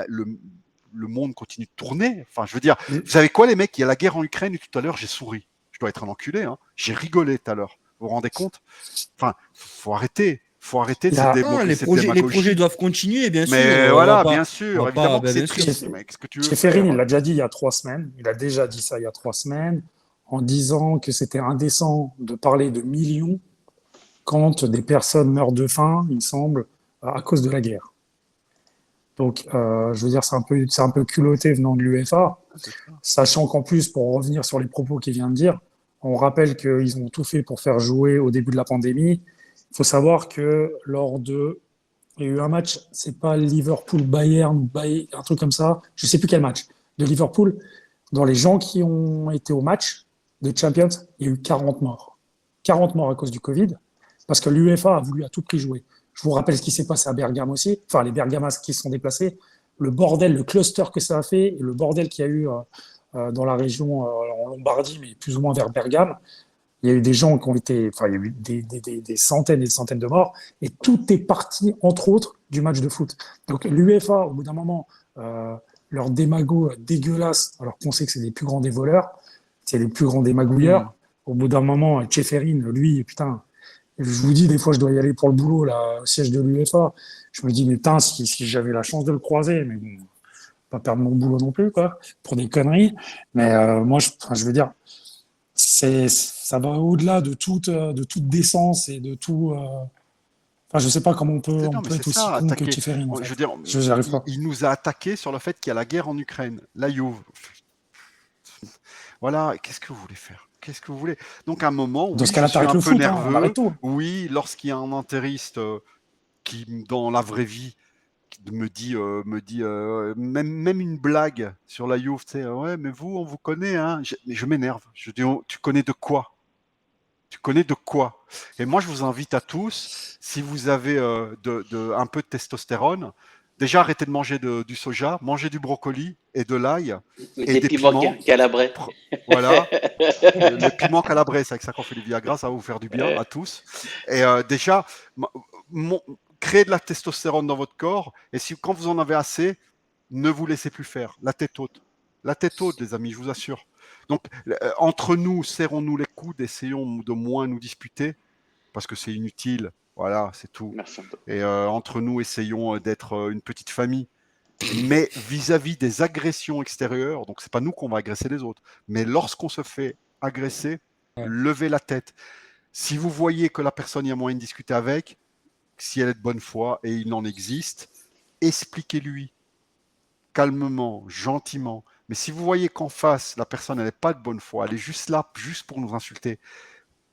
le monde continue de tourner. Enfin, je veux dire, vous savez quoi, les mecs? Il y a la guerre en Ukraine et tout à l'heure, j'ai souri. Je dois être un enculé. Hein. J'ai rigolé tout à l'heure. Vous vous rendez compte? Enfin, faut arrêter. Faut arrêter de Ah, Les démagogie. projets doivent continuer, bien sûr. Mais On voilà, va pas- bien on sûr, va évidemment pas- que c'est bien sûr. triste. Mais qu'est-ce que tu veux Tcheferin, faire? il l'a déjà dit il y a 3 semaines. Il a déjà dit ça il y a 3 semaines, en disant que c'était indécent de parler de millions quand des personnes meurent de faim, il me semble, à cause de la guerre. Donc, je veux dire, c'est un peu culotté venant de l'UEFA, sachant qu'en plus, pour revenir sur les propos qu'il vient de dire, on rappelle qu'ils ont tout fait pour faire jouer au début de la pandémie. Il faut savoir que il y a eu un match, c'est pas Liverpool-Bayern ou un truc comme ça, je sais plus quel match, de Liverpool. Dans les gens qui ont été au match de Champions, il y a eu 40 morts. 40 morts à cause du Covid, parce que l'UEFA a voulu à tout prix jouer. Je vous rappelle ce qui s'est passé à Bergame aussi, enfin les Bergamas qui se sont déplacés, le bordel, le cluster que ça a fait, et le bordel qu'il y a eu dans la région en Lombardie, mais plus ou moins vers Bergame. Il y a eu des gens qui ont été, enfin, il y a eu des centaines et des centaines de morts, et tout est parti, entre autres, du match de foot. Donc l'UEFA, au bout d'un moment, leur démago dégueulasse, alors qu'on sait que c'est les plus grands des voleurs, c'est les plus grands des magouilleurs. Au bout d'un moment, Tcheferin, lui, putain, je vous dis, des fois, je dois y aller pour le boulot, là, au siège de l'UEFA. Je me dis, mais putain, si j'avais la chance de le croiser, mais bon, pas perdre mon boulot non plus, quoi, pour des conneries. Mais moi, je veux dire, ça va au-delà de toute décence et de tout. Enfin, je sais pas comment on peut Non, mais c'est être aussi ça, con que attaquer. Tcheferin, en Je fait. veux dire, J'y arrive pas. il nous a attaqué sur le fait qu'il y a la guerre en Ukraine. La Juve. Voilà, qu'est-ce que vous voulez faire? Qu'est-ce que vous voulez? Donc, à un moment, Dans oui, ce cas-là, je suis t'arrêtes un le peu foot, hein, on nerveux. arrête tout. Oui, lorsqu'il y a un intégriste qui, dans la vraie vie, même une blague sur la Juve, tu sais, ouais, mais vous, on vous connaît, hein. Mais je m'énerve. Je dis, tu connais de quoi? Tu connais de quoi? Et moi, je vous invite à tous, si vous avez un peu de testostérone, déjà arrêtez de manger du soja, mangez du brocoli et de l'ail et Des des piments piments. calabrais. Voilà, le piment calabré, c'est avec ça qu'on fait du Viagra, ça va vous faire du bien à tous. Et déjà, créez de la testostérone dans votre corps. Et si quand vous en avez assez, ne vous laissez plus faire. La tête haute. La tête haute, les amis, je vous assure. Donc, entre nous, serrons-nous les coudes, essayons de moins nous disputer, parce que c'est inutile. Voilà, c'est tout. Merci un peu. Et entre nous, essayons d'être une petite famille. Mais vis-à-vis des agressions extérieures, donc c'est pas nous qu'on va agresser les autres, mais lorsqu'on se fait agresser, Ouais. levez la tête. Si vous voyez que la personne, il y a moyen de discuter avec, si elle est de bonne foi, et il en existe, expliquez-lui calmement, gentiment. Mais si vous voyez qu'en face, la personne, elle n'est pas de bonne foi, elle est juste là, juste pour nous insulter,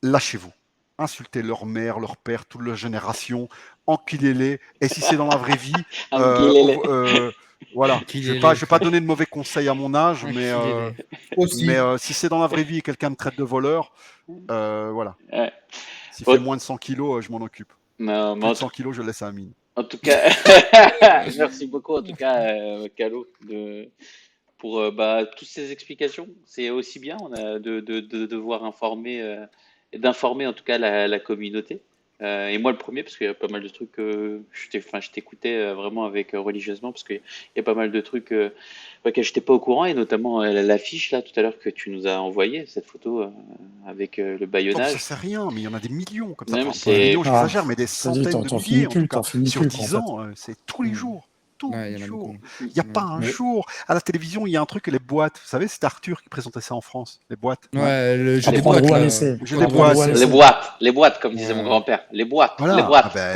lâchez-vous. Insultez leur mère, leur père, toute leur génération, enculez-les. Et si c'est dans la vraie vie, voilà. Je ne vais pas donner de mauvais conseils à mon âge, mais Aussi. si c'est dans la vraie vie et quelqu'un me traite de voleur, voilà. Ouais. S'il fait moins de 100 kilos, je m'en occupe. Non, mais Plus de 100 kilos, je le laisse à Amine. en tout cas, merci beaucoup en tout cas, Calo, pour toutes ces explications. C'est aussi bien de devoir informer et d'informer en tout cas la communauté. Et moi le premier, parce qu'il y a pas mal de trucs que je t'écoutais vraiment avec religieusement, parce qu'il y a pas mal de trucs auxquels je n'étais pas au courant, et notamment l'affiche là tout à l'heure que tu nous as envoyé, cette photo avec le Non, baïonnage. ça c'est rien, mais il y en a des millions comme ça. Non, mais Enfin, pas des millions, Ah, j'exagère, mais des ça dit, centaines de t'en milliers finis en plus, tout cas. t'en finis Sur plus, 10 en fait. ans, c'est tous les jours. Tous Ouais, il les y en a jours. beaucoup. Il n'y a pas un Mais- jour. À la télévision, il y a un truc, les boîtes. Vous savez, c'est Arthur qui présentait ça en France, les boîtes. Ouais, le jeu Les des Prendre boîtes, ou à là. laisser. Le jeu des Prendre ou à boîtes. laisser. Les boîtes, comme disait mon Ouais. grand-père. Les boîtes, les Voilà. boîtes. Ah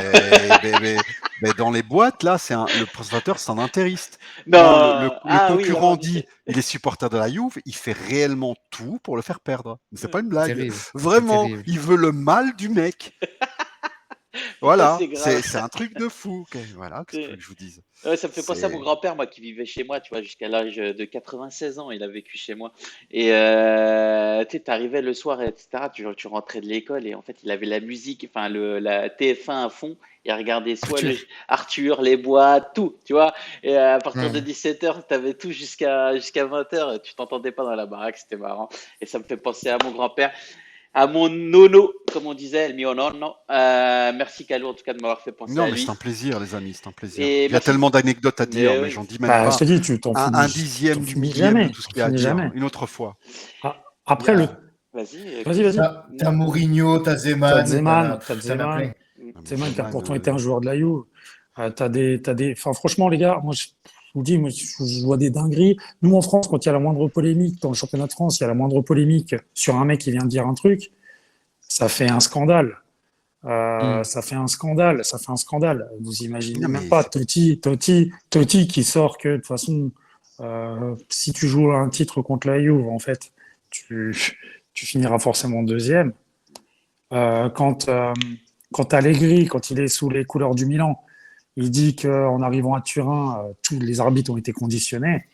ben, dans les boîtes, là, le présentateur, c'est un intégriste. Non, Quand le ah oui, concurrent alors, dit il est supporter de la Juve, il fait réellement tout pour le faire perdre. Mais c'est pas une C'est blague. terrible. Vraiment, C'est terrible. il veut le mal du mec. putain, Voilà, c'est grave. c'est un truc de fou. Voilà, qu'est-ce que tu veux que je vous dise? Ouais, ça me fait penser à mon C'est grand-père, moi, qui vivait chez moi, tu vois, jusqu'à l'âge de 96 ans, il a vécu chez moi. Et tu sais, t'arrivais le soir, etc., tu rentrais de l'école, et en fait, il avait la musique, enfin, la TF1 à fond, il regardait soit Arthur, les boîtes, tout, tu vois. Et à partir de Ouais. 17h, t'avais tout jusqu'à 20h, tu t'entendais pas dans la baraque, c'était marrant. Et ça me fait penser à mon grand-père. à mon nono, comme on disait, le mio nonno. Merci Kalou en tout cas de m'avoir fait penser Non, à mais lui. c'est un plaisir, les amis, c'est un plaisir. Et Il y a merci. tellement d'anecdotes à dire, Mais mais oui. j'en dis même Bah, je pas te dis, tu t'en un finis, dixième t'en du finis millième de jamais. tout ce T'en qu'il y a à finis dire. jamais. Une autre fois. Ah, Il y après, a- Vas-y, vas-y, Chris. vas-y. T'as Mourinho, t'as T'as Zeman, Zeman, t'en as plein. Non, mais Zeman qui a Zeman, pourtant été un joueur de la Juve. Enfin, franchement, les gars, moi, je vous dis, moi, je vois des dingueries. Nous, en France, quand il y a la moindre polémique, dans le championnat de France, il y a la moindre polémique sur un mec qui vient de dire un truc, ça fait un scandale. Ça fait un scandale, ça fait un scandale. Vous imaginez non, même mais pas Totti qui sort que de toute façon, si tu joues un titre contre la Juve, en fait, tu finiras forcément deuxième. Quand Allegri, quand il est sous les couleurs du Milan, il dit qu'en arrivant à Turin, tous les arbitres ont été conditionnés.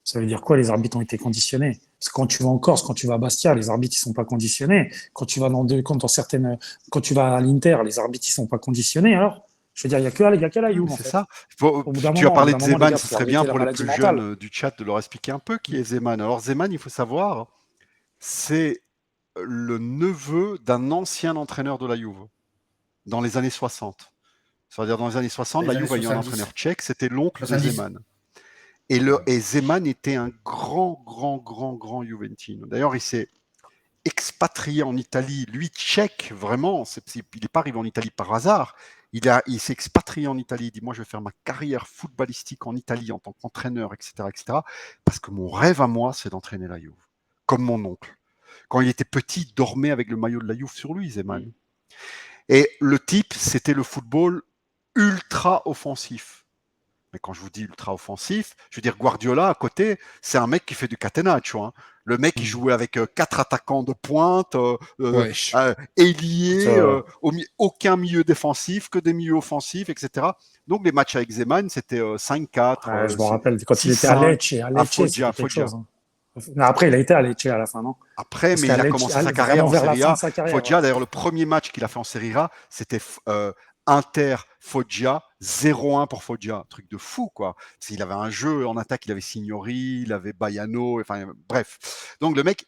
Ça veut dire quoi, les arbitres ont été conditionnés? Parce que quand tu vas en Corse, quand tu vas à Bastia, les arbitres, ils sont pas conditionnés. Quand tu vas quand tu vas à l'Inter, les arbitres, ils sont pas conditionnés. Alors, je veux dire, il y a que la non, Juve, mais en c'est fait. ça. Au bout d'un Tu as moment, parlé de les Zeman, gars, ce faut serait bien arrêter la pour les maladie plus mentale. jeunes du chat de leur expliquer un peu qui est Zeman. Alors Zeman, il faut savoir, c'est le neveu d'un ancien entraîneur de la Juve dans les années 60. C'est-à-dire dans les années 60, la Les années Juve a eu un 70. entraîneur tchèque, c'était l'oncle de 70. Zeman. Et Zeman était un grand Juventino. D'ailleurs, il s'est expatrié en Italie, lui tchèque, vraiment, il n'est pas arrivé en Italie par hasard, il s'est expatrié en Italie, il dit moi je vais faire ma carrière footballistique en Italie en tant qu'entraîneur, etc., parce que mon rêve à moi c'est d'entraîner la Juve, comme mon oncle. Quand il était petit, il dormait avec le maillot de la Juve sur lui, Zeman. Et le type, c'était le football ultra offensif. Mais quand je vous dis ultra offensif, je veux dire Guardiola à côté, c'est un mec qui fait du catenaccio. Hein. Le mec qui jouait avec 4 attaquants de pointe, Wesh. ailier, Ça, aucun milieu défensif, que des milieux offensifs, etc. Donc les matchs avec Zeman, c'était 5-4, je me rappelle, quand il était à 6-5, Lecce, à c'était quelque Foggia. chose. Hein. Mais après, il a été à Lecce à la fin, non? Après, Parce mais qu'à il a Lecce, commencé sa carrière vraiment en vers la Serie fin A. de sa carrière. Foggia, Ouais. d'ailleurs, le premier match qu'il a fait en Serie A, c'était Inter Foggia, 0-1 pour Foggia. Un truc de fou, quoi. Il avait un jeu en attaque, il avait Signori, il avait Baiano, enfin, bref. Donc, le mec,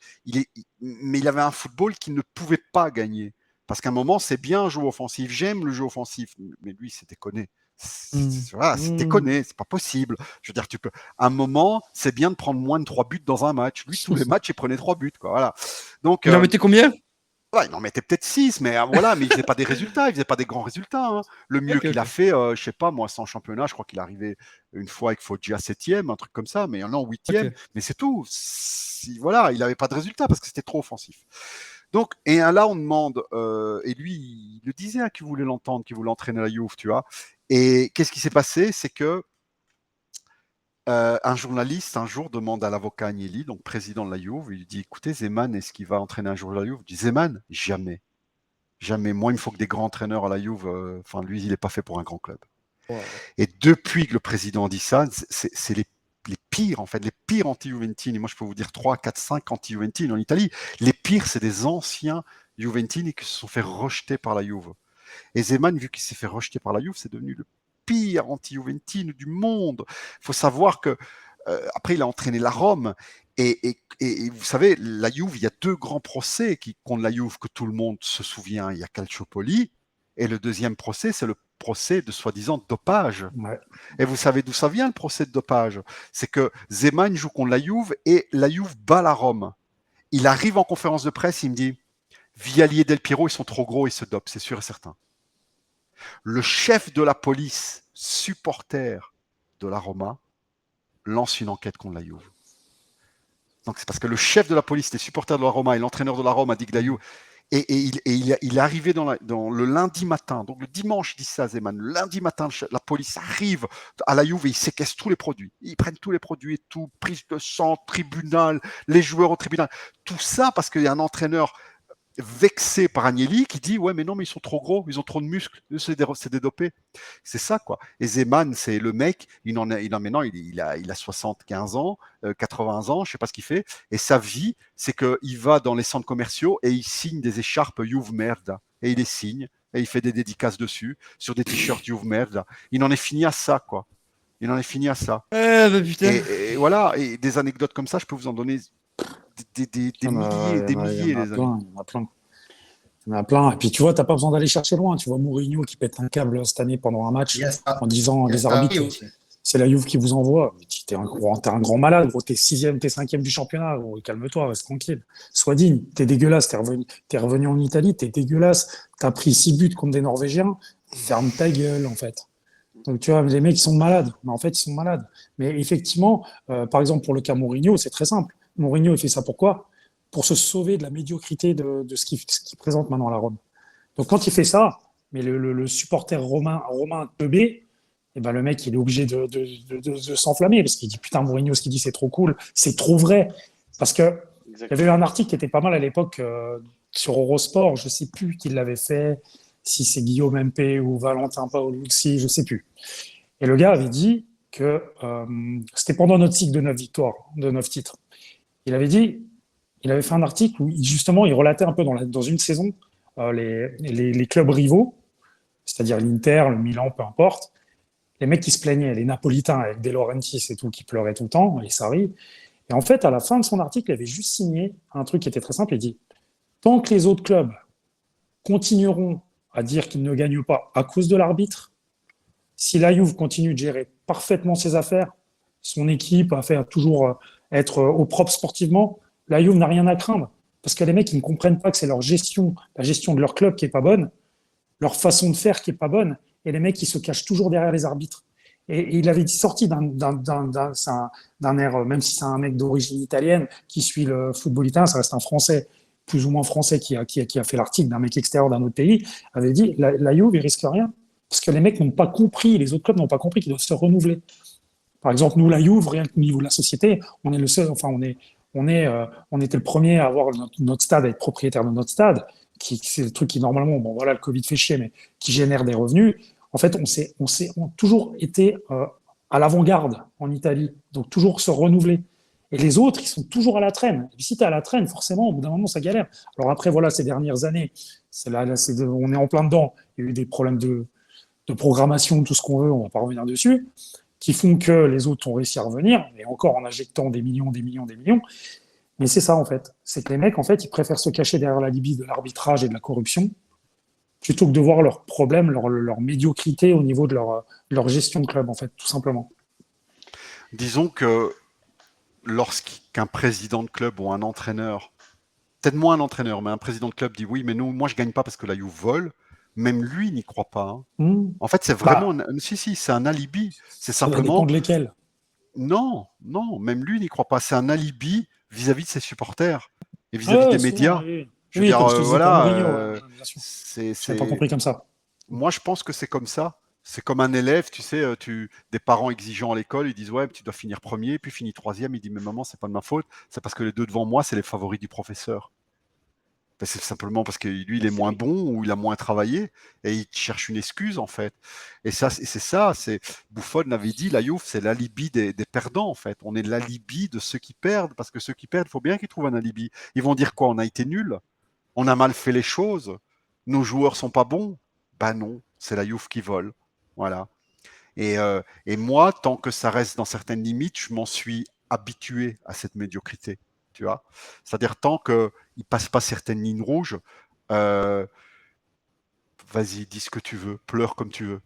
mais il avait un football qu'il ne pouvait pas gagner. Parce qu'à un moment, c'est bien un jeu offensif. J'aime le jeu offensif. Mais lui, c'est déconné. Voilà, c'est déconné, c'est pas possible. Je veux dire, à un moment, c'est bien de prendre moins de 3 buts dans un match. Lui, tous les matchs, il prenait 3 buts, quoi. Voilà. Donc, Il en mettait combien? ouais, il en mettait peut-être 6, mais voilà, mais il faisait pas des résultats, il faisait pas des grands résultats. Hein. Le mieux qu'il a fait, je sais pas, moi, sans championnat, je crois qu'il est arrivé une fois avec Foggia 7e, un truc comme ça, mais non, 8e, mais c'est tout. Voilà, il n'avait pas de résultats parce que c'était trop offensif. Donc, et là, on demande, et lui, il le disait hein, qu'il voulait l'entendre, qu'il voulait entraîner la Juve, tu vois. Et qu'est-ce qui s'est passé? C'est que un journaliste un jour demande à l'avocat Agnelli, donc président de la Juve, il lui dit écoutez, Zeman, est-ce qu'il va entraîner un jour la Juve? Il dit Zeman, jamais. Jamais. Moi, il me faut que des grands entraîneurs à la Juve. Enfin, lui, il n'est pas fait pour un grand club. Wow. Et depuis que le président dit ça, c'est les pires, en fait, les pires anti-Juventini. Moi, je peux vous dire 3, 4, 5 anti-Juventini en Italie. Les pires, c'est des anciens Juventini qui se sont fait rejeter par la Juve. Et Zeman, vu qu'il s'est fait rejeter par la Juve, c'est devenu le pire anti-Juventino du monde. Il faut savoir que après, il a entraîné la Rome. Et vous savez, la Juve, il y a 2 grands procès contre la Juve que tout le monde se souvient. Il y a Calciopoli et le deuxième procès, c'est le procès de soi-disant dopage. Ouais. Et vous savez d'où ça vient le procès de dopage? C'est que Zeman joue contre la Juve et la Juve bat la Rome. Il arrive en conférence de presse, il me dit Vialli et Del Piero, ils sont trop gros, ils se dopent, c'est sûr et certain. Le chef de la police, supporter de la Roma, lance une enquête contre la Juve. Donc c'est parce que le chef de la police, les supporters de la Roma et l'entraîneur de la Rome a dit que la Juve. Et il est arrivé dans le lundi matin, donc le dimanche, il dit ça, Zeman. Le lundi matin, la police arrive à la Juve et ils séquestrent tous les produits. Ils prennent tous les produits et tout, prise de sang, tribunal, les joueurs au tribunal. Tout ça parce qu'il y a un entraîneur vexé par Agnelli qui dit ouais mais non mais ils sont trop gros, ils ont trop de muscles, c'est des dopés. C'est ça quoi. Et Zeman c'est le mec, il a 75 ans, 80 ans, je sais pas ce qu'il fait, et sa vie c'est qu'il va dans les centres commerciaux et il signe des écharpes Juve Merda et il les signe et il fait des dédicaces dessus sur des t-shirts Juve Merda. Il en est fini à ça quoi. Il en est fini à ça. Bah, putain. Et voilà, et des anecdotes comme ça, je peux vous en donner des Il y en a, milliers, des il y en a- il y milliers, en a les amis. plein, il y en a plein. Il y en a plein. Et puis, tu vois, t'as pas besoin d'aller chercher loin. Tu vois Mourinho qui pète un câble cette année pendant un Il match y a ça. en disant Il y a les ça arbitres, aussi. c'est la Juve qui vous envoie. Mais t'es un grand malade, gros. T'es sixième, t'es cinquième du championnat. Gros. Calme-toi, reste tranquille. Sois digne. T'es dégueulasse. T'es revenu en Italie. T'es dégueulasse. T'as pris 6 buts contre des Norvégiens. Ferme ta gueule, en fait. Donc, tu vois, les mecs, ils sont malades. Mais en fait, ils sont malades. Mais effectivement, par exemple, pour le cas Mourinho, c'est très simple. Mourinho, il fait ça pourquoi? Pour se sauver de la médiocrité de ce qu'il présente maintenant à la Rome. Donc, quand il fait ça, mais le supporter romain teubé, et ben, le mec, il est obligé de s'enflammer parce qu'il dit putain, Mourinho, ce qu'il dit, c'est trop cool, c'est trop vrai. Parce que il y avait eu un article qui était pas mal à l'époque sur Eurosport, je sais plus qui l'avait fait, si c'est Guillaume MP ou Valentin Paolucci, je sais plus. Et le gars avait dit que c'était pendant notre cycle de 9 victoires, de 9 titres. Il avait dit, il avait fait un article où justement il relatait un peu dans une saison les clubs rivaux, c'est-à-dire l'Inter, le Milan, peu importe, les mecs qui se plaignaient, les Napolitains avec De Laurentiis et tout, qui pleuraient tout le temps, les Sarri. Et en fait, à la fin de son article, il avait juste signé un truc qui était très simple. Il dit tant que les autres clubs continueront à dire qu'ils ne gagnent pas à cause de l'arbitre, si la Juve continue de gérer parfaitement ses affaires, son équipe a fait toujours être au propre sportivement, la Juve n'a rien à craindre. Parce que les mecs, ils ne comprennent pas que c'est leur gestion, la gestion de leur club qui est pas bonne, leur façon de faire qui est pas bonne, et les mecs, ils se cachent toujours derrière les arbitres. Et il avait sorti d'un air, même si c'est un mec d'origine italienne qui suit le football italien, ça reste un Français, plus ou moins français, qui a fait l'article d'un mec extérieur d'un autre pays, avait dit la Juve, il risque rien. Parce que les mecs n'ont pas compris, les autres clubs n'ont pas compris qu'ils doivent se renouveler. Par exemple, nous, la Juve, rien qu'au niveau de la société, on est le seul, enfin, on était le premier à avoir notre stade, à être propriétaire de notre stade, c'est le truc qui, normalement, bon, voilà, le Covid fait chier, mais qui génère des revenus. En fait, on a toujours été à l'avant-garde en Italie, donc toujours se renouveler. Et les autres, ils sont toujours à la traîne. Et puis, si tu es à la traîne, forcément, au bout d'un moment, ça galère. Alors après, voilà, ces dernières années, on est en plein dedans. Il y a eu des problèmes de programmation, tout ce qu'on veut, on va pas revenir dessus, qui font que les autres ont réussi à revenir, et encore en injectant des millions, des millions, des millions. Mais c'est ça, en fait. C'est que les mecs, en fait, ils préfèrent se cacher derrière la libye de l'arbitrage et de la corruption, plutôt que de voir leurs problèmes, leur médiocrité au niveau de leur gestion de club, en fait, tout simplement. Disons que lorsqu'un président de club ou un entraîneur, peut-être moins un entraîneur, mais un président de club dit oui, mais moi je gagne pas parce que la Juve vole, même lui n'y croit pas. Hein. En fait, c'est vraiment, si, c'est un alibi. C'est simplement. Ça dépend de lesquels. Non, même lui n'y croit pas. C'est un alibi vis-à-vis de ses supporters et vis-à-vis des médias. Oui, je veux dire, comme je te disais voilà, pour Mourinho, bien sûr. Je n'ai pas compris comme ça. Moi, je pense que c'est comme ça. C'est comme un élève, tu sais, des parents exigeants à l'école, ils disent ouais, tu dois finir premier, puis finir troisième. Il dit mais maman, c'est pas de ma faute, c'est parce que les deux devant moi, c'est les favoris du professeur. Ben, c'est simplement parce que lui, il est moins bon ou il a moins travaillé et il cherche une excuse en fait. Et ça, c'est ça. Buffon avait dit, la Juve, c'est l'alibi des perdants en fait. On est l'alibi de ceux qui perdent parce que ceux qui perdent, il faut bien qu'ils trouvent un alibi. Ils vont dire quoi? On a été nuls, on a mal fait les choses, nos joueurs sont pas bons. Ben non, c'est la Juve qui vole. Voilà. Et moi, tant que ça reste dans certaines limites, je m'en suis habitué à cette médiocrité. Tu vois, c'est-à-dire tant qu'il ne passe pas certaines lignes rouges, vas-y, dis ce que tu veux, pleure comme tu veux.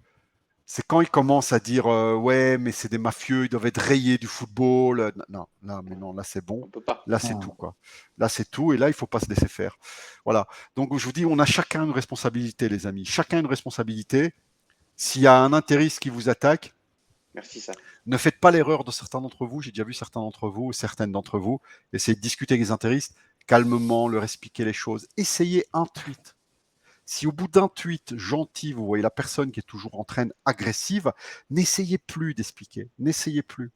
C'est quand il commence à dire ouais, mais c'est des mafieux, ils doivent être rayés du football. Non, là c'est bon. On peut pas. Là c'est tout quoi. Là c'est tout et là il faut pas se laisser faire. Voilà. Donc je vous dis, on a chacun une responsabilité, les amis. Chacun une responsabilité. S'il y a un intéressé qui vous attaque, merci ça. Ne faites pas l'erreur de certains d'entre vous. J'ai déjà vu certains d'entre vous, certaines d'entre vous. Essayez de discuter avec les intéressés calmement, leur expliquer les choses. Essayez un tweet. Si au bout d'un tweet gentil, vous voyez la personne qui est toujours en train agressive, n'essayez plus d'expliquer. N'essayez plus.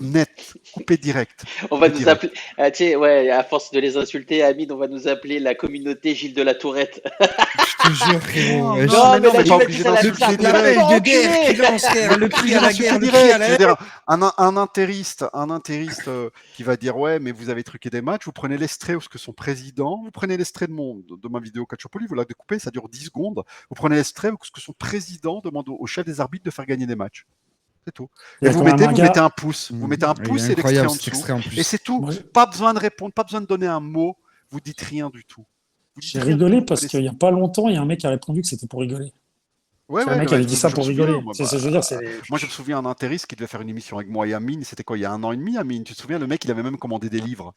Net, coupé direct. On va nous appeler, tu sais, ouais, à force de les insulter, Amine, on va nous appeler la communauté Gilles de la Tourette. Je te jure, frérot. Non, mais pas obligé d'insulter le cri à la guerre, le cri à la haine. Un intériste qui va dire ouais, mais vous avez truqué des matchs, vous prenez l'extrait où ce que son président, vous prenez l'extrait de ma vidéo Calciopoli, vous la découpez, ça dure 10 secondes, vous prenez l'extrait où ce que son président demande au chef des arbitres de faire gagner des matchs. C'est tout. Il y Et a vous quand même un mettez gars. un pouce. Vous mettez un Il est pouce et l'extrait incroyable en cet dessous. extrait en plus. Et c'est tout. Moi, Pas besoin de répondre, pas besoin de donner un mot. Vous dites rien du tout. Vous dites j'ai rien du rigolé tout, parce vous qu'il connaissez. n'y a pas longtemps, il y a un mec qui a répondu que c'était pour rigoler. Ouais, C'est un ouais, mec qui ouais, avait dit ça je me pour souviens. rigoler. Moi, C'est ce que je veux dire. C'est moi, je me souviens d'un intériste qui devait faire une émission avec moi et Amine. C'était quoi, il y a 1 an et demi, Amine? Tu te souviens, le mec, il avait même commandé des livres.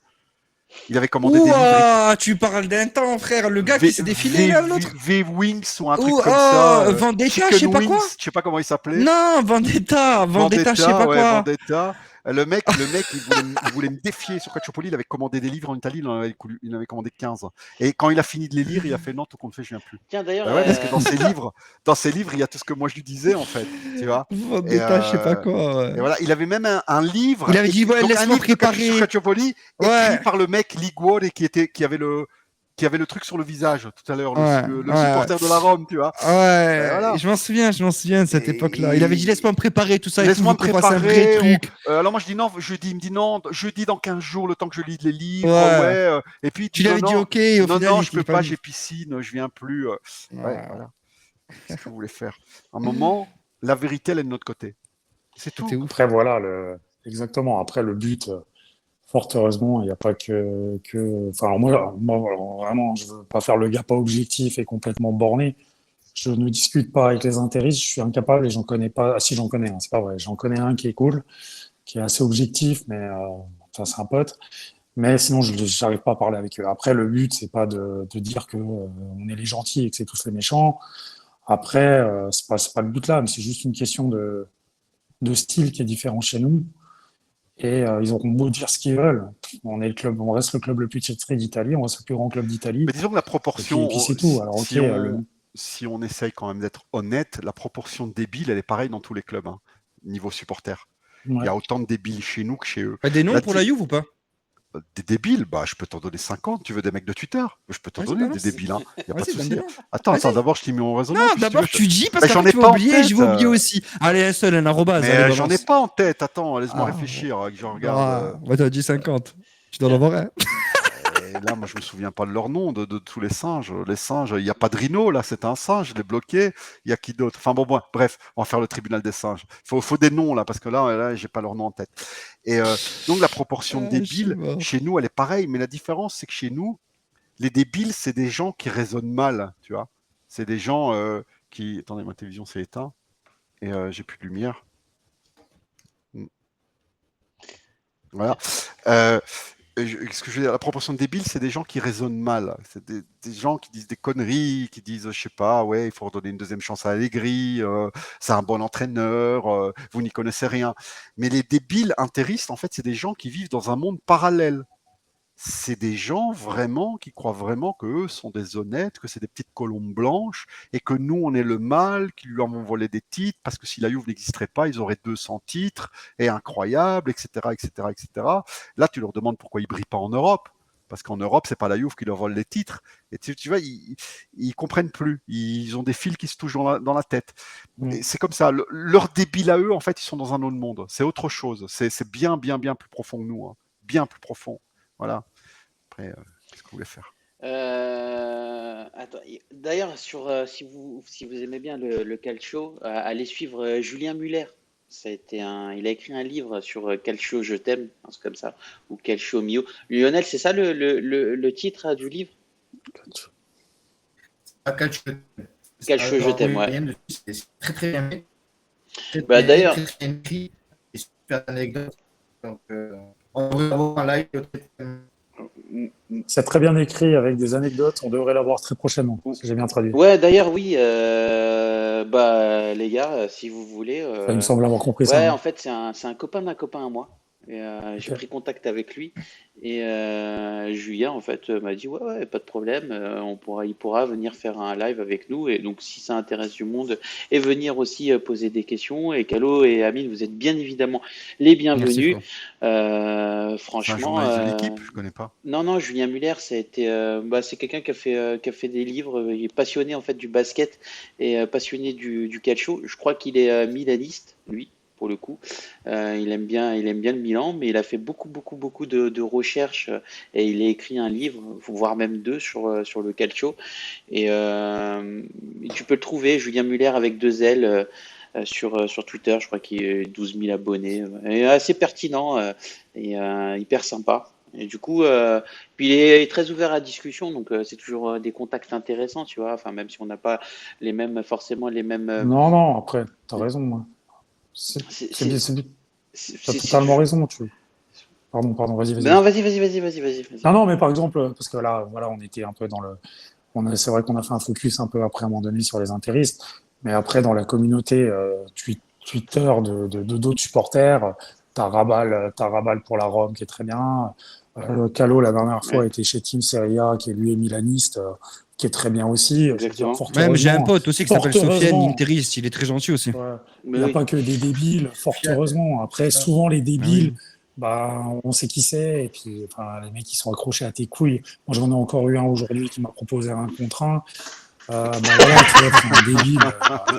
Il avait commandé des livres. Ouah, tu parles d'un temps, frère. Le gars qui s'est défilé là, l'autre. V-Wings ou un truc Ou comme ça. Vendetta, je Chicken sais pas quoi. Wings, je sais pas comment il s'appelait. Non, Vendetta, je sais pas Ouais, quoi. Vendetta. Le mec, il voulait me défier sur Calciopoli. Il avait commandé des livres en Italie. Il en avait commandé 15. Et quand il a fini de les lire, il a fait non, tout compte fait, je viens plus. Tiens, d'ailleurs, Bah ouais, parce que dans ces livres, il y a tout ce que moi je lui disais en fait, tu vois. Et, Vendetta, je sais pas quoi. Ouais. et voilà, il avait même un livre. Il avait dit, ouais, donc un laisse-moi livre sur préparer. Calciopoli, Ouais. écrit par le mec Liguori qui avait le truc sur le visage tout à l'heure, Ouais, le ouais. supporter de la Rome, tu vois. Ouais, Voilà. je m'en souviens de cette Et- époque-là. Il avait dit, laisse-moi me préparer tout ça. Laisse-moi me il faut qu'on fasse un vrai préparer. truc. Alors moi je dis non, jeudi, il me dit non, jeudi dans 15 jours, le temps que je lise les livres, Ouais. ouais. Et puis il Tu dit lui avais dit non, ok, et au non, final, non, il je peux écoute pas, le j'ai livre. piscine, je viens plus. Ouais, Ouais. voilà. Qu'est-ce que vous voulez faire? À un moment, la vérité, elle est de notre côté. C'est tout. C'était ouf. Après, voilà, exactement. Après, le but, fort heureusement, il n'y a pas enfin, alors moi, alors, vraiment, je veux pas faire le gars pas objectif et complètement borné. Je ne discute pas avec les intéristes, je suis incapable et j'en connais pas. Ah, si, j'en connais un, c'est pas vrai. J'en connais un qui est cool, qui est assez objectif, mais enfin, c'est un pote. Mais sinon, je n'arrive pas à parler avec eux. Après, le but, c'est pas de dire que on est les gentils et que c'est tous les méchants. Après, c'est pas le but là, mais c'est juste une question de style qui est différent chez nous. Et ils auront beau dire ce qu'ils veulent. On reste le club le plus titré d'Italie, on reste le plus grand club d'Italie. Mais disons que la Et proportion, puis c'est tout. Alors, ok, si on essaye quand même d'être honnête, la proportion de débiles, elle est pareille dans tous les clubs, hein, niveau supporter. Il ouais. y a autant de débiles chez nous que chez eux. Des noms Là, pour la Juve ou pas? Des débiles, bah, je peux t'en donner 50. Tu veux des mecs de Twitter? Je peux t'en Ouais, donner des c'est débiles, hein. Y a pas de Vas-y, souci. donne-moi. Attends, Vas-y. d'abord, je t'ai mis en raisonnement. Non, puis si tu d'abord veux, tu dis parce Mais que j'en ai tu vas pas en oublier, tête, je vais oublier aussi. Allez, un seul, un arrobase. Mais Allez, j'en ai balance. pas en tête. Attends, laisse-moi Ah, réfléchir, que je regarde. ouais, t'as dit 50. Tu dois en avoir un. Et là, moi, je me souviens pas de leur nom, de tous les singes. Les singes, il n'y a pas de Rhino, là, c'est un singe, je l'ai bloqué. Il y a qui d'autre? Enfin, bon, bref, on va faire le tribunal des singes. Faut des noms, là, parce que là, j'ai pas leur nom en tête. Et donc, la proportion de Ah, je débiles, suis mort. chez nous, elle est pareille, mais la différence, c'est que chez nous, les débiles, c'est des gens qui raisonnent mal, tu vois. C'est des gens qui. Attendez, ma télévision s'est éteinte et j'ai plus de lumière. Voilà. Ce que je veux dire, la proportion de débiles, c'est des gens qui raisonnent mal. C'est des gens qui disent des conneries, qui disent, je sais pas, ouais, il faut redonner une deuxième chance à Allegri, c'est un bon entraîneur, vous n'y connaissez rien. Mais les débiles intéristes, en fait, c'est des gens qui vivent dans un monde parallèle. C'est des gens vraiment qui croient vraiment qu'eux sont des honnêtes, que c'est des petites colombes blanches et que nous, on est le mal, qui lui avons volé des titres parce que si la Juve n'existerait pas, ils auraient 200 titres et incroyable, etc., etc., etc. Là, tu leur demandes pourquoi ils brillent pas en Europe. Parce qu'en Europe, c'est pas la Juve qui leur vole les titres. Et tu vois, ils comprennent plus. Ils ont des fils qui se touchent dans la tête. Et c'est comme ça. Leur débile à eux, en fait, ils sont dans un autre monde. C'est autre chose. C'est bien, bien, bien plus profond que nous. Hein. Bien plus profond. Voilà. Après, qu'est-ce que vous voulez faire? Attends, d'ailleurs, si vous aimez bien le calcio, allez suivre Julien Muller. Il a écrit un livre sur Calcio Je t'aime, un truc comme ça, ou Calcio Mio. Lionel, c'est ça le titre du livre? Calcio Je t'aime, ouais. C'est très très bien fait. Bah, d'ailleurs, Très bien écrit. Et super anecdote. Donc, on devrait avoir un live. C'est très bien écrit avec des anecdotes. On devrait l'avoir très prochainement, si j'ai bien traduit. ouais, d'ailleurs, oui. Bah, les gars, si vous voulez. Il me semble avoir compris ça. Ouais, hein. en fait, c'est un copain d'un copain à moi. Et, j'ai Ok. pris contact avec lui. Et Julien, en fait, m'a dit ouais, pas de problème. Il pourra venir faire un live avec nous. Et donc, si ça intéresse du monde, et venir aussi poser des questions. Et Calo et Amine, vous êtes bien évidemment les Merci, bienvenus. frère. C'est un Franchement, journaliste de l'équipe, je connais pas. non, Julien Muller, c'est quelqu'un qui a fait des livres. Il est passionné en fait du basket et passionné du calcio. Je crois qu'il est milaniste, lui, pour le coup. Il aime bien le Milan, mais il a fait beaucoup de recherches et il a écrit un livre, voire même deux sur le calcio. Et tu peux le trouver, Julien Muller avec 2 L. sur Twitter. Je crois qu'il a 12 000 abonnés. Et assez pertinent et hyper sympa. Et du coup, puis il est très ouvert à la discussion, donc c'est toujours des contacts intéressants, tu vois. Enfin, même si on n'a pas forcément les mêmes. Non, après, t'as raison. Moi. C'est C'est c'est bien, c'est- t'as c'est totalement raison. Pardon, vas-y, vas-y. Non, vas-y. Non, mais par exemple, parce que là, voilà, on était un peu dans le. C'est vrai qu'on a fait un focus un peu après à un moment donné sur les intéristes, mais après dans la communauté Twitter de d'autres supporters, t'as Rabal pour la Rome qui est très bien. Calo la dernière fois Ouais, était chez Team Serie A qui est lui est milaniste, qui est très bien aussi. Je veux dire, exactement. fort Même j'ai un heureusement, pote aussi qui fort s'appelle Sofiane, heureusement. interiste, il est très gentil aussi. Ouais. Il Mais n'y a oui. pas que des débiles, fort Fiat, heureusement. Après, ça. souvent les Ah oui. débiles, bah, on sait qui c'est. Et puis, enfin, les mecs qui sont accrochés à tes couilles. Moi, j'en ai encore eu un aujourd'hui qui m'a proposé un contre un. Bah voilà, tu vois, c'est un débile.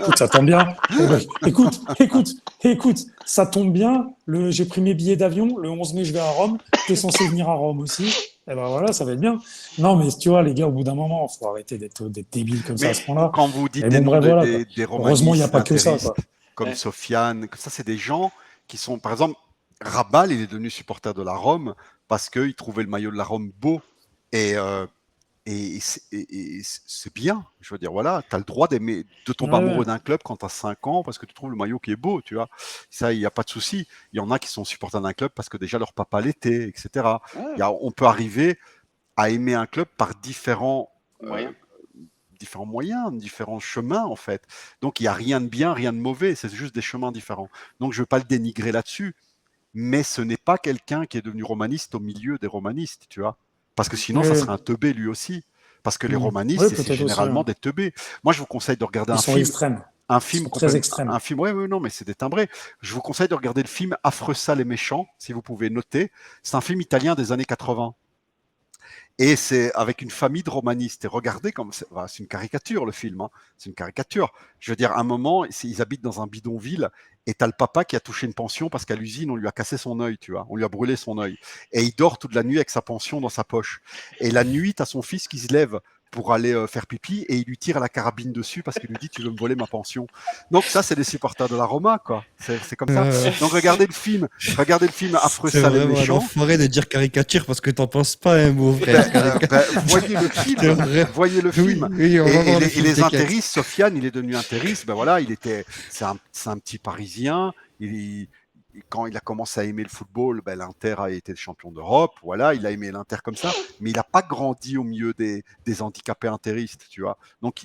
Écoute, ça tombe bien. Eh ben, écoute, ça tombe bien. J'ai pris mes billets d'avion. Le 11 mai, je vais à Rome. T'es censé venir à Rome aussi. Et ben voilà, ça va être bien. Non, mais tu vois, les gars, au bout d'un moment, faut arrêter d'être débile comme ça à Mais ce point-là. quand vous dites Mais des bon, noms bref, voilà, quoi. des Heureusement, il n'y a romanistes, pas que ça, quoi. intéristes, comme Ouais. Sofiane, ça c'est des gens qui sont, par exemple, Rabal, il est devenu supporter de la Rome parce qu'il trouvait le maillot de la Rome beau. Et, c'est bien. Je veux dire, voilà, tu as le droit de tomber Ouais, ouais. amoureux d'un club quand tu as 5 ans parce que tu trouves le maillot qui est beau, tu vois. Ça, il n'y a pas de souci. Il y en a qui sont supporters d'un club parce que déjà leur papa l'était, etc. Ouais, On peut arriver à aimer un club par euh, moyen. différents moyens, différents chemins, en fait. Donc, il n'y a rien de bien, rien de mauvais. C'est juste des chemins différents. Donc, je ne veux pas le dénigrer là-dessus. Mais ce n'est pas quelqu'un qui est devenu romaniste au milieu des romanistes, tu vois. Parce que sinon, ça Ouais. serait un teubé lui aussi. Parce que les Oui, romanistes, c'est peut-être aussi, généralement hein. des teubés. Moi, je vous conseille de regarder Ils sont extrêmes. un Ils film sont très complètement, extrêmes. un film, ouais, non, mais c'est des timbrés. Je vous conseille de regarder le film Affreux, sale et méchant, si vous pouvez noter. C'est un film italien des années 80. Et c'est avec une famille de romanistes. Et regardez comme c'est une caricature le film. Hein. C'est une caricature. Je veux dire, à un moment, ils habitent dans un bidonville et t'as le papa qui a touché une pension parce qu'à l'usine, on lui a cassé son œil, tu vois. On lui a brûlé son œil. Et il dort toute la nuit avec sa pension dans sa poche. Et la nuit, t'as son fils qui se lève pour aller faire pipi et il lui tire la carabine dessus parce qu'il lui dit tu veux me voler ma pension. Donc ça c'est des supporters de la Roma quoi. C'est comme ça. Euh, Donc regardez le film Affreux, c'est sale et vraiment un méchant. enfoiré de dire caricature parce que t'en penses pas un mot, Ben, frère. voyez le C'est film, vrai. voyez le film. Oui, on va voir le Et film, les t'inquiète. intéristes, Sofiane, il est devenu intériste. Ben voilà, c'est un petit Parisien. Quand il a commencé à aimer le football, ben l'Inter a été champion d'Europe. Voilà, il a aimé l'Inter comme ça, mais il n'a pas grandi au milieu des handicapés intéristes, tu vois. Donc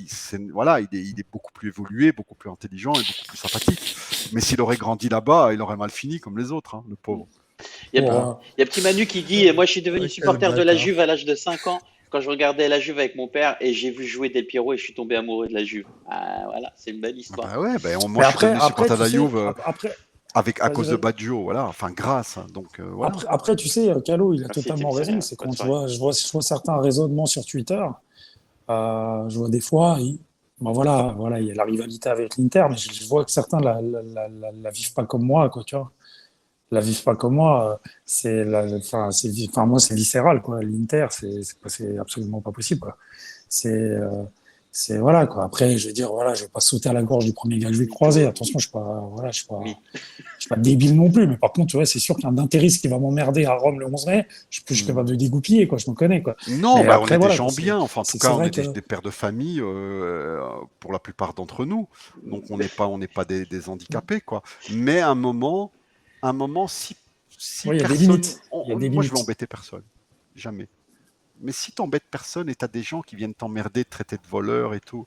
voilà, il est beaucoup plus évolué, beaucoup plus intelligent et beaucoup plus sympathique. Mais s'il aurait grandi là-bas, il aurait mal fini comme les autres, hein, le pauvre. Il y a, Voilà. Bon, il y a petit Manu qui dit, moi je suis devenu Quel supporter de la bâtard. Juve à l'âge de 5 ans quand je regardais la Juve avec mon père et j'ai vu jouer Del Piero et je suis tombé amoureux de la Juve. Ah, voilà, c'est une belle histoire. Ben ouais, mais moi je suis devenu supporter de tu la sais, Juve à vas-y, cause de vas-y. Baggio, voilà, enfin grâce. Hein. Donc voilà. Après, tu sais, Calo, il a Merci totalement Étienne raison. Serrea, C'est bonne quand soirée. je vois certains raisonnements sur Twitter, je vois des fois, bon, voilà, il y a la rivalité avec l'Inter, mais je vois que certains la vivent pas comme moi, quoi, tu vois. La vivent pas comme moi. Enfin, moi, c'est viscéral, quoi. L'Inter, c'est absolument pas possible, quoi. C'est, euh, voilà, quoi. Après, je vais dire, voilà, je vais pas sauter à la gorge du premier gars que je vais croiser. Mytho, Attention, voilà, mytho. je suis pas débile non plus. Mais par contre, tu vois, c'est sûr qu'un d'intéressiste qui va m'emmerder à Rome le 11 mai, je suis capable de dégoupiller, quoi. Je me connais, quoi. Non, Mais bah, on après, est des voilà, quoi. gens bien. Enfin, en tout C'est cas, on vrai est que, des pères de famille pour la plupart d'entre nous. Donc, on n'est pas des handicapés, quoi. Mais à un moment, si oui, il y a des personne, limites. Il y a des moi, je vais limites. embêter personne, jamais. Mais si t'embêtes personne et t'as des gens qui viennent t'emmerder, te traiter de voleur et tout,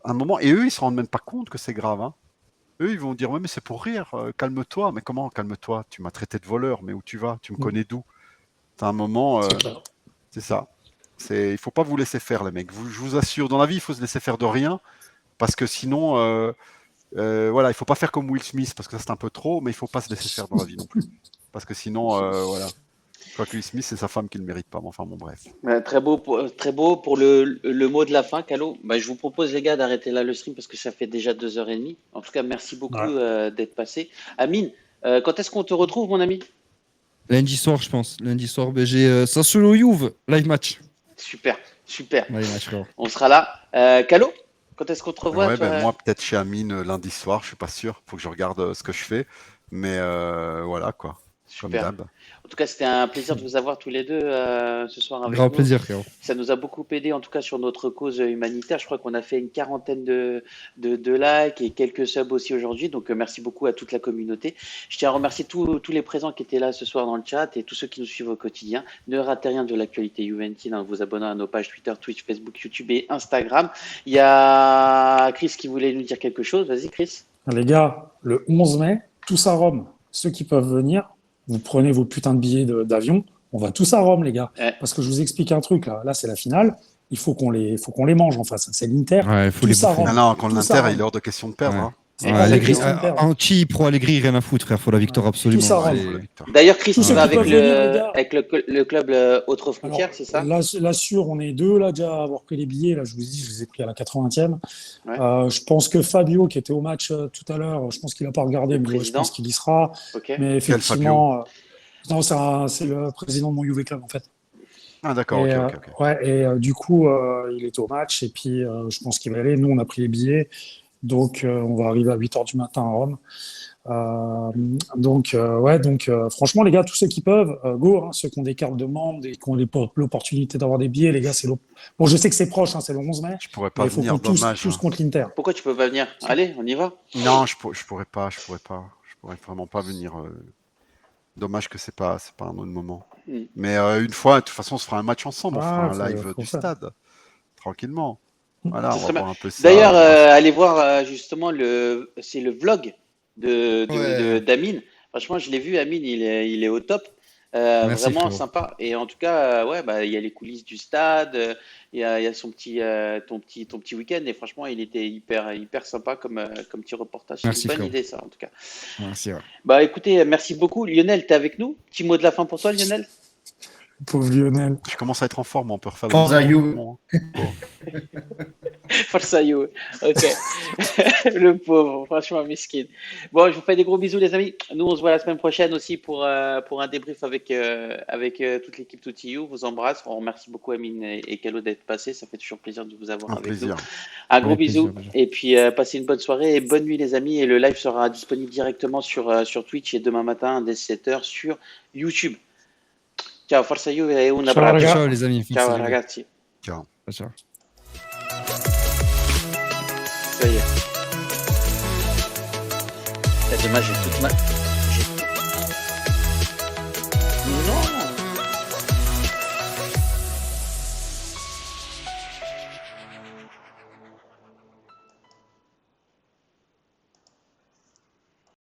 à un moment, et eux, ils se rendent même pas compte que c'est grave, hein. Eux, ils vont dire, ouais, mais c'est pour rire, calme-toi. Mais comment, calme-toi? Tu m'as traité de voleur, mais où tu vas? Tu me connais d'où? T'as un moment, C'est clair. c'est ça. Il faut pas vous laisser faire, les mecs. Je vous assure, dans la vie, il faut se laisser faire de rien, parce que sinon, voilà, il faut pas faire comme Will Smith, parce que ça c'est un peu trop, mais il faut pas se laisser faire dans la vie non plus, parce que sinon, voilà. Quoi que Will Smith, c'est sa femme qui le mérite pas. Mais enfin, bon, bref. Très beau pour le mot de la fin, Calo. Bah, je vous propose, les gars, d'arrêter là le stream parce que ça fait déjà 2h30. En tout cas, merci beaucoup Ouais. d'être passé. Amine, quand est-ce qu'on te retrouve, mon ami? Lundi soir, je pense. Lundi soir, ben, j'ai Sassuolo Juve, live match. Super, super. Live match, frérot. On sera là. Calo? Quand est-ce qu'on te revoit, Ouais, toi ben moi, peut-être chez Amine lundi soir, je suis pas sûr. Faut que je regarde ce que je fais. Mais voilà, quoi. Comme Super. d'hab. En tout cas, c'était un plaisir de vous avoir tous les deux ce soir avec Grand nous. plaisir, frérot. Ça nous a beaucoup aidé, en tout cas, sur notre cause humanitaire. Je crois qu'on a fait une quarantaine de likes et quelques subs aussi aujourd'hui. Donc, merci beaucoup à toute la communauté. Je tiens à remercier tous les présents qui étaient là ce soir dans le chat et tous ceux qui nous suivent au quotidien. Ne ratez rien de l'actualité Juventus en vous abonnant à nos pages Twitter, Twitch, Facebook, YouTube et Instagram. Il y a Chris qui voulait nous dire quelque chose. Vas-y, Chris. Les gars, le 11 mai, tous à Rome. Ceux qui peuvent venir, vous prenez vos putains de billets d'avion. On va tous à Rome, les gars. Ouais. Parce que je vous explique un truc, là. Là, c'est la finale. Il faut qu'on les mange en face. C'est l'Inter. Ouais, il faut les Tous à bouffer. Rome. Ah non, quand Tous à l'Inter, Rome. il est hors de question de perdre. Ouais. Hein. C'est Ouais, hors de Allegri, question de perdre. anti pro Allegri, rien à foutre, frère. Faut la victoire absolument. Tous à Rome. Faut la victoire. D'ailleurs, Chris, Tous tu ceux vas qui avec peuvent venir, les gars. le club Autre Alors, Frontière, c'est ça? là, sûr, on est deux là déjà à avoir pris les billets. Là, je vous dis, je les ai pris à la 80e. Ouais. Je pense que Fabio, qui était au match tout à l'heure, je pense qu'il n'a pas regardé, Le mais ouais, je président. pense qu'il y sera. Ok. Mais effectivement, non, c'est le président de mon Juve Club en fait. Ah d'accord, Et, ok. ouais, et du coup, il est au match et puis je pense qu'il va y aller. Nous, on a pris les billets, donc on va arriver à 8h du matin à Rome. Donc franchement, les gars, tous ceux qui peuvent, go, hein, ceux qui ont des cartes de membres et qui ont l'opportunité d'avoir des billets, les gars, bon, je sais que c'est proche, hein, c'est le 11 mai, Je pourrais mais pas il faut venir, qu'on dommage. tous contre l'Inter. Pourquoi tu peux pas venir? Allez, on y va. Non, je pourrais pas. Je pourrais vraiment pas venir. Dommage que c'est pas un autre moment. Mm. Mais une fois, de toute façon, on se fera un match ensemble. On fera Ah, un live faut du faire. stade, tranquillement. Voilà, Ça on va serait bien. voir un peu ça. D'ailleurs, allez voir justement c'est le vlog Ouais. d'Amine. Franchement, je l'ai vu, Amine, il est au top. Merci, Vraiment frérot. sympa. Et en tout cas, ouais, bah, il y a les coulisses du stade, il y a son ton petit week-end. Et franchement, il était hyper sympa comme petit reportage. C'est Merci, une bonne frérot. idée, ça, en tout cas. Merci, ouais. Bah, écoutez, merci beaucoup. Lionel, t'es avec nous? Petit mot de la fin pour toi, Lionel? Pauvre Lionel. Je commence à être en forme, on peut refaire Forza le Juve. Forza You. Ok. Le pauvre, franchement, miskin. Bon, je vous fais des gros bisous, les amis. Nous, on se voit la semaine prochaine aussi pour un débrief avec toute l'équipe ToutiU. Vous embrasse. On remercie beaucoup Amine et Kalo d'être passés. Ça fait toujours plaisir de vous avoir Un avec plaisir. nous. Un gros Avec bisou. plaisir, Et puis, passez une bonne soirée et bonne nuit, les amis. Et le live sera disponible directement sur Twitch et demain matin dès 7h sur YouTube. Ciao, Forza You et un Ciao, abbraccio. ragazzi. Ciao, les amis. Ciao, Merci, ragazzi. Ciao. Ciao. Ça y est. C'est dommage, j'ai toute ma...